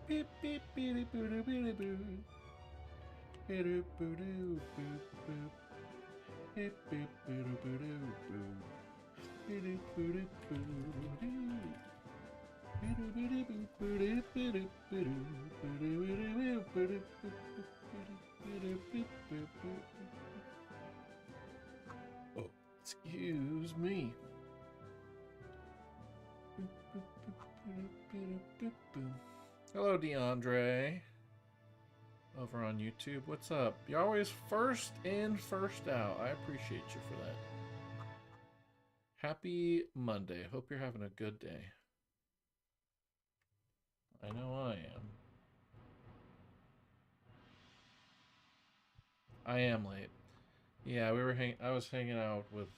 Beep, beep, beep, boo, boo, boo, boo. Boo, boo, boo, boo, boo. Beep, beep, boo, boo, boo, boo. Boo, boo, boo, boo, boo. Oh, excuse me. Hello, DeAndre. Over on YouTube. What's up? You're always first in, first out. I appreciate you for that. Happy Monday. Hope you're having a good day. I know I am. I am late. Yeah, I was hanging out with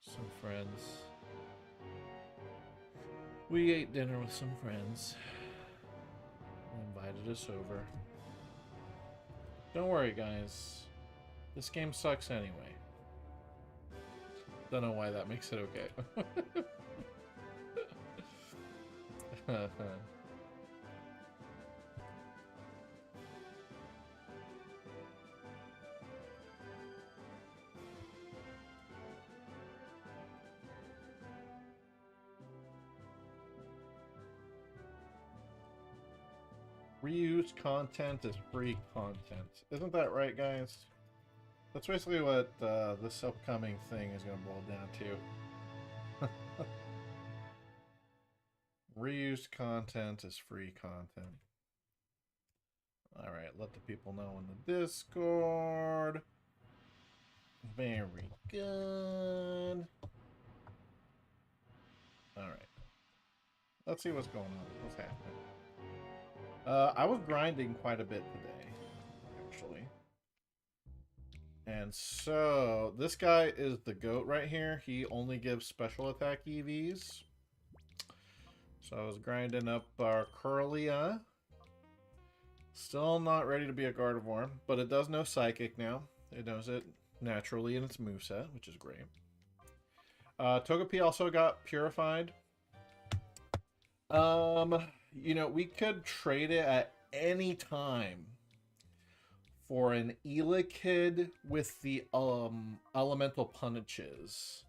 some friends. We ate dinner with some friends. They invited us over. Don't worry, guys. This game sucks anyway. Don't know why that makes it okay. Reused content is free content. Isn't that right, guys? That's basically what this upcoming thing is going to boil down to. Reused content is free content. Alright, let the people know in the Discord. Very good. Alright. Let's see what's going on. What's happening. I was grinding quite a bit today, actually. And so, this guy is the GOAT right here. He only gives special attack EVs. So I was grinding up our Curlia. Still not ready to be a Gardevoir, but it does know Psychic now. It knows it naturally in its moveset, which is great. Togepi also got Purified. You know, we could trade it at any time for an Elekid with the elemental punches.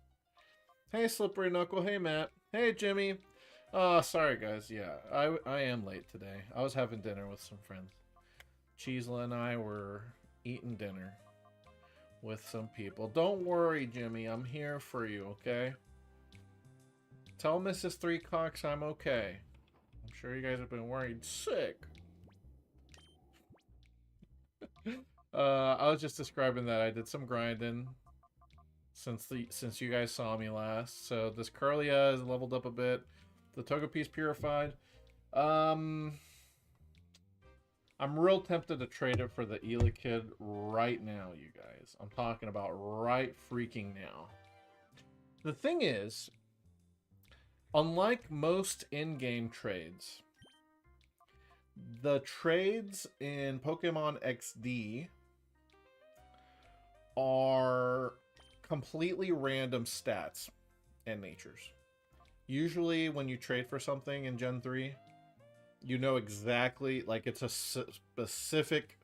Hey, Slippery Knuckle. Hey, Matt. Hey, Jimmy. Sorry, guys. Yeah, I am late today. I was having dinner with some friends. Cheesla and I were eating dinner with some people. Don't worry, Jimmy. I'm here for you, okay? Tell Mrs. Three Cocks I'm okay. I'm sure you guys have been worried sick. I was just describing that I did some grinding since you guys saw me last. So this Curlia is leveled up a bit. The Togepi's purified. I'm real tempted to trade it for the Elekid right now, you guys. I'm talking about right freaking now. The thing is, unlike most in-game trades, the trades in Pokemon XD are completely random stats and natures. Usually when you trade for something in Gen 3, you know exactly, like it's a specific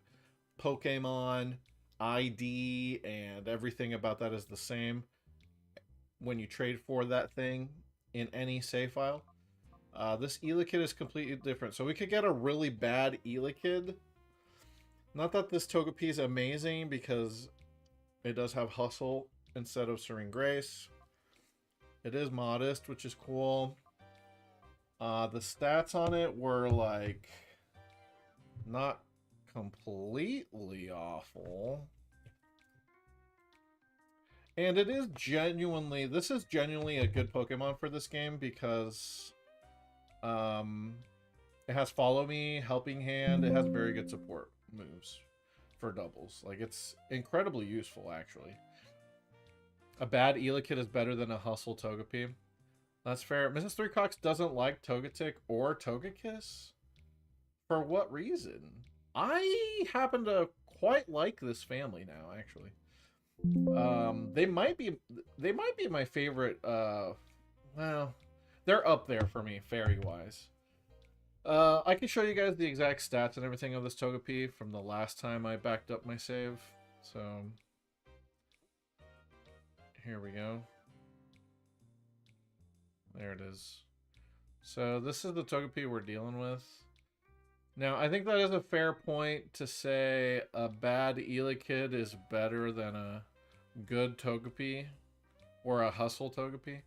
Pokemon ID and everything about that is the same when you trade for that thing in any save file. This Elekid is completely different. So we could get a really bad Elekid. Not that this Togepi is amazing because it does have Hustle instead of Serene Grace. It is modest, which is cool. The stats on it were like not completely awful. And it is genuinely, this is genuinely a good Pokemon for this game because it has Follow Me, Helping Hand, it has very good support moves for doubles. Like, it's incredibly useful, actually. A bad Elekid is better than a Hustle Togepi. That's fair. Mrs. Three Cocks doesn't like Togetic or Togekiss. For what reason? I happen to quite like this family now, actually. They might be my favorite. Well, they're up there for me, fairy wise. I can show you guys the exact stats and everything of this Togepi from the last time I backed up my save. So, here we go. There it is. So, this is the Togepi we're dealing with. Now, I think that is a fair point to say a bad Elekid is better than a good Togepi or a hustle Togepi.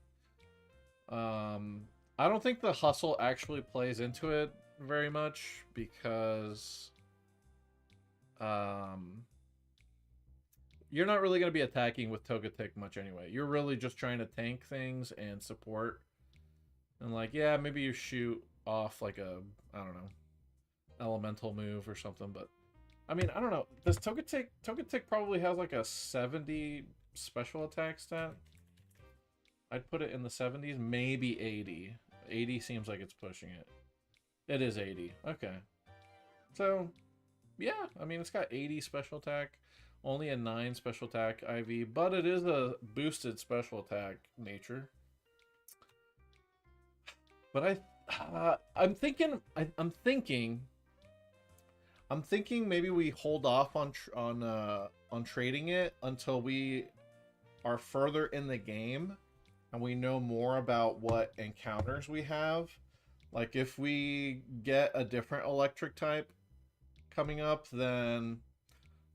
I don't think the hustle actually plays into it very much because you're not really going to be attacking with Togetic much anyway. You're really just trying to tank things and support. And like, yeah, maybe you shoot off like a, I don't know, elemental move or something, but I mean, I don't know. Does Togetic probably has like a 70 special attack stat? I'd put it in the 70s, maybe 80. 80 seems like it's pushing it. It is 80. Okay. So, yeah, I mean, it's got 80 special attack, only a 9 special attack IV, but it is a boosted special attack nature. But I'm thinking maybe we hold off on trading it until we are further in the game and we know more about what encounters we have. Like, if we get a different electric type coming up, then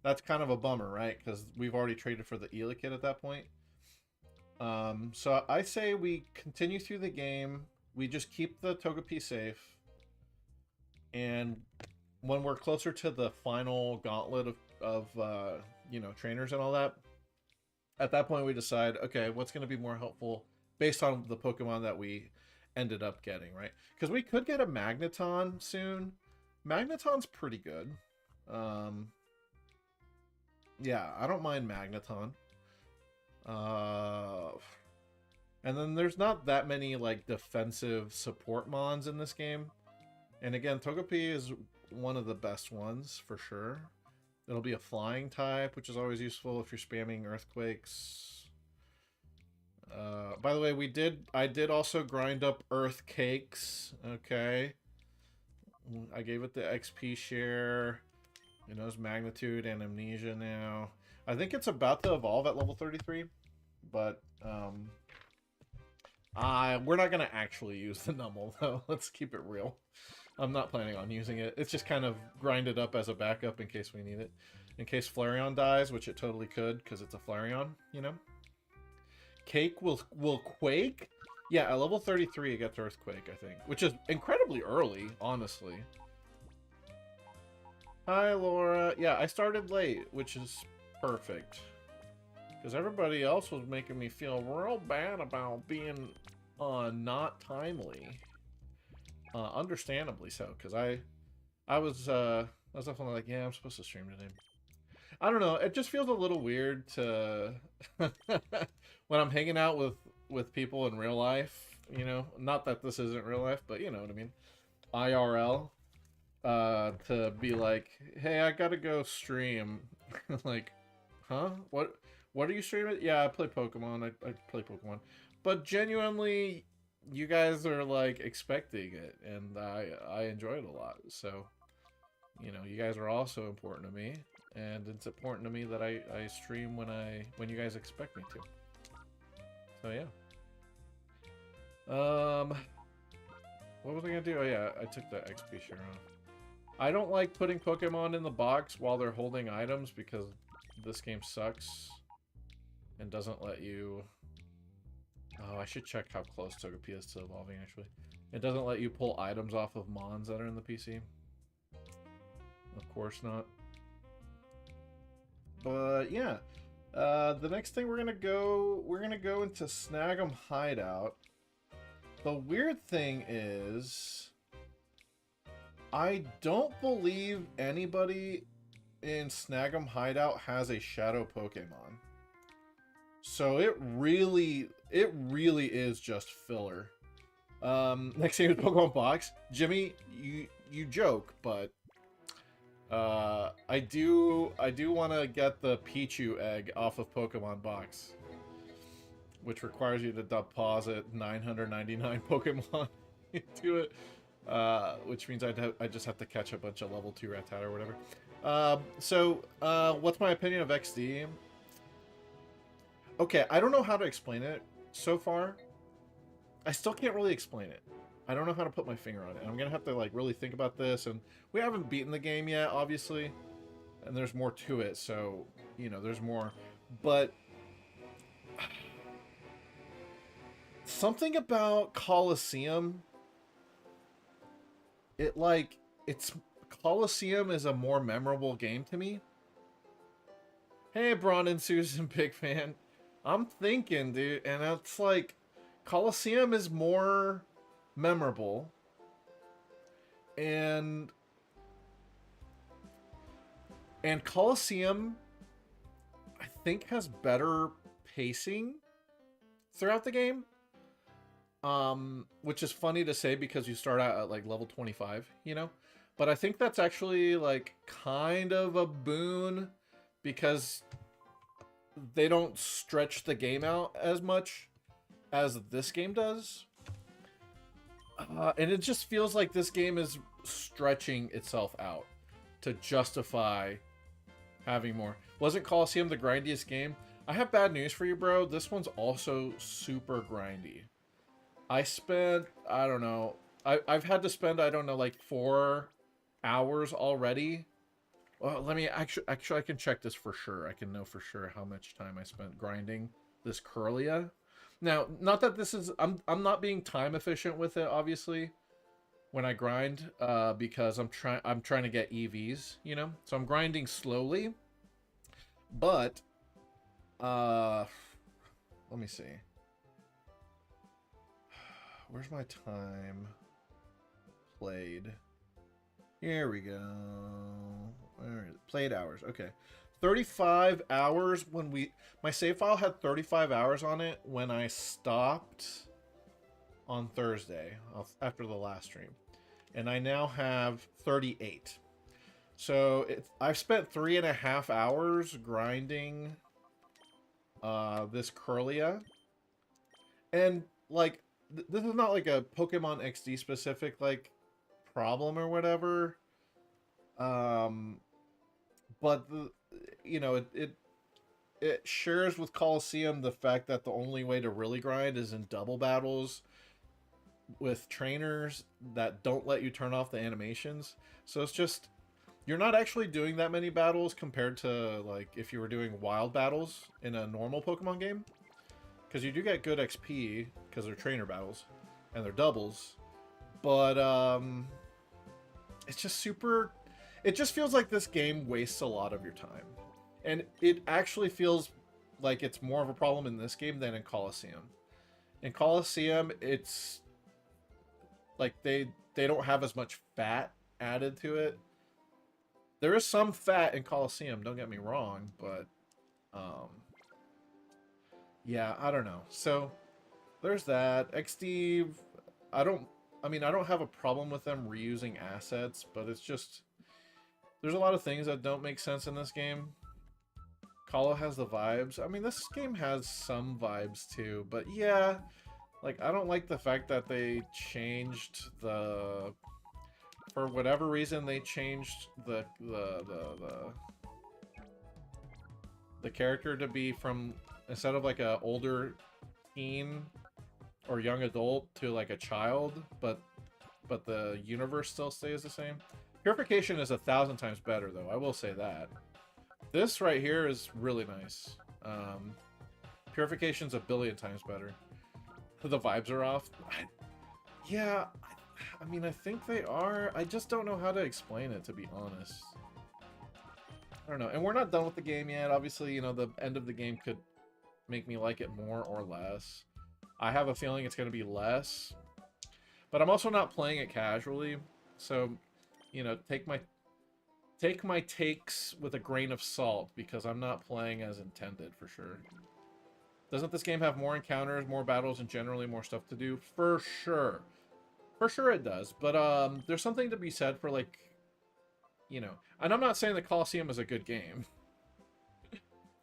that's kind of a bummer, right? Because we've already traded for the Elekid at that point. So I say we continue through the game. We just keep the Togepi safe. And when we're closer to the final gauntlet of you know, trainers and all that, at that point we decide, okay, what's going to be more helpful based on the Pokemon that we ended up getting, right? Because we could get a Magneton soon. Magneton's pretty good. Yeah, I don't mind Magneton. And then there's not that many like defensive support mons in this game. And again, Togepi is one of the best ones for sure. It'll be a flying type, which is always useful if you're spamming earthquakes. By the way, I did also grind up Earth Cakes. Okay. I gave it the XP share. It knows Magnitude and Amnesia now. I think it's about to evolve at level 33. But, we're not going to actually use the Numble, though. Let's keep it real. I'm not planning on using it. It's just kind of grinded up as a backup in case we need it. In case Flareon dies, which it totally could, because it's a Flareon, you know? Cake will quake? Yeah, at level 33 it gets Earthquake, I think. Which is incredibly early, honestly. Hi, Laura. Yeah, I started late, which is perfect. Because everybody else was making me feel real bad about being not timely. Understandably so, because I was definitely like, yeah, I'm supposed to stream today. I don't know, it just feels a little weird to when I'm hanging out with people in real life, you know, not that this isn't real life, but you know what I mean, IRL, to be like, hey, I gotta go stream. Like, huh? What are you streaming? Yeah, I play Pokemon. I play Pokemon, but genuinely, you guys are like expecting it, and I enjoy it a lot. So, you know, you guys are also important to me, and it's important to me that I stream when you guys expect me to. So yeah. What was I gonna do? Oh yeah, I took the XP share off. I don't like putting Pokemon in the box while they're holding items because this game sucks and doesn't let you. Oh, I should check how close Togepi is to evolving, actually. It doesn't let you pull items off of Mons that are in the PC. Of course not. But, yeah. The next thing we're gonna go into Snag'em Hideout. The weird thing is, I don't believe anybody in Snag'em Hideout has a Shadow Pokemon. So it really is just filler. Next game is Pokemon Box. Jimmy, you joke, but I do want to get the Pichu egg off of Pokemon Box, which requires you to deposit 999 Pokemon into it. which means I just have to catch a bunch of level 2 Rattata or whatever. What's my opinion of XD? Okay, I don't know how to explain it so far. I still can't really explain it. I don't know how to put my finger on it. I'm gonna have to like really think about this, and we haven't beaten the game yet, obviously, and there's more to it, so you know there's more. But something about Colosseum, it's Colosseum is a more memorable game to me. Hey, Braun and Susan, big fan. I'm thinking, dude, and it's like Colosseum is more memorable, and Colosseum I think has better pacing throughout the game, which is funny to say because you start out at like level 25, you know, but I think that's actually like kind of a boon because they don't stretch the game out as much as this game does. And it just feels like this game is stretching itself out to justify having more. Wasn't Colosseum the grindiest game? I have bad news for you, bro. This one's also super grindy. I spent, I don't know, I've had to spend, I don't know, like 4 hours already. Well, let me, actually I can check this for sure. I can know for sure how much time I spent grinding this Curlia. Now, not that this is, I'm not being time efficient with it, obviously, when I grind, because I'm trying to get EVs, you know? So I'm grinding slowly, but, let me see. Where's my time played? Here we go. Where is it? Played hours. Okay. 35 hours when my save file had 35 hours on it when I stopped on Thursday after the last stream. And I now have 38. So I've spent 3.5 hours grinding this Curlia. And like this is not like a Pokemon XD specific like problem or whatever. But you know, it shares with Colosseum the fact that the only way to really grind is in double battles with trainers that don't let you turn off the animations. So it's just, you're not actually doing that many battles compared to like if you were doing wild battles in a normal Pokemon game. Because you do get good XP because they're trainer battles and they're doubles. But it's just super, it just feels like this game wastes a lot of your time. And it actually feels like it's more of a problem in this game than in Colosseum. In Colosseum, it's like they don't have as much fat added to it. There is some fat in Colosseum, don't get me wrong, but yeah, I don't know. So there's that. XD, I don't have a problem with them reusing assets, but it's just there's a lot of things that don't make sense in this game. Colo has the vibes. I mean, this game has some vibes too, but yeah, like I don't like the fact that they changed the, for whatever reason they changed the character to be from, instead of like a older teen or young adult to like a child, but the universe still stays the same. Purification is 1,000 times better though, I will say that. This right here is really nice. Purification's 1,000,000,000 times better. The vibes are off. Yeah, I mean, I think they are. I just don't know how to explain it, to be honest. I don't know. And we're not done with the game yet. Obviously, you know, the end of the game could make me like it more or less. I have a feeling it's going to be less. But I'm also not playing it casually. So, you know, take my takes with a grain of salt, because I'm not playing as intended, for sure. Doesn't this game have more encounters, more battles, and generally more stuff to do? For sure. For sure it does. But there's something to be said for, like, you know... And I'm not saying that Colosseum is a good game.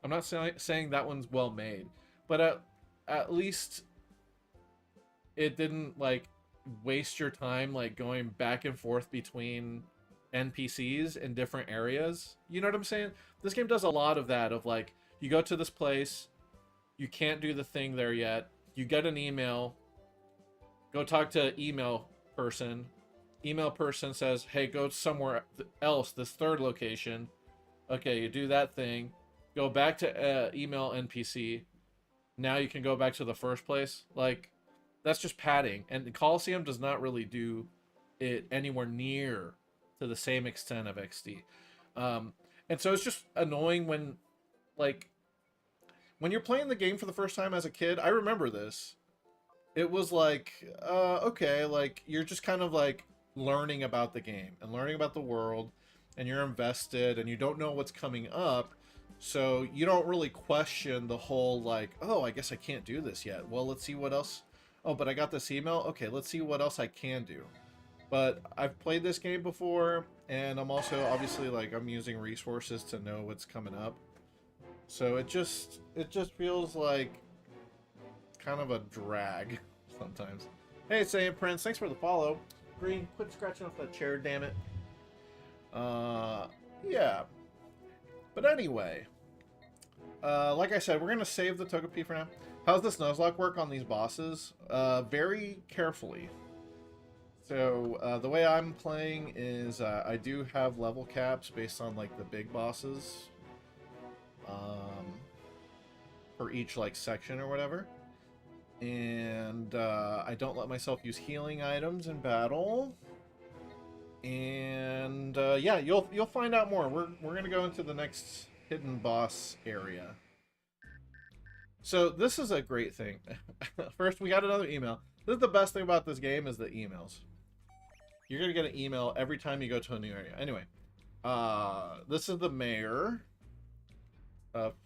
I'm not saying that one's well made. But at least it didn't, like, waste your time like going back and forth between NPCs in different areas. You know what I'm saying? This game does a lot of that, of like, you go to this place, you can't do the thing there yet, you get an email, go talk to email person says, hey, go somewhere else, this third location. Okay, you do that thing, go back to email NPC, now you can go back to the first place. Like, that's just padding, and the Colosseum does not really do it anywhere near to the same extent of XD. And so it's just annoying when, like, when you're playing the game for the first time as a kid. I remember this. It was like, okay, like, you're just kind of like learning about the game and learning about the world, and you're invested, and you don't know what's coming up, so you don't really question the whole, like, oh, I guess I can't do this yet. Well, let's see what else. Oh, but I got this email. Okay, let's see what else I can do. But I've played this game before, and I'm also, obviously, like, I'm using resources to know what's coming up. So it just feels like kind of a drag sometimes. Hey, Saiyan Prince, thanks for the follow. Green, quit scratching off that chair, damn it. Yeah. But anyway, like I said, we're going to save the Togepi for now. How's this Nuzlocke work on these bosses? Very carefully. So, the way I'm playing is, I do have level caps based on, like, the big bosses. For each, like, section or whatever. And, I don't let myself use healing items in battle. And, yeah, you'll find out more. We're gonna go into the next hidden boss area. So, this is a great thing. First, we got another email. This is the best thing about this game, is the emails. You're gonna get an email every time you go to a new area. Anyway, this is the mayor.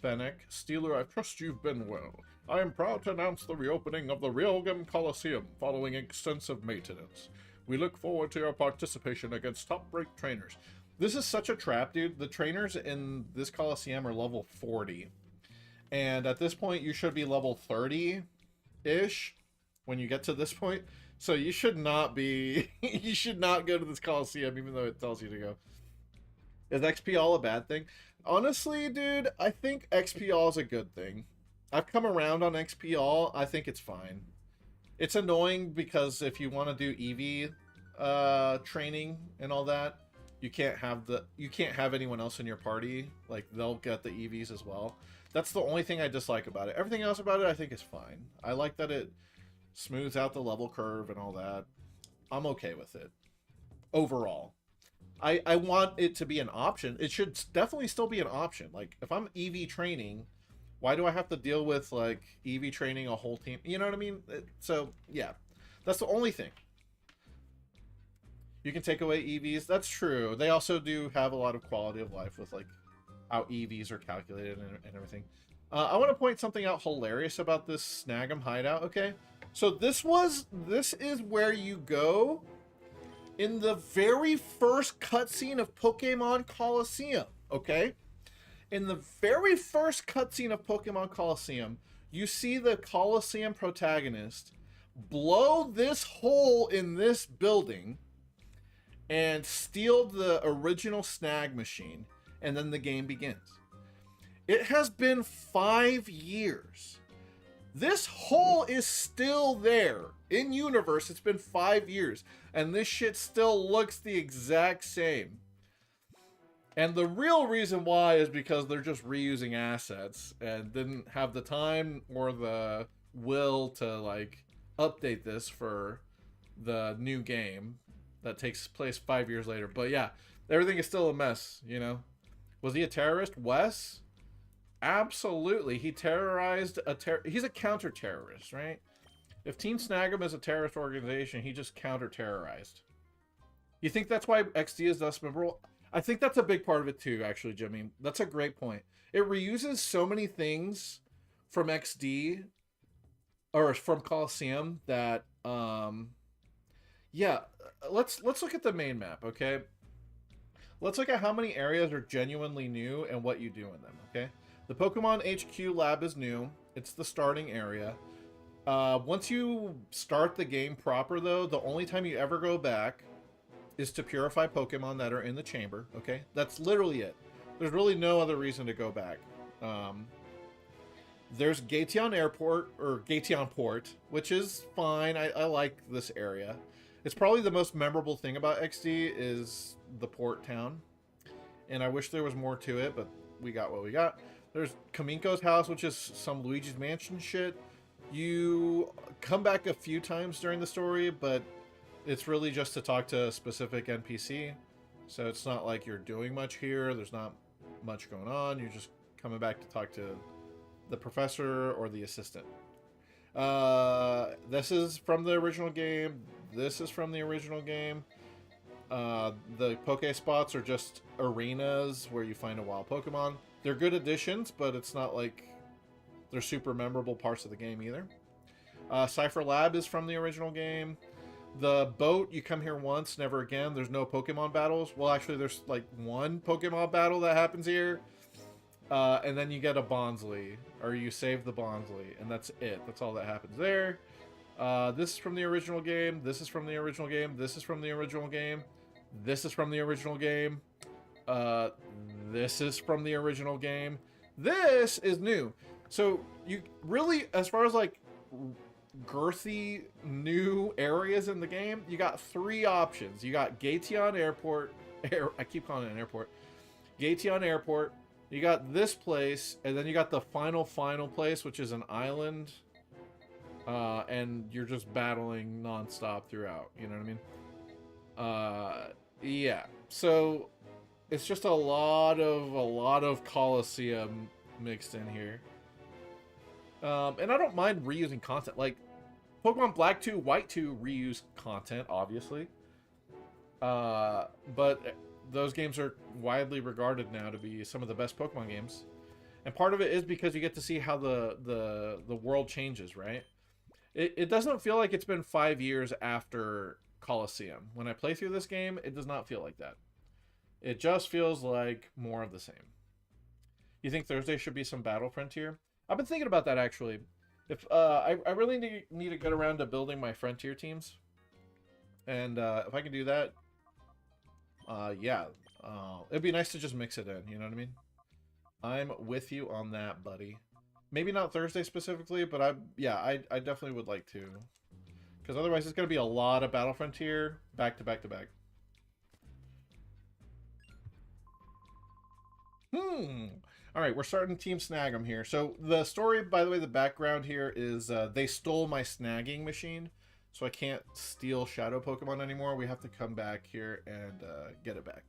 Fennec. Steeler, I trust you've been well. I am proud to announce the reopening of the LeafGreen Colosseum following extensive maintenance. We look forward to your participation against top-ranked trainers. This is such a trap, dude. The trainers in this Colosseum are level 40. And at this point, you should be level 30-ish when you get to this point. So you should not be... you should not go to this Colosseum, even though it tells you to go. Is XP all a bad thing? Honestly, dude, I think XP all is a good thing. I've come around on XP all. I think it's fine. It's annoying because if you want to do EV training and all that, you can't have anyone else in your party. Like, they'll get the EVs as well. That's the only thing I dislike about it. Everything else about it, I think, is fine. I like that it smooths out the level curve and all that. I'm okay with it. Overall. I want it to be an option. It should definitely still be an option. Like, if I'm EV training, why do I have to deal with, like, EV training a whole team? You know what I mean? So, yeah. That's the only thing. You can take away EVs. That's true. They also do have a lot of quality of life with, like, how EVs are calculated and everything. I want to point something out hilarious about this Snag'em hideout, okay? So this is where you go in the very first cutscene of Pokemon Colosseum, okay? In the very first cutscene of Pokemon Colosseum, you see the Colosseum protagonist blow this hole in this building and steal the original Snag machine, and then the game begins. It has been 5 years. This hole is still there. In universe, it's been 5 years. And this shit still looks the exact same. And the real reason why is because they're just reusing assets and didn't have the time or the will to, like, update this for the new game that takes place 5 years later. But yeah, everything is still a mess, you know? Was he a terrorist? Wes? Absolutely. He terrorized he's a counter-terrorist, right? If Team Snag'em is a terrorist organization, he just counter-terrorized. You think that's why XD is thus memorable? I think that's a big part of it too, actually, Jimmy. That's a great point. It reuses so many things from XD, or from Colosseum, that, yeah, let's look at the main map, okay? Let's look at how many areas are genuinely new and what you do in them, okay? The Pokemon HQ lab is new. It's the starting area. Once you start the game proper, though, the only time you ever go back is to purify Pokemon that are in the chamber, okay? That's literally it. There's really no other reason to go back. There's Gateon Airport, or Gateon Port, which is fine. I like this area. It's probably the most memorable thing about XD is the port town. And I wish there was more to it, but we got what we got. There's Kaminko's house, which is some Luigi's Mansion shit. You come back a few times during the story, but it's really just to talk to a specific NPC. So it's not like you're doing much here. There's not much going on. You're just coming back to talk to the professor or the assistant. This is from the original game. This is from the original game. The Poke spots are just arenas where you find a wild Pokemon. They're good additions, but it's not like they're super memorable parts of the game either. Cypher Lab is from the original game. The boat, you come here once, never again. There's no Pokemon battles. Well, actually, there's like one Pokemon battle that happens here. And then you get a Bonsly, or you save the Bonsly, and that's it. That's all that happens there. This is from the original game. This is from the original game. This is from the original game. This is from the original game. This is from the original game. This is new. So you really, as far as like girthy new areas in the game, you got three options. You got Gateon Airport. I keep calling it an airport. Gateon Airport. You got this place, and then you got the final place, which is an island. And you're just battling nonstop throughout. You know what I mean? Yeah. So it's just a lot of Colosseum mixed in here. And I don't mind reusing content. Like, Pokemon Black 2, White 2 reuse content, obviously. But those games are widely regarded now to be some of the best Pokemon games. And part of it is because you get to see how the world changes, right? It doesn't feel like it's been 5 years after Colosseum. When I play through this game, it does not feel like that. It just feels like more of the same. You think Thursday should be some Battle Frontier? I've been thinking about that, actually. If I really need to get around to building my Frontier teams. And if I can do that, yeah. It'd be nice to just mix it in, you know what I mean? I'm with you on that, buddy. Maybe not Thursday specifically, but I definitely would like to. Because otherwise it's going to be a lot of Battle Frontier back to back to back. Alright, we're starting Team Snag'em here. So the story, by the way, the background here is they stole my snagging machine. So I can't steal Shadow Pokemon anymore. We have to come back here and get it back.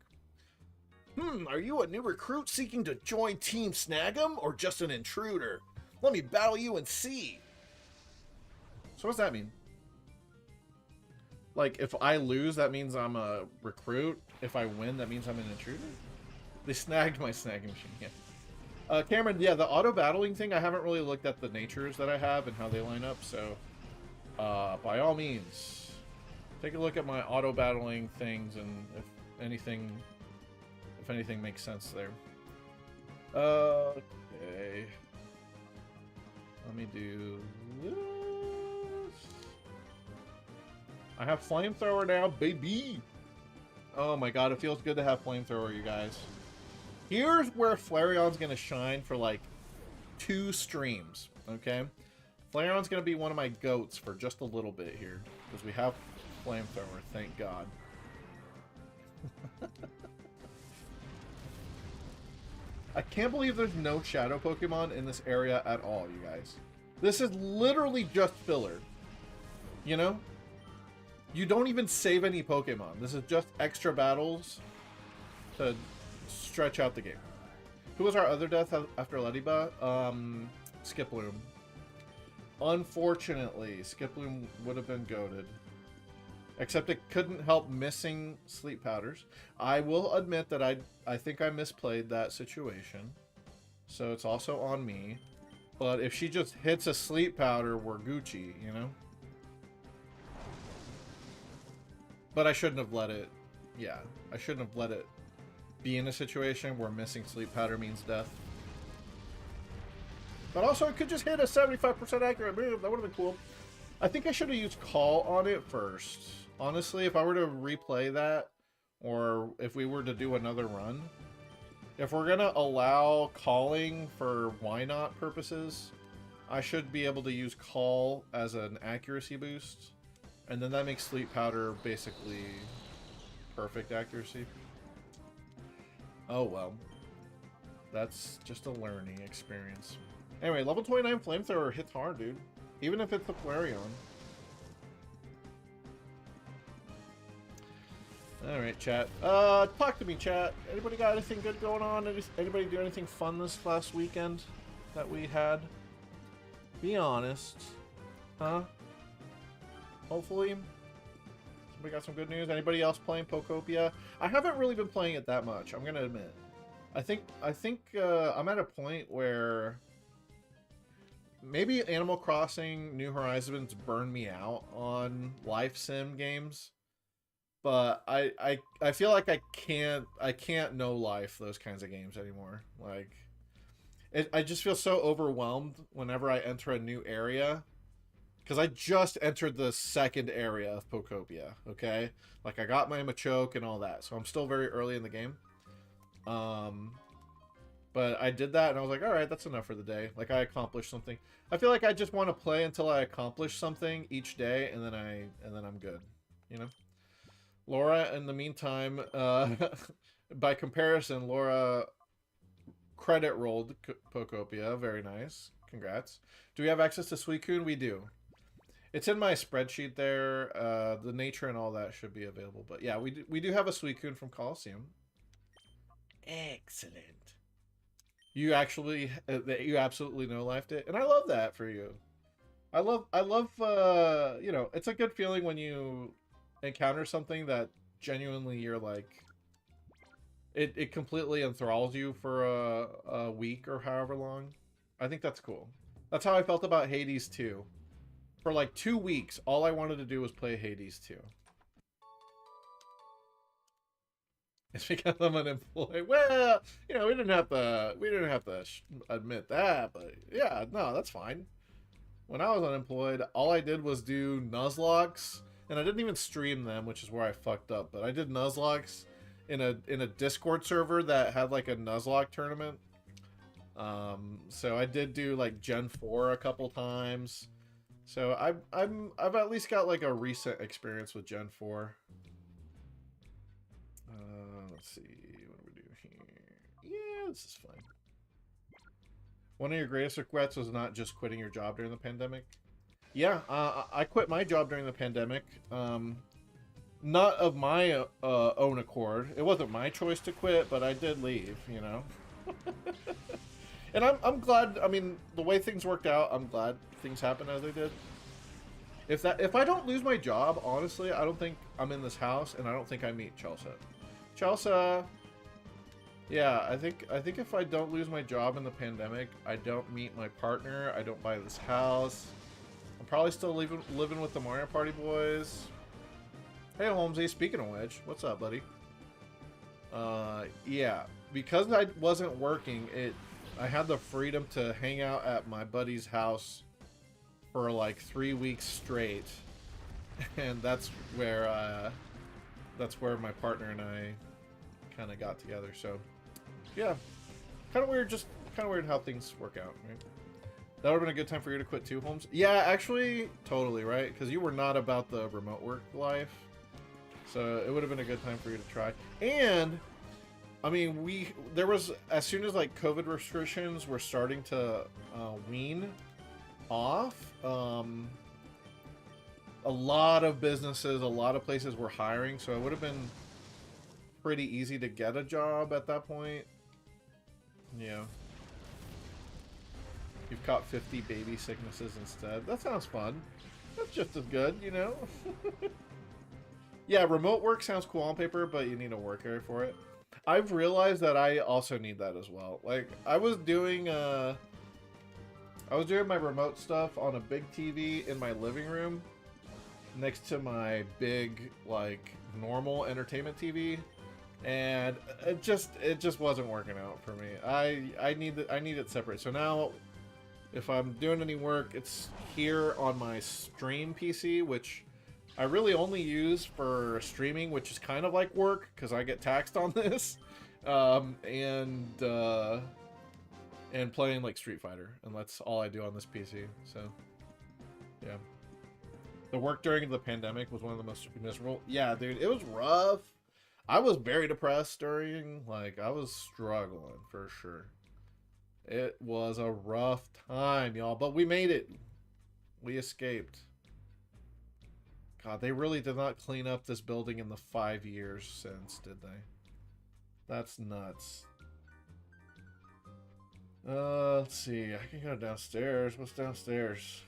Are you a new recruit seeking to join Team Snag'em or just an intruder? Let me battle you and see. So what's that mean? Like, if I lose, that means I'm a recruit. If I win, that means I'm an intruder? They snagged my snagging machine, yeah. Cameron, yeah, the auto-battling thing, I haven't really looked at the natures that I have and how they line up, so by all means, take a look at my auto-battling things and if anything makes sense there. Okay. Let me do this. I have Flamethrower now, baby! Oh my god, it feels good to have Flamethrower, you guys. Here's where Flareon's gonna shine for like 2 streams, okay? Flareon's gonna be one of my goats for just a little bit here, because we have Flamethrower, thank god. I can't believe there's no Shadow Pokemon in this area at all, you guys. This is literally just filler. You know? You don't even save any Pokemon. This is just extra battles to stretch out the game. Who was our other death after Lediba? Skiploom. Unfortunately, Skiploom would have been goated. Except it couldn't help missing sleep powders. I will admit that I think I misplayed that situation. So it's also on me. But if she just hits a sleep powder, we're Gucci, you know? But I shouldn't have let it... Yeah, I shouldn't have let it be in a situation where missing sleep powder means death. But also, it could just hit a 75% accurate move. That would have been cool. I think I should have used call on it first. Honestly, if I were to replay that, or if we were to do another run, if we're going to allow calling for why not purposes, I should be able to use call as an accuracy boost. And then that makes sleep powder basically perfect accuracy. Oh well. That's just a learning experience. Anyway, level 29 flamethrower hits hard, dude. Even if it's the Flareon. Alright, chat. Talk to me, chat. Anybody got anything good going on? Anybody do anything fun this last weekend that we had? Be honest. Huh? Hopefully. Somebody got some good news. Anybody else playing Pokopia? I haven't really been playing it that much, I'm gonna admit. I think I'm at a point where maybe Animal Crossing New Horizons burned me out on life sim games, but I feel like I can't no life those kinds of games anymore. Like I just feel so overwhelmed whenever I enter a new area, because I just entered the second area of Pokopia. Okay, like I got my Machoke and all that, so I'm still very early in the game. But I did that and I was like, all right, that's enough for the day. Like I accomplished something. I feel like I just want to play until I accomplish something each day, and then I'm good, you know. Laura, in the meantime, by comparison, Laura credit rolled Pokopia. Very nice. Congrats. Do we have access to Suicune? We do. It's in my spreadsheet there. The nature and all that should be available. But yeah, we do have a Suicune from Colosseum. Excellent. You actually, you absolutely no-lifed it, and I love that for you. I love, you know, it's a good feeling when you encounter something that genuinely you're like, it completely enthralls you for a week or however long. I think that's cool. That's how I felt about Hades 2. For like 2 weeks, all I wanted to do was play Hades 2. It's because I'm unemployed. Well, you know, we didn't have to admit that, but yeah, no, that's fine. When I was unemployed, all I did was do Nuzlockes, and I didn't even stream them, which is where I fucked up. But I did Nuzlockes in a Discord server that had like a Nuzlocke tournament. So I did do like Gen 4 a couple times. So I've at least got like a recent experience with Gen 4. Let's see, what do we do here? Yeah, this is fine. One of your greatest regrets was not just quitting your job during the pandemic? Yeah, I quit my job during the pandemic. Not of my own accord. It wasn't my choice to quit, but I did leave, you know? And I'm glad, I mean, the way things worked out, I'm glad things happened as they did. If I don't lose my job, honestly, I don't think I'm in this house, and I don't think I meet Chelsea. Chelsea, yeah, I think if I don't lose my job in the pandemic, I don't meet my partner, I don't buy this house, I'm probably still living with the Mario Party boys. Hey Holmesy, speaking of which, what's up, buddy? Yeah, because I wasn't working, I had the freedom to hang out at my buddy's house for like 3 weeks straight, and that's where my partner and I kind of got together. So yeah, kind of weird how things work out, right? That would have been a good time for you to quit too, Holmes. Yeah, actually, totally, right? Because you were not about the remote work life, so it would have been a good time for you to try. And I mean, there was, as soon as like COVID restrictions were starting to wean off, a lot of businesses, a lot of places were hiring, so it would have been pretty easy to get a job at that point. Yeah. You've caught 50 baby sicknesses instead. That sounds fun. That's just as good, you know? Yeah, remote work sounds cool on paper, but you need a work area for it. I've realized that I also need that as well. Like, I was doing my remote stuff on a big TV in my living room next to my big, like, normal entertainment TV, and it just wasn't working out for me. I need it separate. So now If I'm doing any work, it's here on my stream PC, which I really only use for streaming, which is kind of like work because I get taxed on this, and playing like Street Fighter, and that's all I do on this PC. So, yeah. The work during the pandemic was one of the most miserable. Yeah, dude, it was rough. I was very depressed during, like, I was struggling for sure. It was a rough time, y'all, but we made it. We escaped. God, they really did not clean up this building in the 5 years since, did they? That's nuts. Let's see. I can go downstairs. What's downstairs?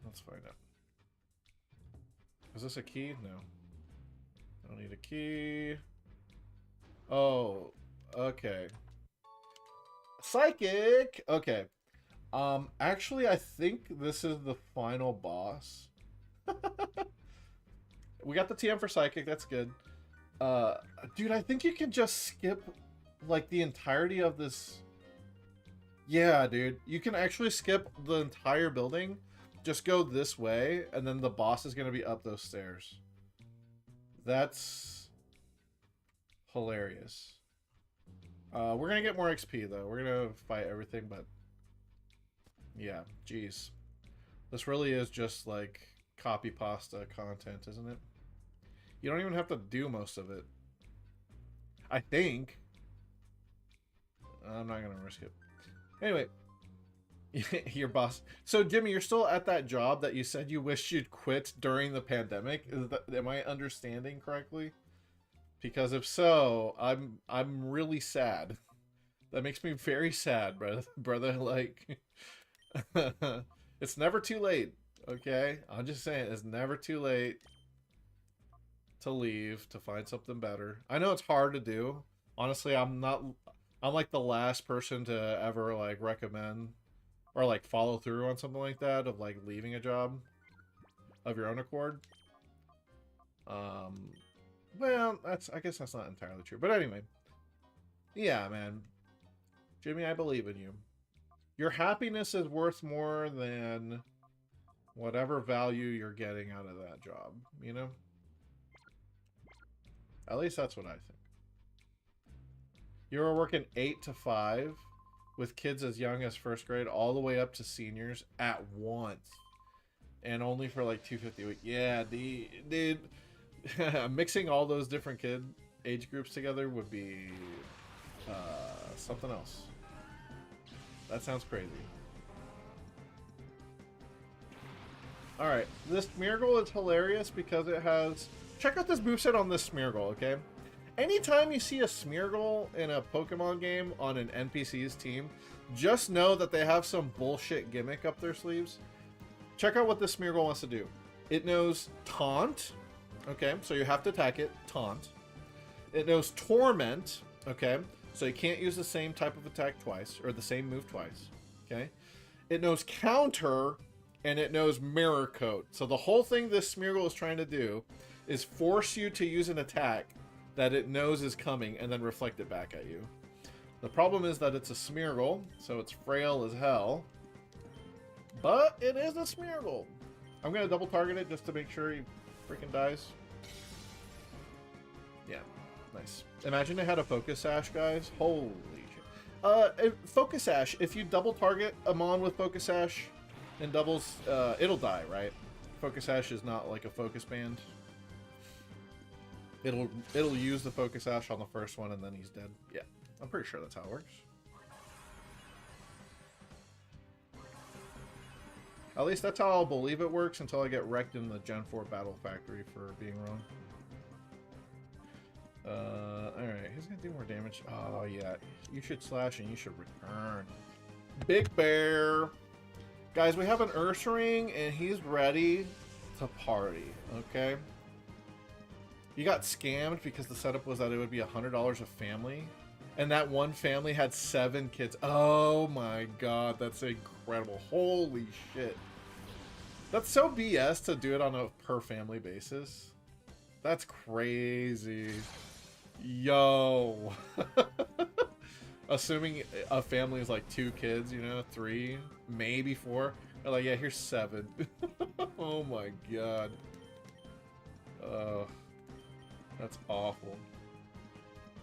Let's find out. Is this a key? No. I don't need a key. Oh, okay. Psychic! Okay. Actually, I think this is the final boss. We got the TM for Psychic, that's good. Dude, I think you can just skip, like, the entirety of this. Yeah, dude. You can actually skip the entire building. Just go this way, and then the boss is going to be up those stairs. That's hilarious. We're going to get more XP, though. We're going to fight everything, but... yeah, jeez. This really is just, like, copy pasta content, isn't it? You don't even have to do most of it. I think. I'm not going to risk it. Anyway. Your boss. So, Jimmy, you're still at that job that you said you wished you'd quit during the pandemic? Am I understanding correctly? Because if so, I'm really sad. That makes me very sad, brother. Like, it's never too late, okay? I'm just saying, it's never too late to leave, to find something better. I know it's hard to do. Honestly, I'm like the last person to ever, like, recommend or, like, follow through on something like that, of, like, leaving a job of your own accord. Well, I guess that's not entirely true. But anyway. Yeah, man. Jimmy, I believe in you. Your happiness is worth more than whatever value you're getting out of that job, you know? At least that's what I think. You were working 8 to 5 with kids as young as first grade all the way up to seniors at once. And only for like $250 a week. Yeah, dude. Mixing all those different age groups together would be something else. That sounds crazy. Alright, this Smeargle is hilarious because it has... check out this moveset on this Smeargle, okay? Anytime you see a Smeargle in a Pokemon game on an NPC's team, just know that they have some bullshit gimmick up their sleeves. Check out what this Smeargle wants to do. It knows Taunt, okay, so you have to attack it, Taunt. It knows Torment, okay, so you can't use the same type of attack twice, or the same move twice, okay. It knows Counter, and it knows Mirror Coat. So the whole thing this Smeargle is trying to do is force you to use an attack that it knows is coming and then reflect it back at you. The problem is that it's a Smeargle, so it's frail as hell. But it is a Smeargle. I'm going to double target it just to make sure he freaking dies. Yeah, nice. Imagine it had a Focus Sash, guys. Holy shit. Focus Sash, if you double target a Mon with Focus Sash and doubles, it'll die, right? Focus Sash is not like a focus band. It'll use the Focus Sash on the first one and then he's dead. Yeah, I'm pretty sure that's how it works. At least that's how I'll believe it works until I get wrecked in the Gen 4 Battle Factory for being wrong. Alright, who's gonna do more damage? Oh yeah, you should slash and you should return. Big Bear! Guys, we have an Ursaring and he's ready to party, okay? You got scammed because the setup was that it would be $100 a family. And that one family had 7 kids. Oh my god, that's incredible. Holy shit. That's so BS to do it on a per family basis. That's crazy. Yo. Assuming a family is like 2 kids, you know, 3, maybe 4. They're like, yeah, here's 7. Oh my god. That's awful.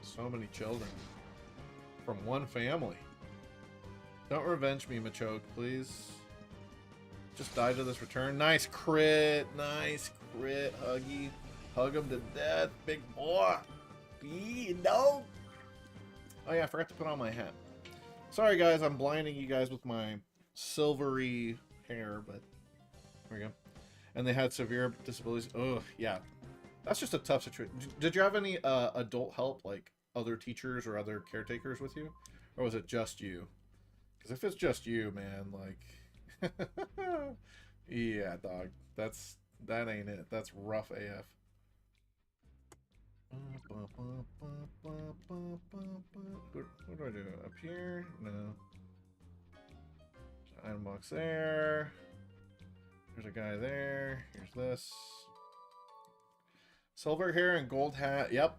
So many children. From one family. Don't revenge me, Machoke, please. Just die to this return. Nice crit. Nice crit, Huggy. Hug him to death, big boy. No. Oh yeah, I forgot to put on my hat. Sorry guys, I'm blinding you guys with my silvery hair, but there we go. And they had severe disabilities. Oh yeah, that's just a tough situation. Did you have any adult help, like other teachers or other caretakers with you, or was it just you? Because if it's just you, man, like, yeah, dog, that ain't it. That's rough AF. What do I do? Up here? No. Item box there. There's a guy there. Here's this. Silver hair and gold hat. Yep.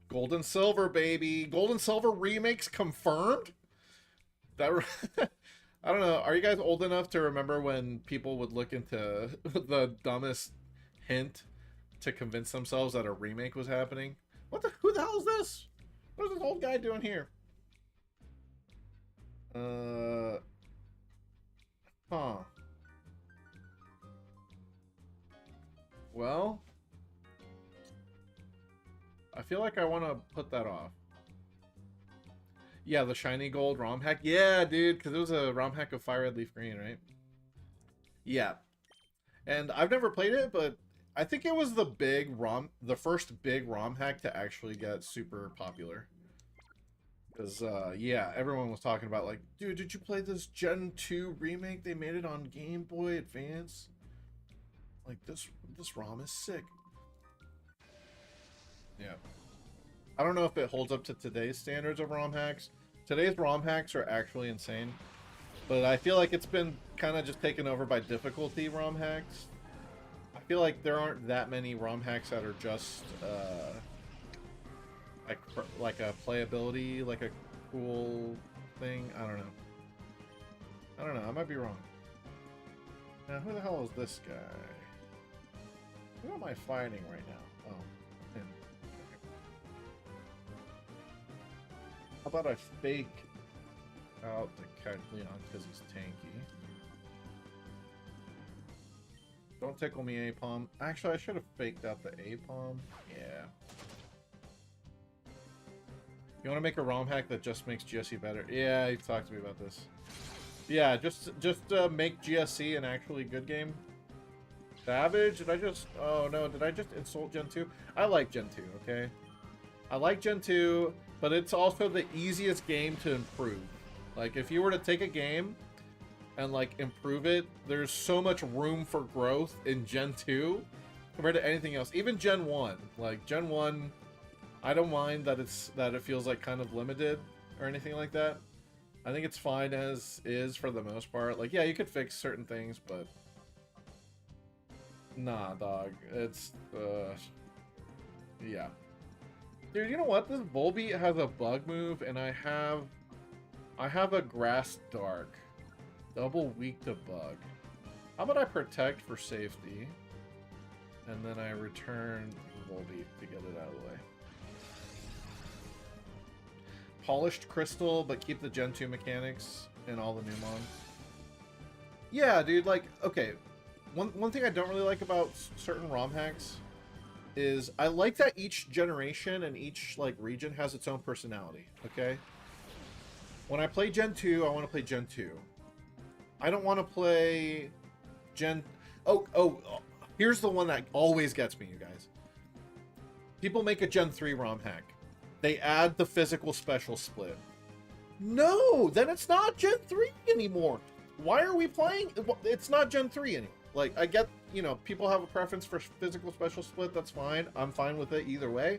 Gold and silver, baby. Gold and silver remakes confirmed? That I don't know. Are you guys old enough to remember when people would look into the dumbest hint to convince themselves that a remake was happening? Who the hell is this? What is this old guy doing here? Huh. Well, I feel like I want to put that off. Yeah, the shiny gold ROM hack. Yeah, dude, because it was a ROM hack of Fire Red Leaf Green, right? Yeah. And I've never played it, but I think it was the first big ROM hack to actually get super popular. Because, yeah, everyone was talking about, like, dude, did you play this Gen 2 remake? They made it on Game Boy Advance. Like, this ROM is sick. Yeah. I don't know if it holds up to today's standards of ROM hacks. Today's ROM hacks are actually insane. But I feel like it's been kind of just taken over by difficulty ROM hacks. I feel like there aren't that many ROM hacks that are just like a playability, like a cool thing. I don't know. I might be wrong. Now, who the hell is this guy? Who am I fighting right now? Oh, him. How about I fake out to catch Leon because he's tanky? Don't tickle me, Apom. Actually, I should have faked out the Apom. Yeah. You want to make a ROM hack that just makes GSC better? Yeah, you've talked to me about this. Yeah, just make GSC an actually good game. Savage? Did I just... Oh, no. Did I just insult Gen 2? I like Gen 2, okay? I like Gen 2, but it's also the easiest game to improve. Like, if you were to take a game and, like, improve it, there's so much room for growth in Gen 2 compared to anything else. Even Gen 1. Like, Gen 1, I don't mind that it feels, like, kind of limited or anything like that. I think it's fine as is for the most part. Like, yeah, you could fix certain things, but... Nah, dog. It's, yeah. Dude, you know what? This Volbeat has a bug move, and I have a Grass Dark. Double weak to bug. How about I protect for safety, and then I return Volbeat to get it out of the way. Polished Crystal, but keep the Gen 2 mechanics and all the new mons. Yeah, dude, like, okay. One thing I don't really like about certain ROM hacks is I like that each generation and each, like, region has its own personality, okay? When I play Gen 2, I want to play Gen 2. I don't want to play Gen... Oh, here's the one that always gets me, you guys. People make a Gen 3 ROM hack. They add the physical special split. No, then it's not Gen 3 anymore. Why are we playing? It's not Gen 3 anymore. Like, I get, you know, people have a preference for physical special split. That's fine. I'm fine with it either way.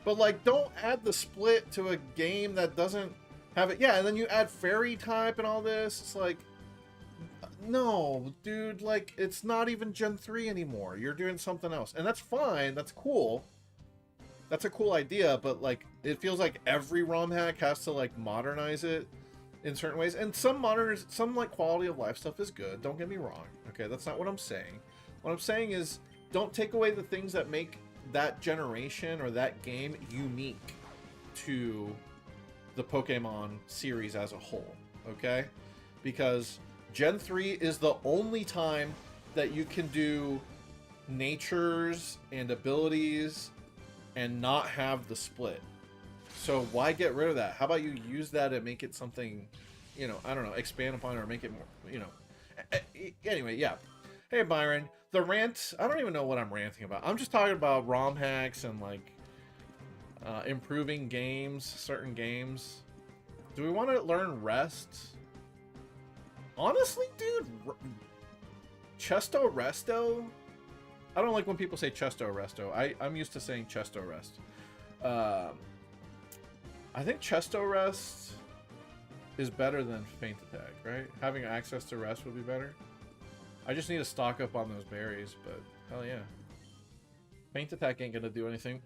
But, like, don't add the split to a game that doesn't have it. Yeah, and then you add fairy type and all this. It's like, no, dude, like, it's not even Gen 3 anymore. You're doing something else. And that's fine. That's cool. That's a cool idea, but, like, it feels like every ROM hack has to, like, modernize it in certain ways. And some like, quality of life stuff is good. Don't get me wrong. Okay, that's not what I'm saying. What I'm saying is, don't take away the things that make that generation or that game unique to the Pokemon series as a whole, okay? Because Gen 3 is the only time that you can do natures and abilities and not have the split. So why get rid of that? How about you use that and make it something, you know, I don't know, expand upon it or make it more, you know. Anyway, yeah. Hey, Byron. The rant, I don't even know what I'm ranting about. I'm just talking about ROM hacks and, like, improving games, certain games. Do we want to learn rest? Honestly, dude, Chesto Resto? I don't like when people say Chesto Resto. I'm used to saying Chesto Rest. I think Chesto Rest is better than Feint Attack, right? Having access to rest would be better. I just need to stock up on those berries, but hell yeah. Feint Attack ain't gonna do anything.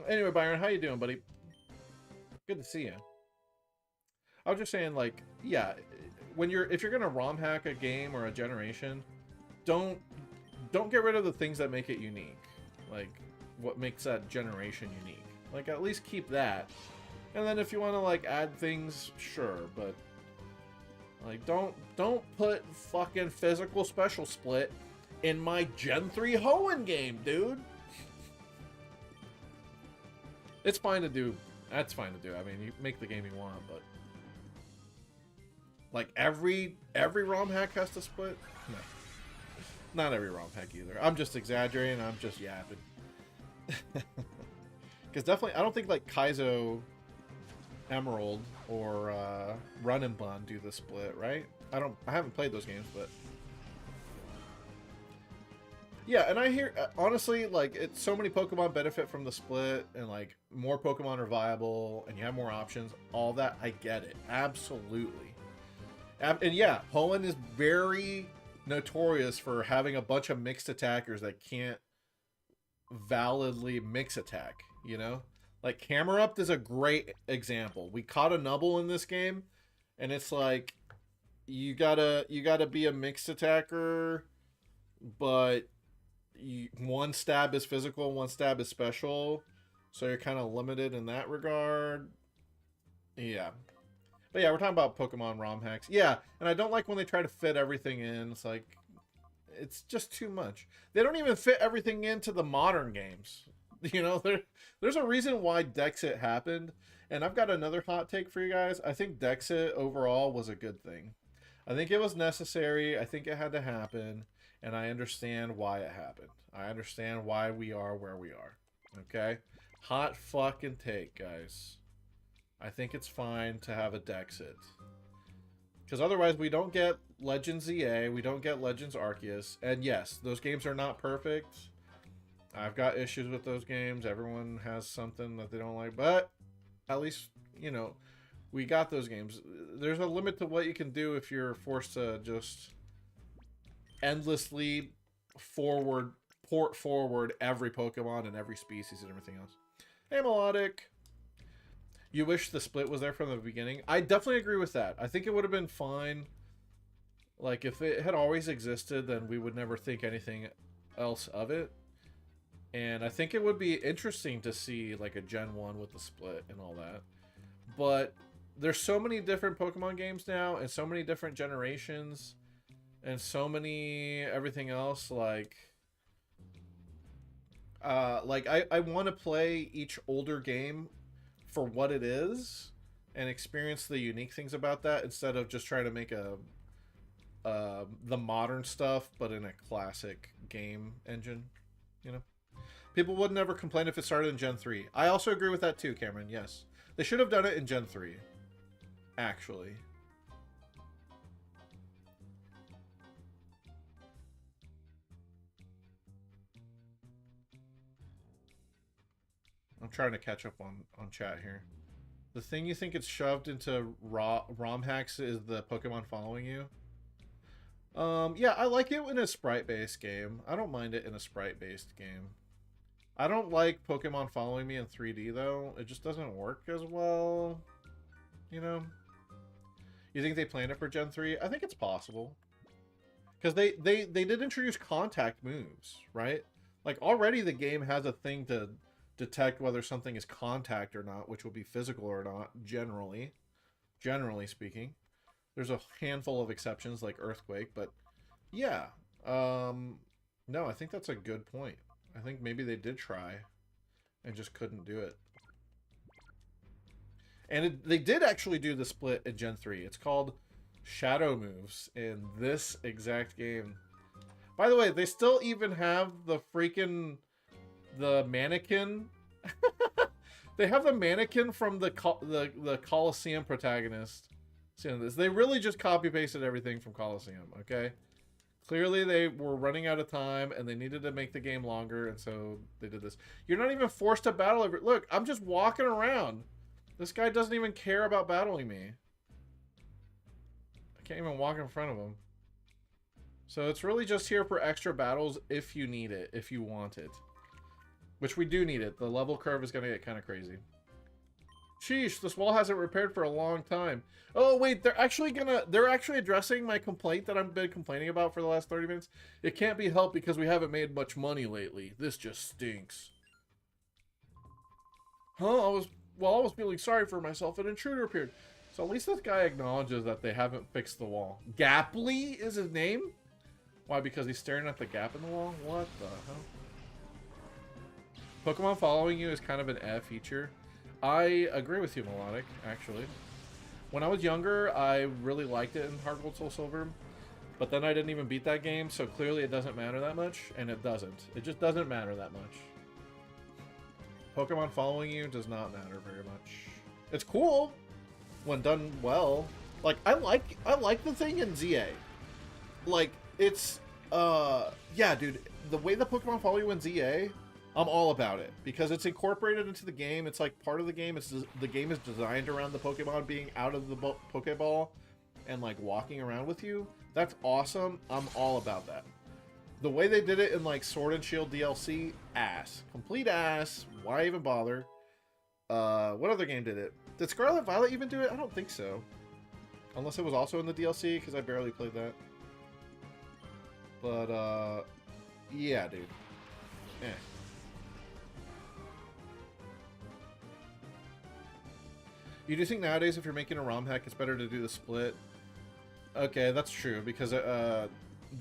Anyway, Byron, how you doing, buddy? Good to see you. I was just saying, like, yeah, if you're gonna ROM hack a game or a generation, don't get rid of the things that make it unique. Like, what makes that generation unique. Like, at least keep that. And then if you want to, like, add things, sure, but like, don't put fucking physical special split in my Gen 3 Hoenn game, dude. It's fine to do. That's fine to do. I mean, you make the game you want, but like every ROM hack has to split? No. Not every ROM hack either. I'm just exaggerating. I'm just yapping. Because definitely, I don't think like Kaizo Emerald or Run and Bun do the split, right? I haven't played those games, but yeah. And I hear honestly, like, it's so many Pokemon benefit from the split, and like more Pokemon are viable, and you have more options. All that, I get it, absolutely. And yeah, Hoenn is very notorious for having a bunch of mixed attackers that can't validly mix attack, you know? Like, Camerupt is a great example. We caught a Nubble in this game, and it's like, you gotta be a mixed attacker, but one stab is physical, one stab is special, so you're kind of limited in that regard. Yeah. But yeah, we're talking about Pokemon ROM hacks. Yeah, and I don't like when they try to fit everything in. It's like, it's just too much. They don't even fit everything into the modern games. You know, there's a reason why Dexit happened. And I've got another hot take for you guys. I think Dexit overall was a good thing. I think it was necessary. I think it had to happen. And I understand why it happened. I understand why we are where we are. Okay? Hot fucking take, guys. I think it's fine to have a Dexit. Because otherwise we don't get Legends ZA, we don't get Legends Arceus. And yes, those games are not perfect. I've got issues with those games. Everyone has something that they don't like. But at least, you know, we got those games. There's a limit to what you can do if you're forced to just endlessly port forward every Pokemon and every species and everything else. Hey, Melodic. You wish the split was there from the beginning? I definitely agree with that. I think it would have been fine. Like, if it had always existed, then we would never think anything else of it. And I think it would be interesting to see, like, a Gen 1 with the split and all that. But there's so many different Pokemon games now, and so many different generations, and so many everything else, like I want to play each older game for what it is and experience the unique things about that instead of just trying to make the modern stuff but in a classic game engine, you know. People would never complain if it started in Gen 3. I also agree with that too, Cameron. Yes, they should have done it in Gen 3, actually. I'm trying to catch up on chat here. The thing you think it's shoved into ROM hacks is the Pokemon following you. Yeah, I like it in a sprite-based game. I don't mind it in a sprite-based game. I don't like Pokemon following me in 3D, though. It just doesn't work as well. You know? You think they planned it for Gen 3? I think it's possible. Because they did introduce contact moves, right? Like, already the game has a thing to detect whether something is contact or not, which will be physical or not, generally speaking. There's a handful of exceptions like Earthquake, but yeah. No, I think that's a good point. I think maybe they did try and just couldn't do it. And they did actually do the split in Gen 3. It's called Shadow Moves in this exact game. By the way, they still even have the freaking... the mannequin. They have the mannequin from the Colosseum protagonist. Seeing this, they really just copy pasted everything from Colosseum. Okay, clearly they were running out of time and they needed to make the game longer, and so they did this. You're not even forced to battle every. Look, I'm just walking around. This guy doesn't even care about battling me. I can't even walk in front of him. So it's really just here for extra battles if you need it, if you want it. Which we do need it. The level curve is going to get kind of crazy. Sheesh, this wall hasn't repaired for a long time. Oh, wait, they're actually addressing my complaint that I've been complaining about for the last 30 minutes. It can't be helped because we haven't made much money lately. This just stinks. Huh, I was feeling sorry for myself. An intruder appeared. So at least this guy acknowledges that they haven't fixed the wall. Gaply is his name? Why, because he's staring at the gap in the wall? What the hell? Pokemon following you is kind of an feature. I agree with you, Melodic, actually. When I was younger, I really liked it in Heart Gold Soul Silver, but then I didn't even beat that game, so clearly it doesn't matter that much, and it doesn't. It just doesn't matter that much. Pokemon following you does not matter very much. It's cool when done well. Like, I like the thing in ZA. Like, it's, yeah, dude, the way the Pokemon follow you in ZA, I'm all about it because it's incorporated into the game. It's like part of the game. The game is designed around the Pokemon being out of the Pokeball and like walking around with you. That's awesome. I'm all about that. The way they did it in like Sword and Shield DLC, ass. Complete ass. Why even bother? What other game did it? Did Scarlet Violet even do it? I don't think so. Unless it was also in the DLC because I barely played that. But yeah, dude. Eh. You do think nowadays if you're making a ROM hack, it's better to do the split? Okay, that's true, because the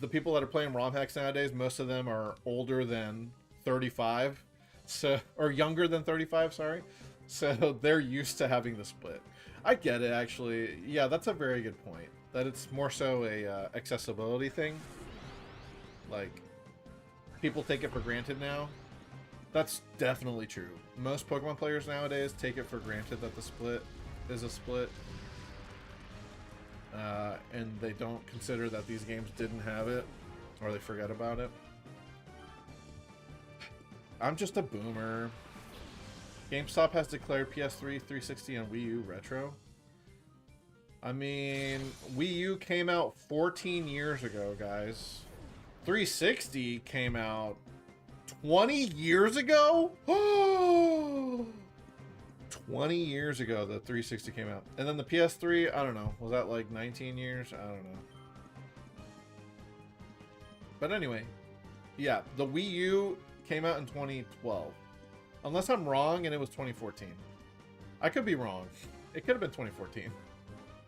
people that are playing ROM hacks nowadays, most of them are older than 35, so, or younger than 35, sorry. So they're used to having the split. I get it, actually. Yeah, that's a very good point. That it's more so a accessibility thing. Like, people take it for granted now. That's definitely true. Most Pokemon players nowadays take it for granted that the split is a split. And they don't consider that these games didn't have it, or they forget about it. I'm just a boomer. GameStop has declared PS3, 360, and Wii U retro. I mean, Wii U came out 14 years ago, guys. 360 came out 20 years ago? 20 years ago the 360 came out. And then the PS3, I don't know. Was that like 19 years? I don't know. But anyway, yeah, the Wii U came out in 2012. Unless I'm wrong and it was 2014. I could be wrong. It could have been 2014.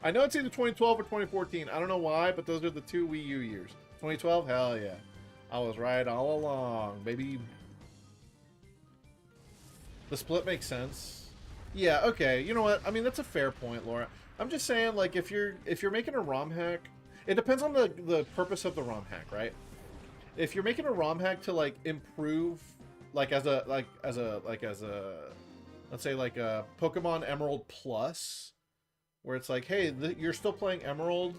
I know it's either 2012 or 2014. I don't know why, but those are the two Wii U years. 2012? Hell yeah. I was right all along, baby. The split makes sense. Yeah, okay. You know what? I mean, that's a fair point, Laura. I'm just saying, like, if you're making a ROM hack, it depends on the purpose of the ROM hack, right? If you're making a ROM hack to like improve, like as a let's say like a Pokemon Emerald Plus, where it's like, hey, you're still playing Emerald,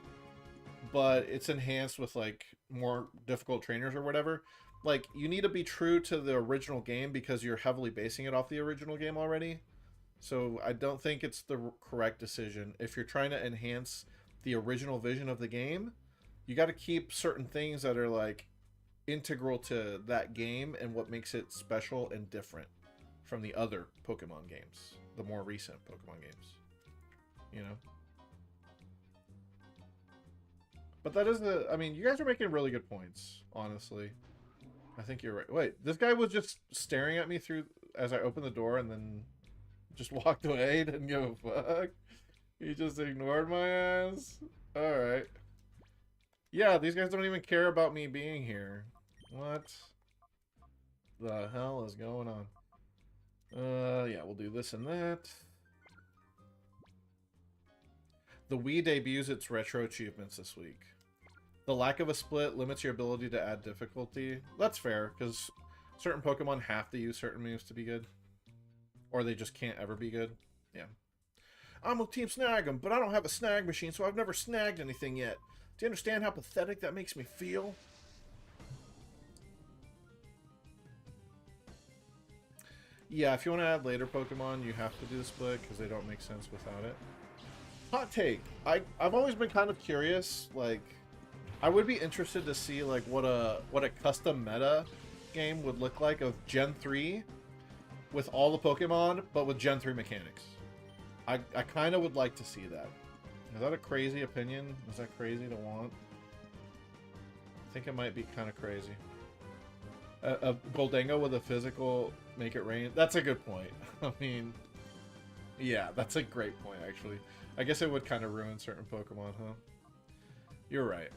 but it's enhanced with like more difficult trainers or whatever. Like, you need to be true to the original game because you're heavily basing it off the original game already. So I don't think it's the correct decision. If you're trying to enhance the original vision of the game, you got to keep certain things that are like integral to that game and what makes it special and different from the other Pokemon games, the more recent Pokemon games. You know? But that is the... I mean, you guys are making really good points, honestly. I think you're right. Wait, this guy was just staring at me through as I opened the door and then just walked away. Didn't give a fuck. He just ignored my ass. Alright. Yeah, these guys don't even care about me being here. What the hell is going on? Yeah, we'll do this and that. The Wii debuts its retro achievements this week. The lack of a split limits your ability to add difficulty. That's fair, because certain Pokemon have to use certain moves to be good. Or they just can't ever be good. Yeah. I'm with Team Snag'em, but I don't have a snag machine, so I've never snagged anything yet. Do you understand how pathetic that makes me feel? Yeah, if you want to add later Pokemon, you have to do the split, because they don't make sense without it. Hot take. I've always been kind of curious, like... I would be interested to see like what a custom meta game would look like of Gen 3 with all the Pokemon, but with Gen 3 mechanics. I kind of would like to see that. Is that a crazy opinion? Is that crazy to want? I think it might be kind of crazy. A Goldango with a physical make it rain. That's a good point. I mean, yeah, that's a great point actually. I guess it would kind of ruin certain Pokemon, huh? You're right.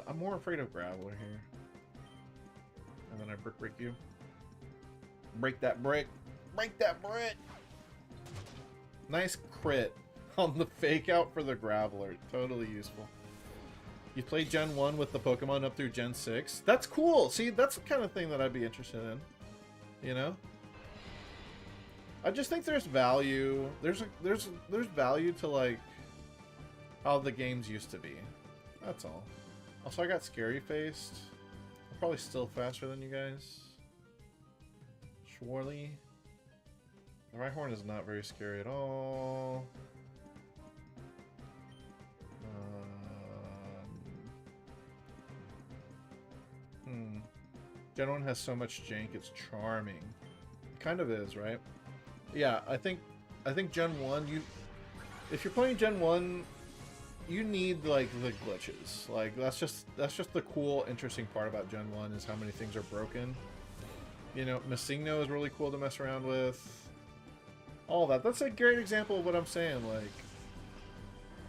I'm more afraid of Graveler here. And then I brick you. Break that brick. Break that brick! Nice crit on the fake out for the Graveler. Totally useful. You play Gen 1 with the Pokemon up through Gen 6. That's cool! See, that's the kind of thing that I'd be interested in. You know? I just think there's value. There's value to like how the games used to be. That's all. Also, I got scary faced. I'm probably still faster than you guys. Surely. The Rhyhorn is not very scary at all. Gen 1 has so much jank, it's charming. It kind of is, right? Yeah, I think Gen 1, if you're playing Gen 1, you need like the glitches. Like that's just the cool, interesting part about Gen 1 is how many things are broken. You know, Missingno is really cool to mess around with. All that. That's a great example of what I'm saying. Like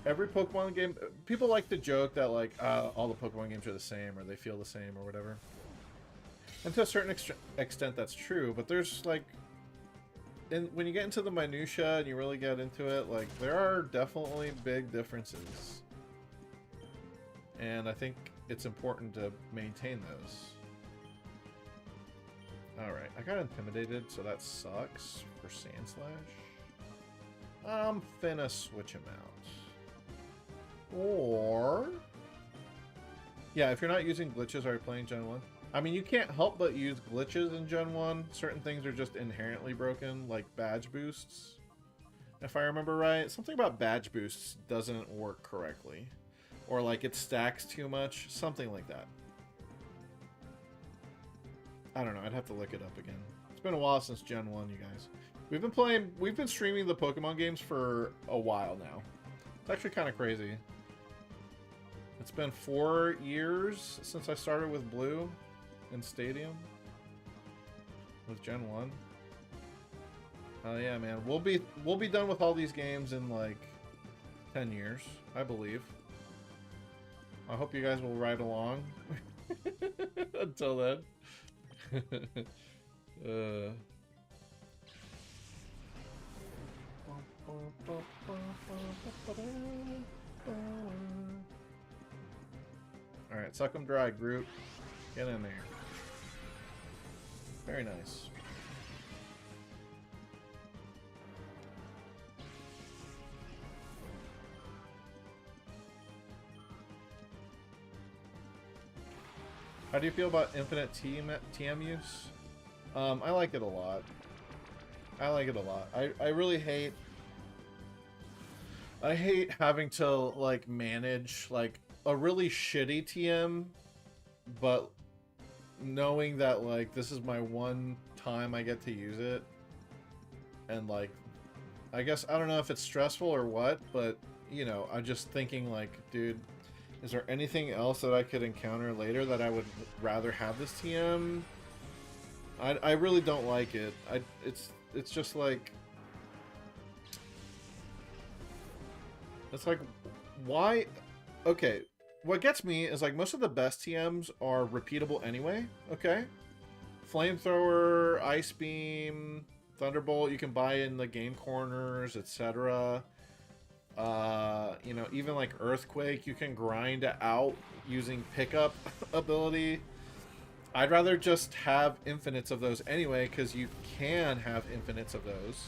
every Pokemon game, people like to joke that like all the Pokemon games are the same or they feel the same or whatever. And to a certain extent, that's true. But there's like, when you get into the minutia and you really get into it, like there are definitely big differences. And I think it's important to maintain those. Alright, I got intimidated, so that sucks for Sandslash. I'm finna switch him out. Or... yeah, if you're not using glitches, are you playing Gen 1? I mean, you can't help but use glitches in Gen 1. Certain things are just inherently broken, like badge boosts. If I remember right, something about badge boosts doesn't work correctly. Or like it stacks too much, something like that. I don't know, I'd have to look it up again. It's been a while since Gen 1, you guys. We've been streaming the Pokemon games for a while now. It's actually kind of crazy. It's been 4 years since I started with Blue in Stadium. With Gen 1. Oh yeah, man. We'll be done with all these games in like 10 years, I believe. I hope you guys will ride along until then. Alright, suck 'em dry, group. Get in there. Very nice. How do you feel about infinite TM use? I like it a lot. I like it a lot. I really hate... I hate having to, like, manage, like, a really shitty TM, but knowing that, like, this is my one time I get to use it. And, like, I guess, I don't know if it's stressful or what, but, you know, I'm just thinking, like, dude, is there anything else that I could encounter later that I would rather have this TM? I really don't like it. It's just like... It's like, why? Okay, what gets me is like most of the best TMs are repeatable anyway, okay? Flamethrower, Ice Beam, Thunderbolt, you can buy in the game corners, etc. You know, even like Earthquake, you can grind out using pickup ability. I'd rather just have infinites of those anyway, because you can have infinites of those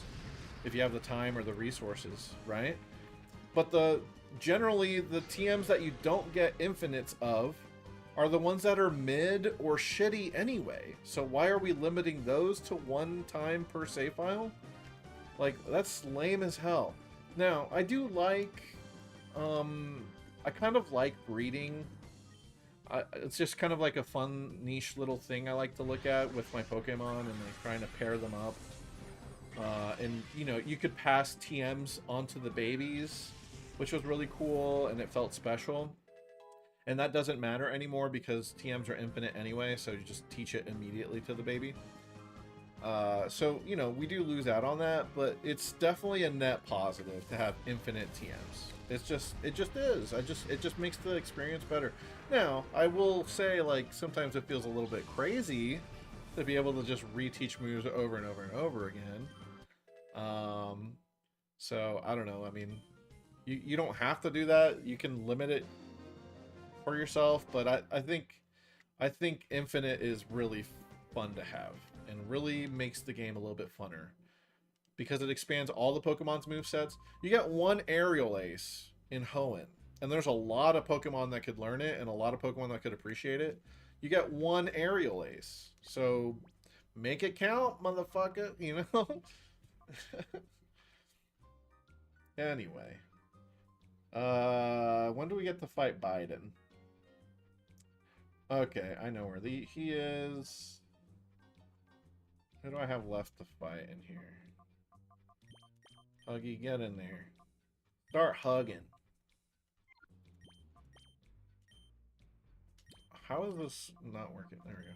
if you have the time or the resources, right? But generally, the TMs that you don't get infinites of are the ones that are mid or shitty anyway. So why are we limiting those to one time per save file? Like, that's lame as hell. Now, I do like... I kind of like breeding. It's just kind of like a fun niche little thing I like to look at with my Pokemon and like trying to pair them up. And, you know, you could pass TMs onto the babies, which was really cool, and it felt special. And that doesn't matter anymore because TMs are infinite anyway, so you just teach it immediately to the baby. So, you know, we do lose out on that, but it's definitely a net positive to have infinite TMs. It just is. It just makes the experience better. Now, I will say, like, sometimes it feels a little bit crazy to be able to just reteach moves over and over and over again. So, I don't know, I mean... You don't have to do that. You can limit it for yourself, but I think infinite is really fun to have and really makes the game a little bit funner because it expands all the Pokemon's movesets. You get one Aerial Ace in Hoenn, and there's a lot of Pokemon that could learn it and a lot of Pokemon that could appreciate it. You get one Aerial Ace, so make it count, motherfucker, you know? Anyway. When do we get to fight Biden? Okay, I know where he is. Who do I have left to fight in here? Huggy, get in there. Start hugging. How is this not working? There we go.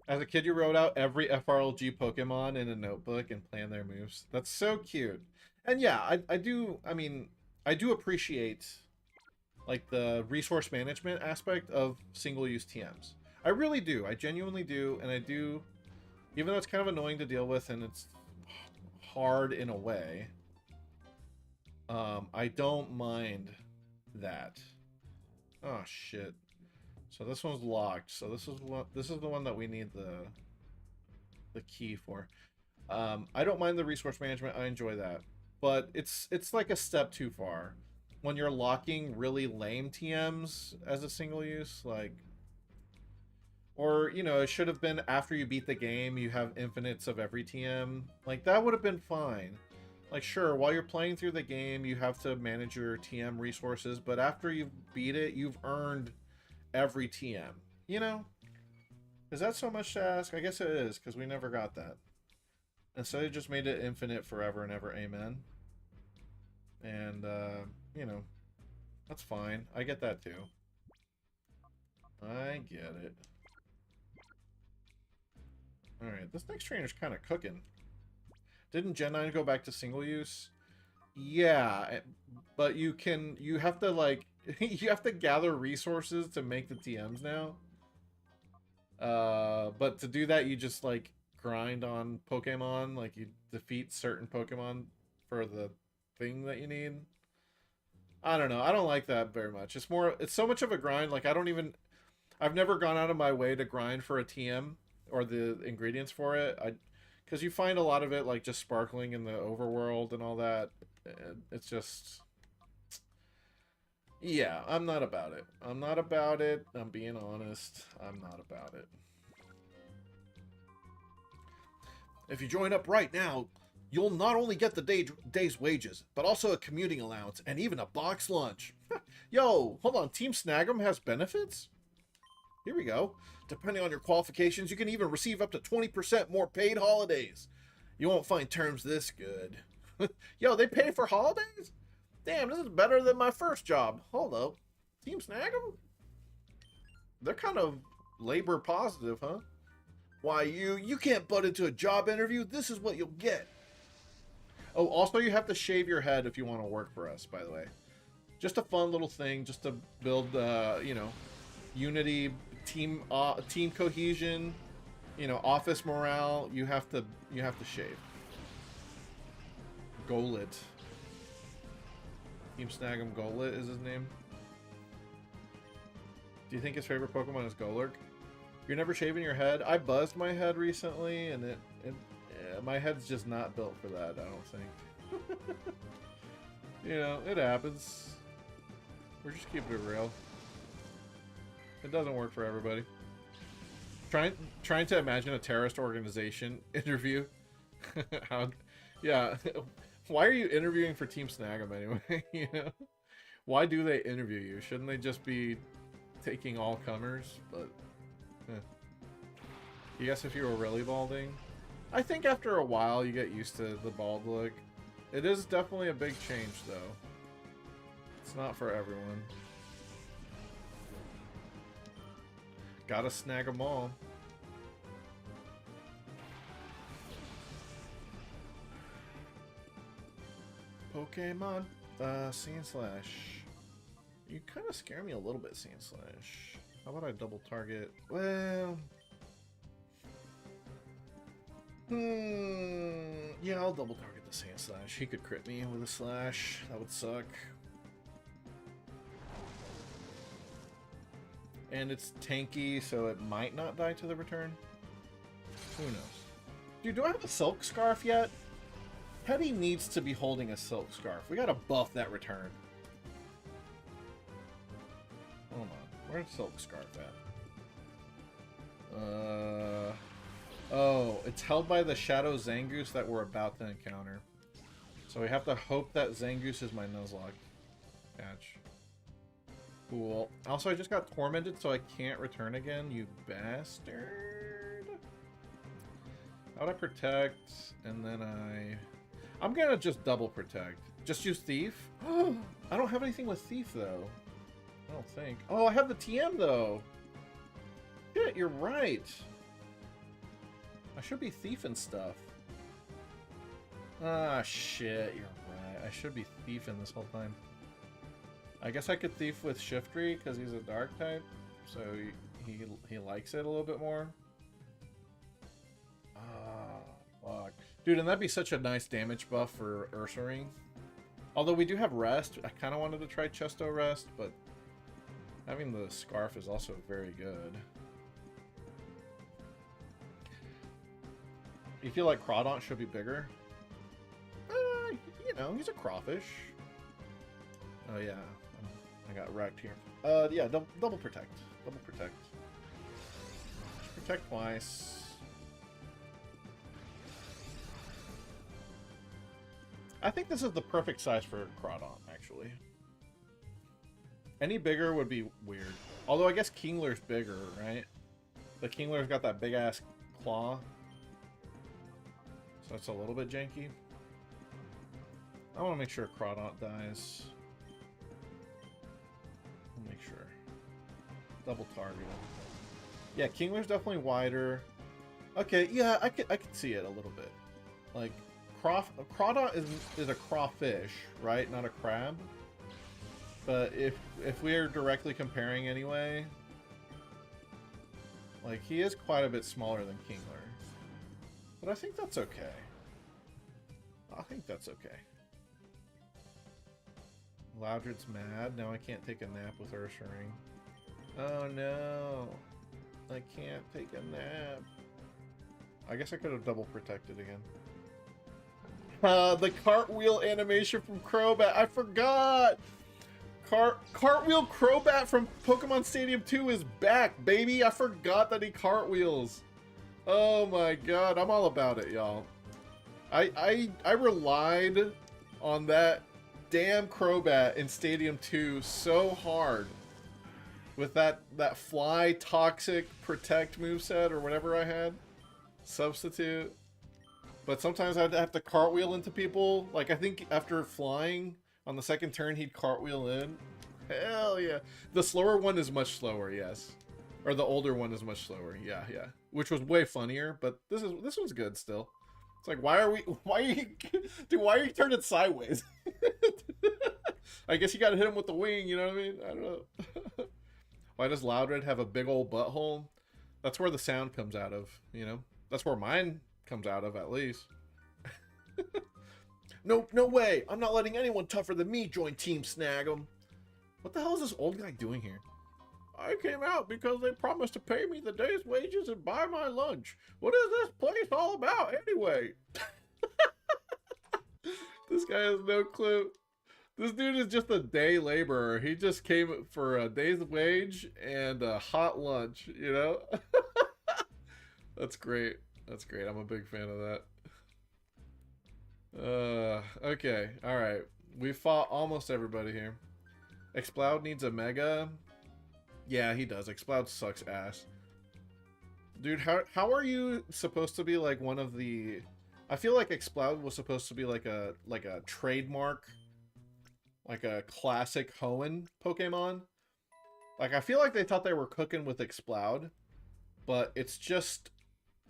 As a kid, you wrote out every FRLG Pokemon in a notebook and planned their moves. That's so cute. And yeah, I do appreciate like the resource management aspect of single-use TMs. I really do. I genuinely do, and I do, even though it's kind of annoying to deal with and it's hard in a way, I don't mind that. Oh shit. So this one's locked. So this is the one that we need the key for. I don't mind the resource management. I enjoy that. But it's like a step too far. When you're locking really lame TMs as a single use, like, or, you know, it should have been after you beat the game, you have infinites of every TM. Like, that would have been fine. Like, sure, while you're playing through the game, you have to manage your TM resources, but after you've beat it, you've earned every TM. You know? Is that so much to ask? I guess it is, because we never got that. And so they just made it infinite forever and ever, amen. And, you know, that's fine. I get that too. I get it. Alright, this next trainer's kind of cooking. Didn't Gen 9 go back to single use? Yeah, but you have to, like, you have to gather resources to make the TMs now. But to do that, you just, like, grind on Pokemon. Like, you defeat certain Pokemon for the thing that you need. I don't know. I don't like that very much. It's so much of a grind. Like, I've never gone out of my way to grind for a TM or the ingredients for it. Because you find a lot of it, like, just sparkling in the overworld and all that. It's just... Yeah, I'm not about it. I'm not about it. I'm being honest. I'm not about it. If you join up right now, you'll not only get the day's wages, but also a commuting allowance and even a box lunch. Yo, hold on, Team Snag'em has benefits? Here we go. Depending on your qualifications, you can even receive up to 20% more paid holidays. You won't find terms this good. Yo, they pay for holidays? Damn, this is better than my first job. Hold up. Team Snag'em? They're kind of labor positive, huh? Why, you can't butt into a job interview. This is what you'll get. Oh, also you have to shave your head if you want to work for us, by the way. Just a fun little thing, just to build, you know, unity, team cohesion, you know, office morale. You have to shave. Golit. Team Snag'em Golit is his name. Do you think his favorite Pokemon is Golurk? You're never shaving your head? I buzzed my head recently, and yeah, my head's just not built for that, I don't think. You know, it happens. We're just keeping it real. It doesn't work for everybody. Trying to imagine a terrorist organization interview. Yeah. Why are you interviewing for Team Snag'em anyway? You know? Why do they interview you? Shouldn't they just be taking all comers? But you guess if you were really balding? I think after a while you get used to the bald look. It is definitely a big change though. It's not for everyone. Gotta snag them all. Pokemon, Sandslash. You kind of scare me a little bit, Sandslash. How about I double target? Well, yeah, I'll double target the Sandslash. He could crit me with a slash. That would suck. And it's tanky, so it might not die to the return. Who knows? Dude, do I have a Silk Scarf yet? Hetty needs to be holding a Silk Scarf. We gotta buff that return. Hold on. Where's Silk Scarf at? Oh, it's held by the Shadow Zangoose that we're about to encounter. So we have to hope that Zangoose is my Nuzlocke catch. Cool. Also, I just got tormented, so I can't return again, you bastard. How would I protect? And then I'm gonna just double protect. Just use Thief? I don't have anything with Thief, though. I don't think. Oh, I have the TM, though. Shit, you're right. I should be thiefing stuff. Ah, shit, you're right. I should be thiefing this whole time. I guess I could thief with Shiftry because he's a dark type, so he likes it a little bit more. Ah, fuck. Dude, and that'd be such a nice damage buff for Ursaring. Although we do have Rest. I kind of wanted to try Chesto Rest, but having the Scarf is also very good. You feel like Crawdaunt should be bigger? You know, he's a crawfish. Oh, yeah. I got wrecked here. Yeah, double protect. Double protect. Just protect twice. I think this is the perfect size for Crawdaunt, actually. Any bigger would be weird. Although I guess Kingler's bigger, right? The Kingler's got that big-ass claw. So it's a little bit janky. I want to make sure Crawdaunt dies. I'll make sure. Double target him. Yeah, Kingler's definitely wider. Okay, yeah, I could see it a little bit. Like, Crawdaunt is a crawfish, right? Not a crab. But if we're directly comparing anyway, like, he is quite a bit smaller than Kingler. But I think that's okay. I think that's okay. Loudred's mad. Now I can't take a nap with Ursaring. Oh no. I can't take a nap. I guess I could have double protected again. The cartwheel animation from Crobat. I forgot! Cartwheel Crobat from Pokemon Stadium 2 is back, baby! I forgot that he cartwheels. Oh my god, I'm all about it, y'all. I relied on that damn Crobat in Stadium 2 so hard with that fly toxic protect moveset or whatever I had. Substitute. But sometimes I'd have to cartwheel into people. Like, I think after flying on the second turn, he'd cartwheel in. Hell yeah. The slower one is much slower, yes. Or the older one is much slower, yeah, yeah. Which was way funnier, but this one's good still. It's like, why are you, dude, why are you turning sideways? I guess you gotta hit him with the wing, you know what I mean? I don't know. Why does Loudred have a big old butthole? That's where the sound comes out of, you know? That's where mine comes out of, at least. No way! I'm not letting anyone tougher than me join Team Snag'em. What the hell is this old guy doing here? I came out because they promised to pay me the day's wages and buy my lunch. What is this place all about, anyway? This guy has no clue. This dude is just a day laborer. He just came for a day's wage and a hot lunch, you know? That's great. That's great. I'm a big fan of that. Okay. All right. We fought almost everybody here. Exploud needs a mega. Yeah, he does. Exploud sucks ass. Dude, how are you supposed to be like one of the... I feel like Exploud was supposed to be like a trademark, like a classic Hoenn Pokemon. Like, I feel like they thought they were cooking with Exploud, but it's just...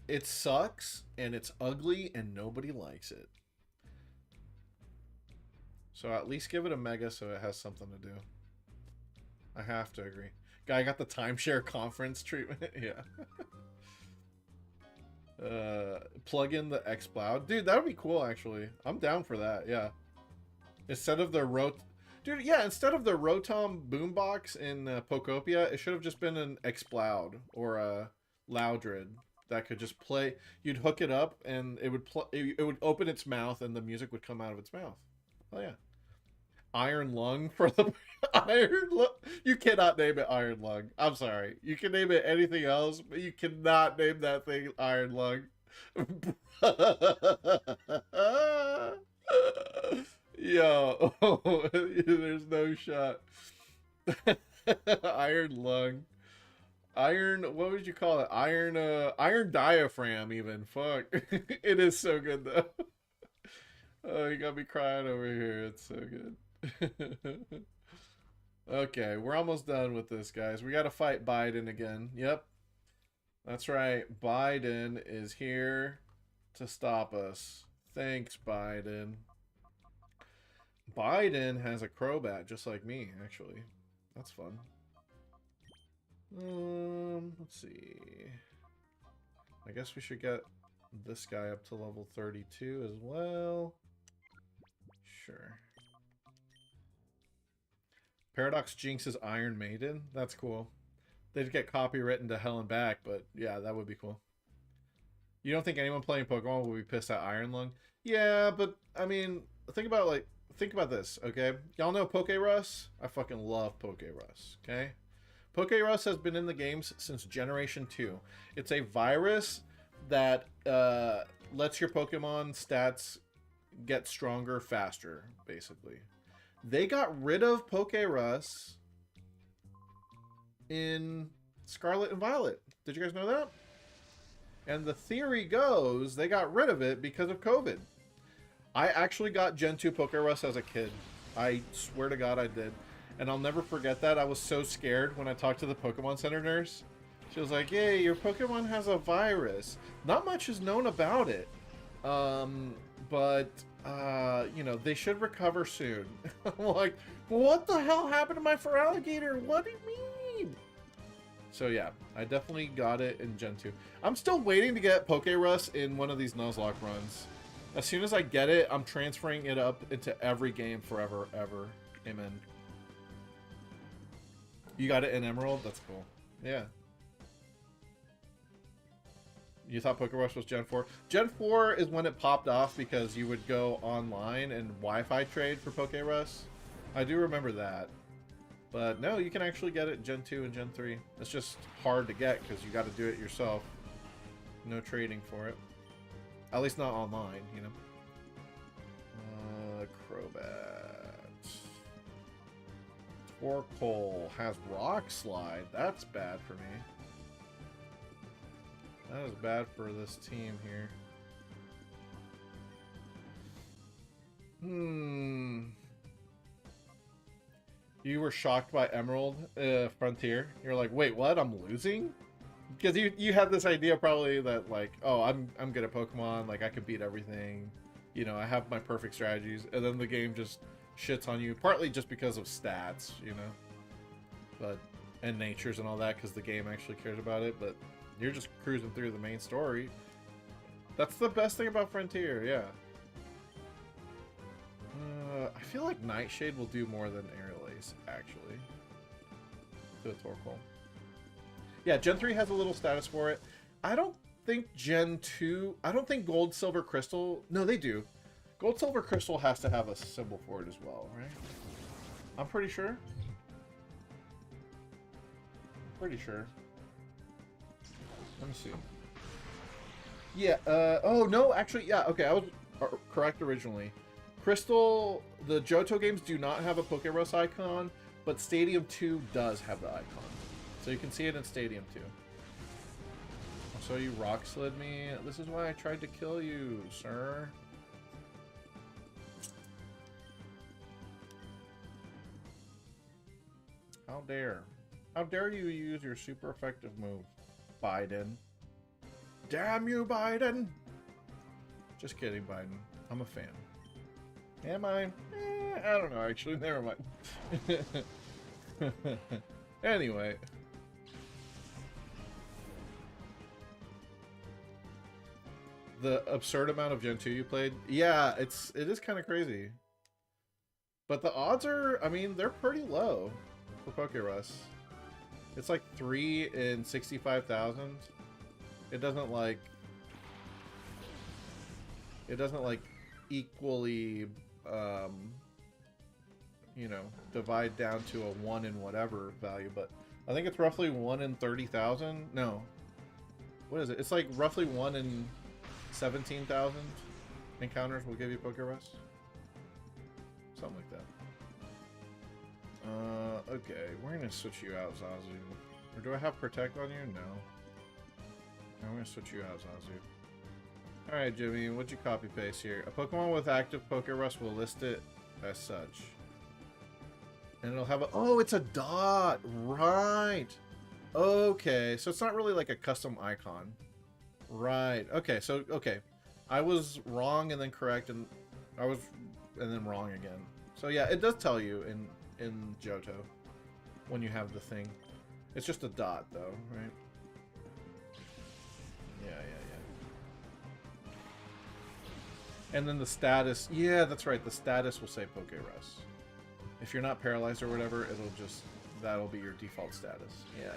It sucks, and it's ugly, and nobody likes it. So at least give it a Mega so it has something to do. I have to agree. Guy got the timeshare conference treatment. Yeah. Plug in the Exploud. Dude, that would be cool, actually. I'm down for that, yeah. Instead of the Dude, yeah, instead of the Rotom boombox in Pokopia, it should have just been an Exploud or a Loudred that could just play. You'd hook it up, and it would open its mouth, and the music would come out of its mouth. Oh, yeah. Iron Lung for the Iron Lung. You cannot name it Iron Lung. I'm sorry. You can name it anything else, but you cannot name that thing Iron Lung. Yo, there's no shot. Iron Lung. Iron, what would you call it? Iron diaphragm even. Fuck. It is so good though. Oh, you got me crying over here. It's so good. Okay, we're almost done with this, guys. We got to fight Biden again. Yep. That's right. Biden is here to stop us. Thanks, Biden. Biden has a Crobat just like me, actually. That's fun. Let's see. I guess we should get this guy up to level 32 as well. Sure. Paradox jinxes Iron Maiden. That's cool. They'd get copywritten to hell and back, but yeah, that would be cool. You don't think anyone playing Pokemon will be pissed at Iron Lung? Yeah, but I mean, think about this, okay? Y'all know Pokerus? I fucking love Pokerus, okay? Pokerus has been in the games since Generation 2. It's a virus that lets your Pokemon stats get stronger faster, basically. They got rid of Pokerus in Scarlet and Violet. Did you guys know that? And the theory goes they got rid of it because of COVID. I actually got Gen 2 Pokerus as a kid. I swear to God I did. And I'll never forget that. I was so scared when I talked to the Pokemon Center nurse. She was like, "Hey, your Pokemon has a virus. Not much is known about it. But you know, they should recover soon." I'm like, what the hell happened to my Feraligatr? What do you mean? So yeah, I definitely got it in Gen 2. I'm still waiting to get Pokerus in one of these Nuzlocke runs. As soon as I get it, I'm transferring it up into every game forever, ever. Amen. You got it in Emerald? That's cool. Yeah. You thought Pokerus was Gen 4? Gen 4 is when it popped off because you would go online and Wi-Fi trade for Pokerus. I do remember that. But no, you can actually get it in Gen 2 and Gen 3. It's just hard to get because you got to do it yourself. No trading for it. At least not online, you know. Crobat. Torkoal has Rock Slide. That's bad for me. That is bad for this team here. You were shocked by Emerald Frontier. You're like, wait, what? I'm losing? Because you had this idea probably that like, oh, I'm good at Pokemon. Like I can beat everything. You know, I have my perfect strategies, and then the game just shits on you. Partly just because of stats, you know, but and natures and all that, because the game actually cares about it. But you're just cruising through the main story. That's the best thing about Frontier, yeah. I feel like Nightshade will do more than Aerial Ace, actually. To a Torkoal. Yeah, Gen 3 has a little status for it. I don't think Gen 2... I don't think Gold, Silver, Crystal... No, they do. Gold, Silver, Crystal has to have a symbol for it as well, right? I'm pretty sure. Pretty sure. Let me see. Yeah, oh, no, actually, yeah, okay, I was correct originally. Crystal, the Johto games do not have a Pokerus icon, but Stadium 2 does have the icon. So you can see it in Stadium 2. So you rock slid me. This is why I tried to kill you, sir. How dare. How dare you use your super effective move, Biden. Damn you, Biden! Just kidding, Biden. I'm a fan. Am I? I don't know, actually. Never mind. Anyway. The absurd amount of Gen 2 you played? Yeah, it is kind of crazy. But the odds are, I mean, they're pretty low for Pokerus. It's like 3 in 65,000. It doesn't like equally you know, divide down to a 1 in whatever value, but I think it's roughly 1 in 30,000. No, what is it? It's like roughly 1 in 17,000 encounters will give you Pokerus. Something like that. Okay, we're gonna switch you out, Zazu. Or do I have Protect on you? No. I'm gonna switch you out, Zazu. Alright, Jimmy, what'd you copy paste here? A Pokemon with active Pokerus will list it as such. And it'll have a... Oh, it's a dot! Right! Okay, so it's not really like a custom icon. Right. Okay, so, okay. I was wrong and then correct, and I was... and then wrong again. So yeah, it does tell you in Johto when you have the thing. It's just a dot, though, right? Yeah. And then the status... Yeah, that's right. The status will say Pokerus. If you're not paralyzed or whatever, it'll just... That'll be your default status. Yeah.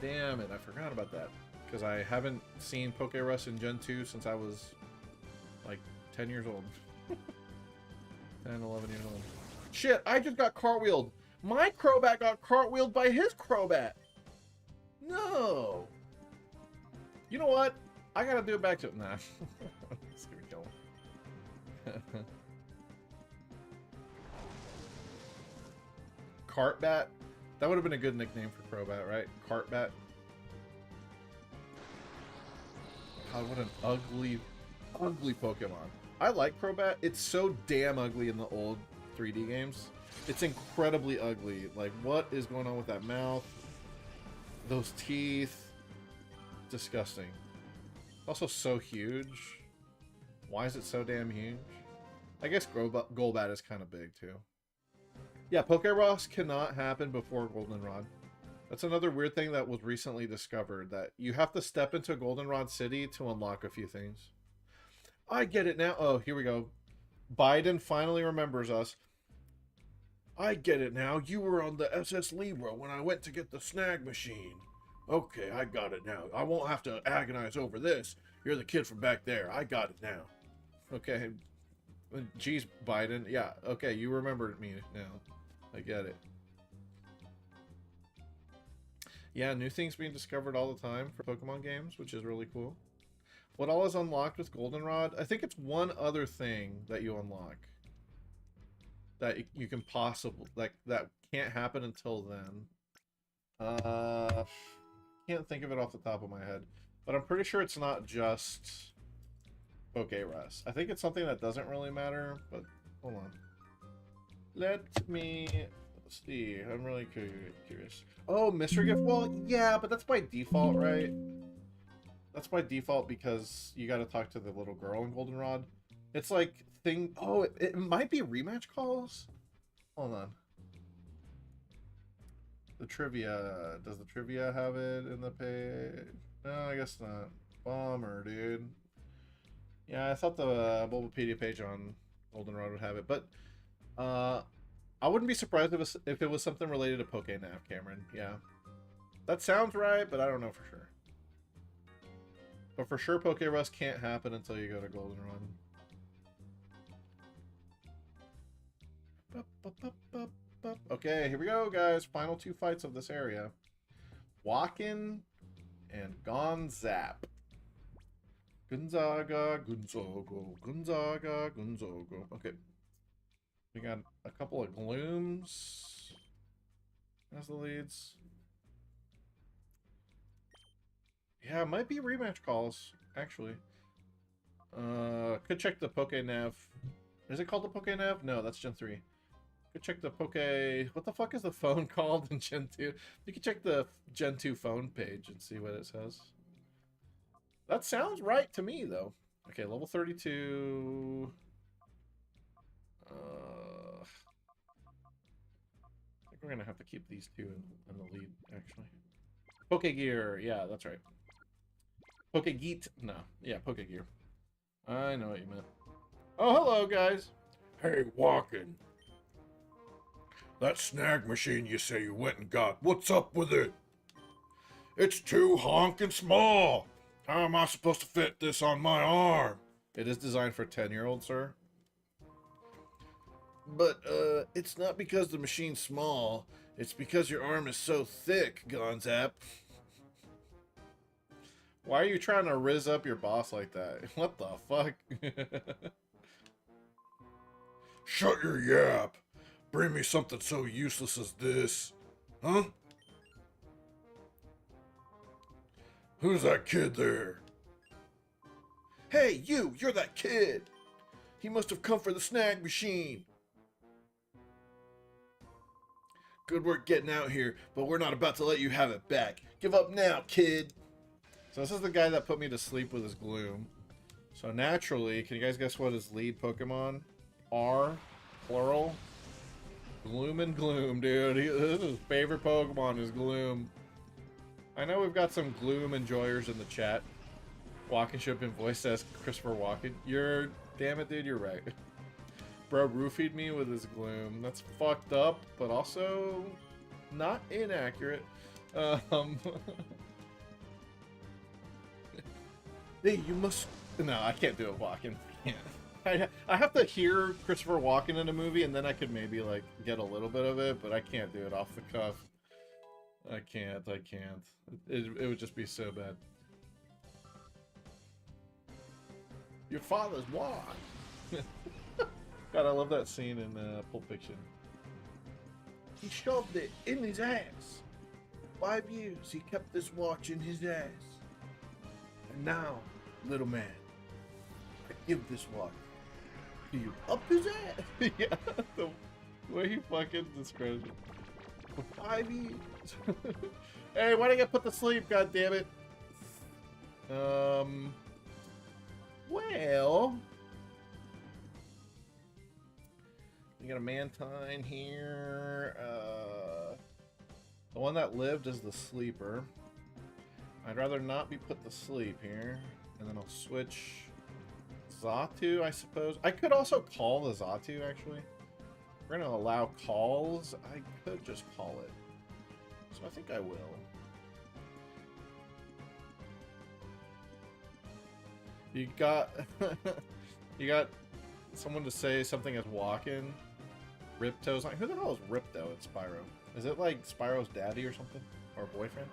Damn it, I forgot about that. Because I haven't seen Pokerus in Gen 2 since I was, like, 10 years old. 10, 11 years old. Shit, I just got cartwheeled. My Crobat got cartwheeled by his Crobat. No. You know what? I gotta do it back to... Nah. Let's see what we kill him. Cartbat? That would have been a good nickname for Crobat, right? Cartbat. God, what an ugly, ugly Pokemon. I like Crobat. It's so damn ugly in the old 3D games. It's incredibly ugly. Like, what is going on with that mouth? Those teeth. Disgusting. Also so huge. Why is it so damn huge? I guess Golbat is kind of big, too. Yeah, Pokerus cannot happen before Goldenrod. That's another weird thing that was recently discovered, that you have to step into Goldenrod City to unlock a few things. I get it now. Oh, here we go. Biden finally remembers us. I get it now. You were on the SS Libra when I went to get the snag machine. Okay, I got it now. I won't have to agonize over this. You're the kid from back there. I got it now. Okay. Jeez, Biden. Yeah, okay, you remembered me now. I get it. Yeah, new things being discovered all the time for Pokemon games, which is really cool. What all is unlocked with Goldenrod? I think it's one other thing that you unlock. That you can possibly... Like, that can't happen until then. Can't think of it off the top of my head. But I'm pretty sure it's not just Pokerus. I think it's something that doesn't really matter, but hold on. Let me see. I'm really curious. Oh, mystery gift? Well, yeah, but that's by default, right? That's by default because you got to talk to the little girl in Goldenrod. It's like thing... Oh, it might be rematch calls? Hold on. The trivia. Does the trivia have it in the page? No, I guess not. Bummer, dude. Yeah, I thought the Bulbapedia page on Goldenrod would have it, but I wouldn't be surprised if it was something related to PokeNav, Cameron. Yeah. That sounds right, but I don't know for sure. But for sure, Pokerus can't happen until you go to Goldenrod. Okay, here we go, guys. Final two fights of this area. Walkin' and Gonzap. Gonzaga, Gonzogo, Gonzaga, Gonzogo. Okay. We got a couple of Glooms as the leads. Yeah, it might be rematch calls, actually. Could check the PokeNav. Is it called the PokeNav? No, that's Gen 3. Could check the Poke... What the fuck is the phone called in Gen 2? You can check the Gen 2 phone page and see what it says. That sounds right to me, though. Okay, level 32... I think we're gonna have to keep these two in the lead, actually. Pokegear, yeah, that's right. Pokegeet, no, yeah, Pokegear. I know what you meant. Oh, hello, guys. Hey, Walkin'. That snag machine you say you went and got, what's up with it? It's too honkin' small. How am I supposed to fit this on my arm? It is designed for 10-year-olds, sir. But, it's not because the machine's small. It's because your arm is so thick, Gonzap. Why are you trying to rizz up your boss like that? What the fuck? Shut your yap. Bring me something so useless as this. Huh? Who's that kid there? Hey, you're that kid. He must have come for the snag machine. Good work getting out here, but we're not about to let you have it back. Give up now, kid. So this is the guy that put me to sleep with his Gloom. So naturally, can you guys guess what his lead Pokemon are? Plural? Gloom and Gloom, dude. This is his favorite Pokemon is Gloom. I know we've got some Gloom enjoyers in the chat. Walken should have been voiced as Christopher Walken. Damn it, dude, you're right. Bro roofied me with his Gloom. That's fucked up, but also not inaccurate. Hey, you must... No, I can't do it Walken. I have to hear Christopher Walken in a movie, and then I could maybe, like, get a little bit of it, but I can't do it off the cuff. I can't. It would just be so bad. Your father's watch. God, I love that scene in Pulp Fiction. He shoved it in his ass. 5 years he kept this watch in his ass. And now, little man, I give this watch to you up his ass. Yeah, the way he fucking describes it. For 5 years. Hey, why'd I get put to sleep, god damn it? Well, we got a Mantine here. The one that lived is the sleeper. I'd rather not be put to sleep here. And then I'll switch Xatu, I suppose. I could also call the Xatu, actually. If we're going to allow calls, I could just call it. So I think I will. You got... you got someone to say something as Walken. Ripto's like, who the hell is Ripto at Spyro? Is it like Spyro's daddy or something? Or boyfriend.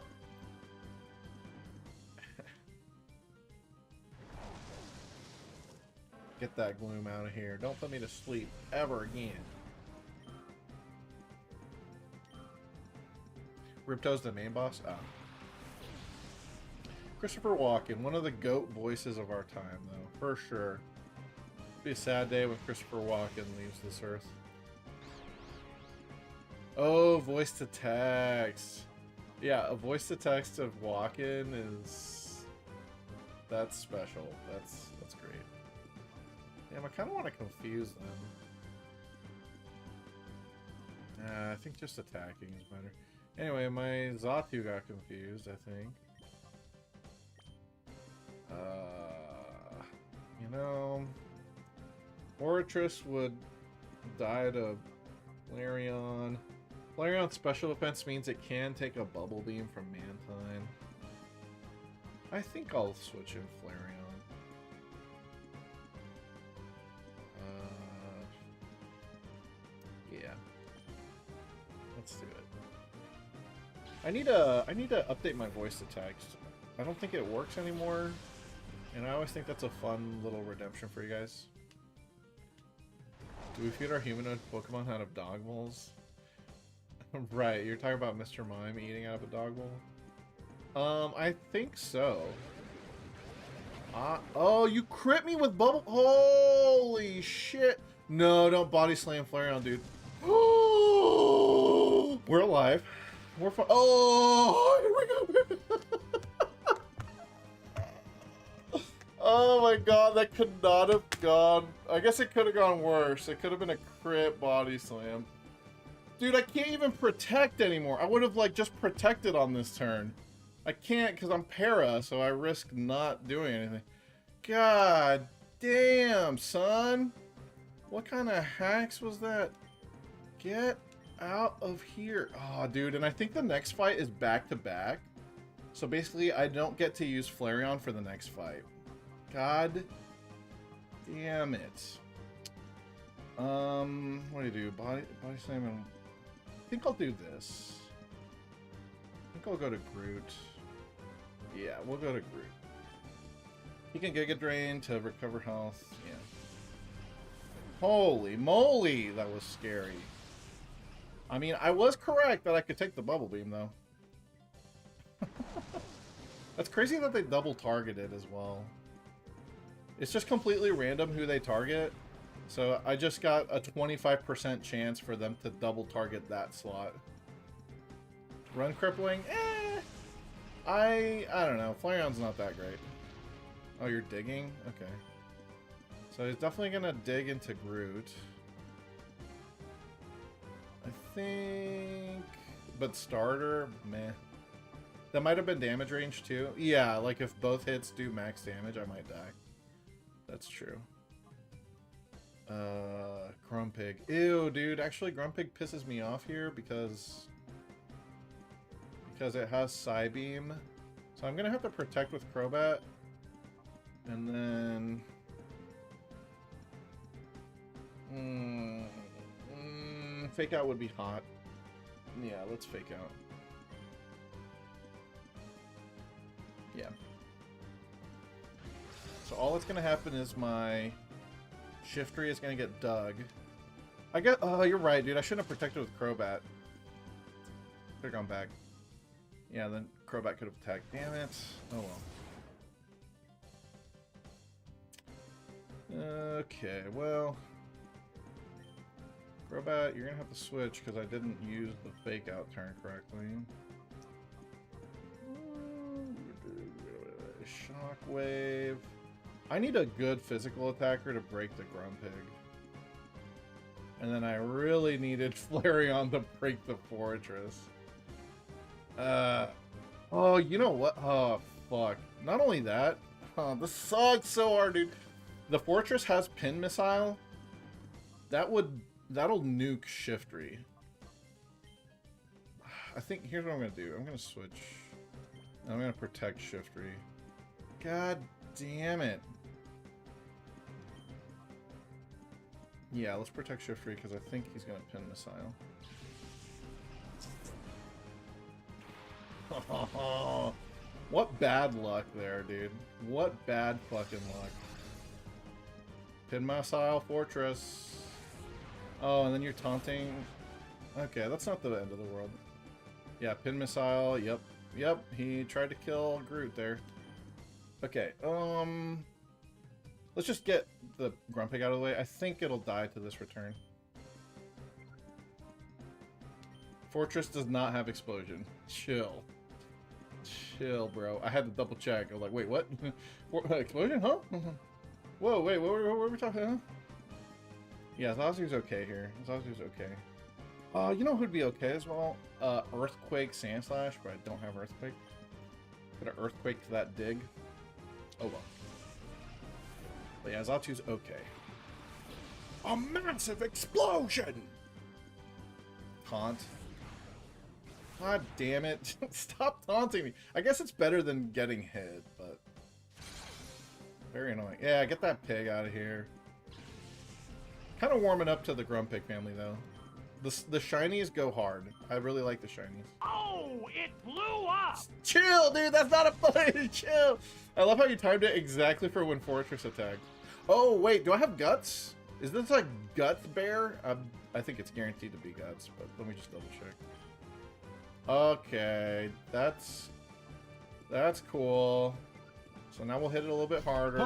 Get that gloom out of here. Don't put me to sleep ever again. Ripto's the main boss? Oh. Christopher Walken, one of the GOAT voices of our time, though. For sure. It'll be a sad day when Christopher Walken leaves this earth. Oh, voice to text. Yeah, a voice to text of Walken is... That's special. That's great. Damn, I kind of want to confuse them. I think just attacking is better. Anyway, my Zatu got confused, I think. You know... Oratrice would die to Flareon. Flareon's special defense means it can take a bubble beam from Mantine. I think I'll switch in Flareon. Yeah. Let's do it. I need to update my voice to text. I don't think it works anymore, and I always think that's a fun little redemption for you guys. Do we feed our humanoid Pokemon out of dog bowls? Right, you're talking about Mr. Mime eating out of a dog bowl? I think so. Oh, you crit me with bubble. Holy shit. No, don't body slam Flareon, dude. We're alive. We're fine. Oh, here we go. Oh my god, that could not have gone. I guess it could have gone worse. It could have been a crit body slam. Dude, I can't even protect anymore. I would have, like, just protected on this turn. I can't because I'm para, so I risk not doing anything. God damn, son. What kind of hacks was that? Get out of here. Oh, dude, and I think the next fight is back-to-back. So basically, I don't get to use Flareon for the next fight. God damn it. What do you do? Body slam and... I think I'll do this. I think I'll go to Groot. Yeah, we'll go to Groot. He can Giga Drain to recover health. Yeah. Holy moly, that was scary. I mean, I was correct that I could take the Bubble Beam, though. That's crazy that they double targeted as well. It's just completely random who they target. So I just got a 25% chance for them to double target that slot. Run crippling? I don't know. Flareon's not that great. Oh, you're digging? Okay. So he's definitely gonna dig into Groot. I think... But starter? Meh. That might have been damage range too. Yeah, like if both hits do max damage, I might die. That's true. Grumpig. Ew, dude. Actually, Grumpig pisses me off here because it has Psybeam. So I'm gonna have to protect with Crobat. And then... Fake Out would be hot. Yeah, let's Fake Out. Yeah. So all that's gonna happen is my Shiftry is gonna get dug. I get. Oh, you're right, dude. I shouldn't have protected with Crobat. Could have gone back. Yeah, then Crobat could have attacked. Damn it. Oh well. Okay, well. Crobat, you're gonna have to switch because I didn't use the Fake Out turn correctly. Shockwave. I need a good physical attacker to break the Grumpig. And then I really needed Flareon to break the Fortress. Oh, you know what? Oh, fuck. Not only that. Oh, this sucks so hard, dude. The Fortress has Pin Missile. That'll nuke Shiftry. I think here's what I'm gonna do. I'm gonna switch. I'm gonna protect Shiftry. God damn it. Yeah, let's protect Shiftry because I think he's gonna Pin Missile. What bad luck there, dude. What bad fucking luck. Pin missile fortress. Oh, and then you're taunting. Okay, that's not the end of the world. Yeah, pin missile. Yep. Yep, he tried to kill Groot there. Okay, let's just get the Grumpig out of the way. I think it'll die to this return. Fortress does not have explosion. Chill. Chill, bro. I had to double check. I was like, wait, what? Explosion, huh? Whoa, wait, what were we talking, huh? Yeah, Zazu's okay here. Zazu's okay. You know who'd be okay as well? Earthquake Sandslash, but I don't have Earthquake. Gonna Earthquake to that dig. Oh well. But yeah, Zatu's okay. A massive explosion! Taunt. God damn it. Stop taunting me. I guess it's better than getting hit, but... very annoying. Yeah, get that pig out of here. Kind of warming up to the Grumpig family, though. The shinies go hard. I really like the shinies. Oh, it blew up! Chill, dude. That's not a play. Chill. I love how you timed it exactly for when Fortress attacked. Oh, wait. Do I have Guts? Is this like Guts Bear? I think it's guaranteed to be Guts, but let me just double check. Okay. That's cool. So now we'll hit it a little bit harder.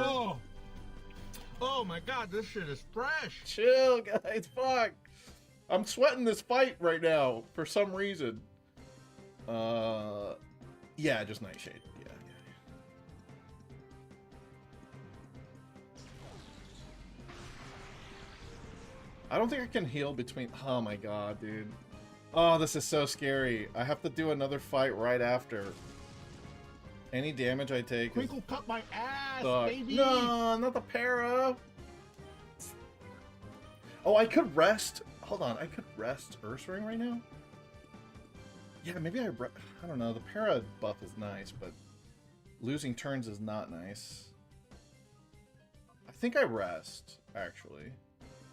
Oh my god, this shit is fresh. Chill, guys. Fuck. I'm sweating this fight right now for some reason. Yeah, just Nightshade. Yeah. I don't think I can heal between... oh my god, dude. Oh, this is so scary. I have to do another fight right after. Any damage I take... Crinkle cut my ass, suck. baby! No, not the para! Oh, I could rest... hold on, I could rest Ursaring right now? Yeah, maybe I don't know, the para buff is nice, but losing turns is not nice. I think I rest, actually.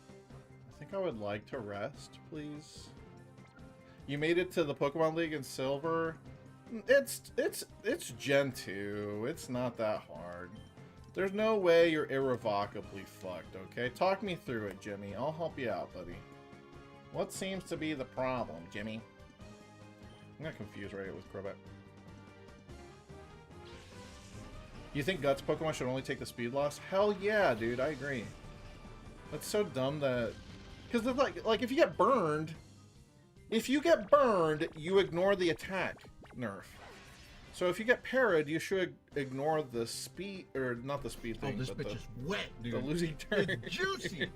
I think I would like to rest, please. You made it to the Pokemon League in Silver. It's Gen 2. It's not that hard. There's no way you're irrevocably fucked, okay? Talk me through it, Jimmy. I'll help you out, buddy. What seems to be the problem, Jimmy? I'm not confused right with Crobat. You think Guts Pokemon should only take the speed loss? Hell yeah, dude. I agree. That's so dumb that... because like if you get burned... if you get burned, you ignore the attack nerf. So if you get parried, you should ignore the speed... or not the speed thing, oh, this but bitch is wet, dude. the losing turn. It's juicy!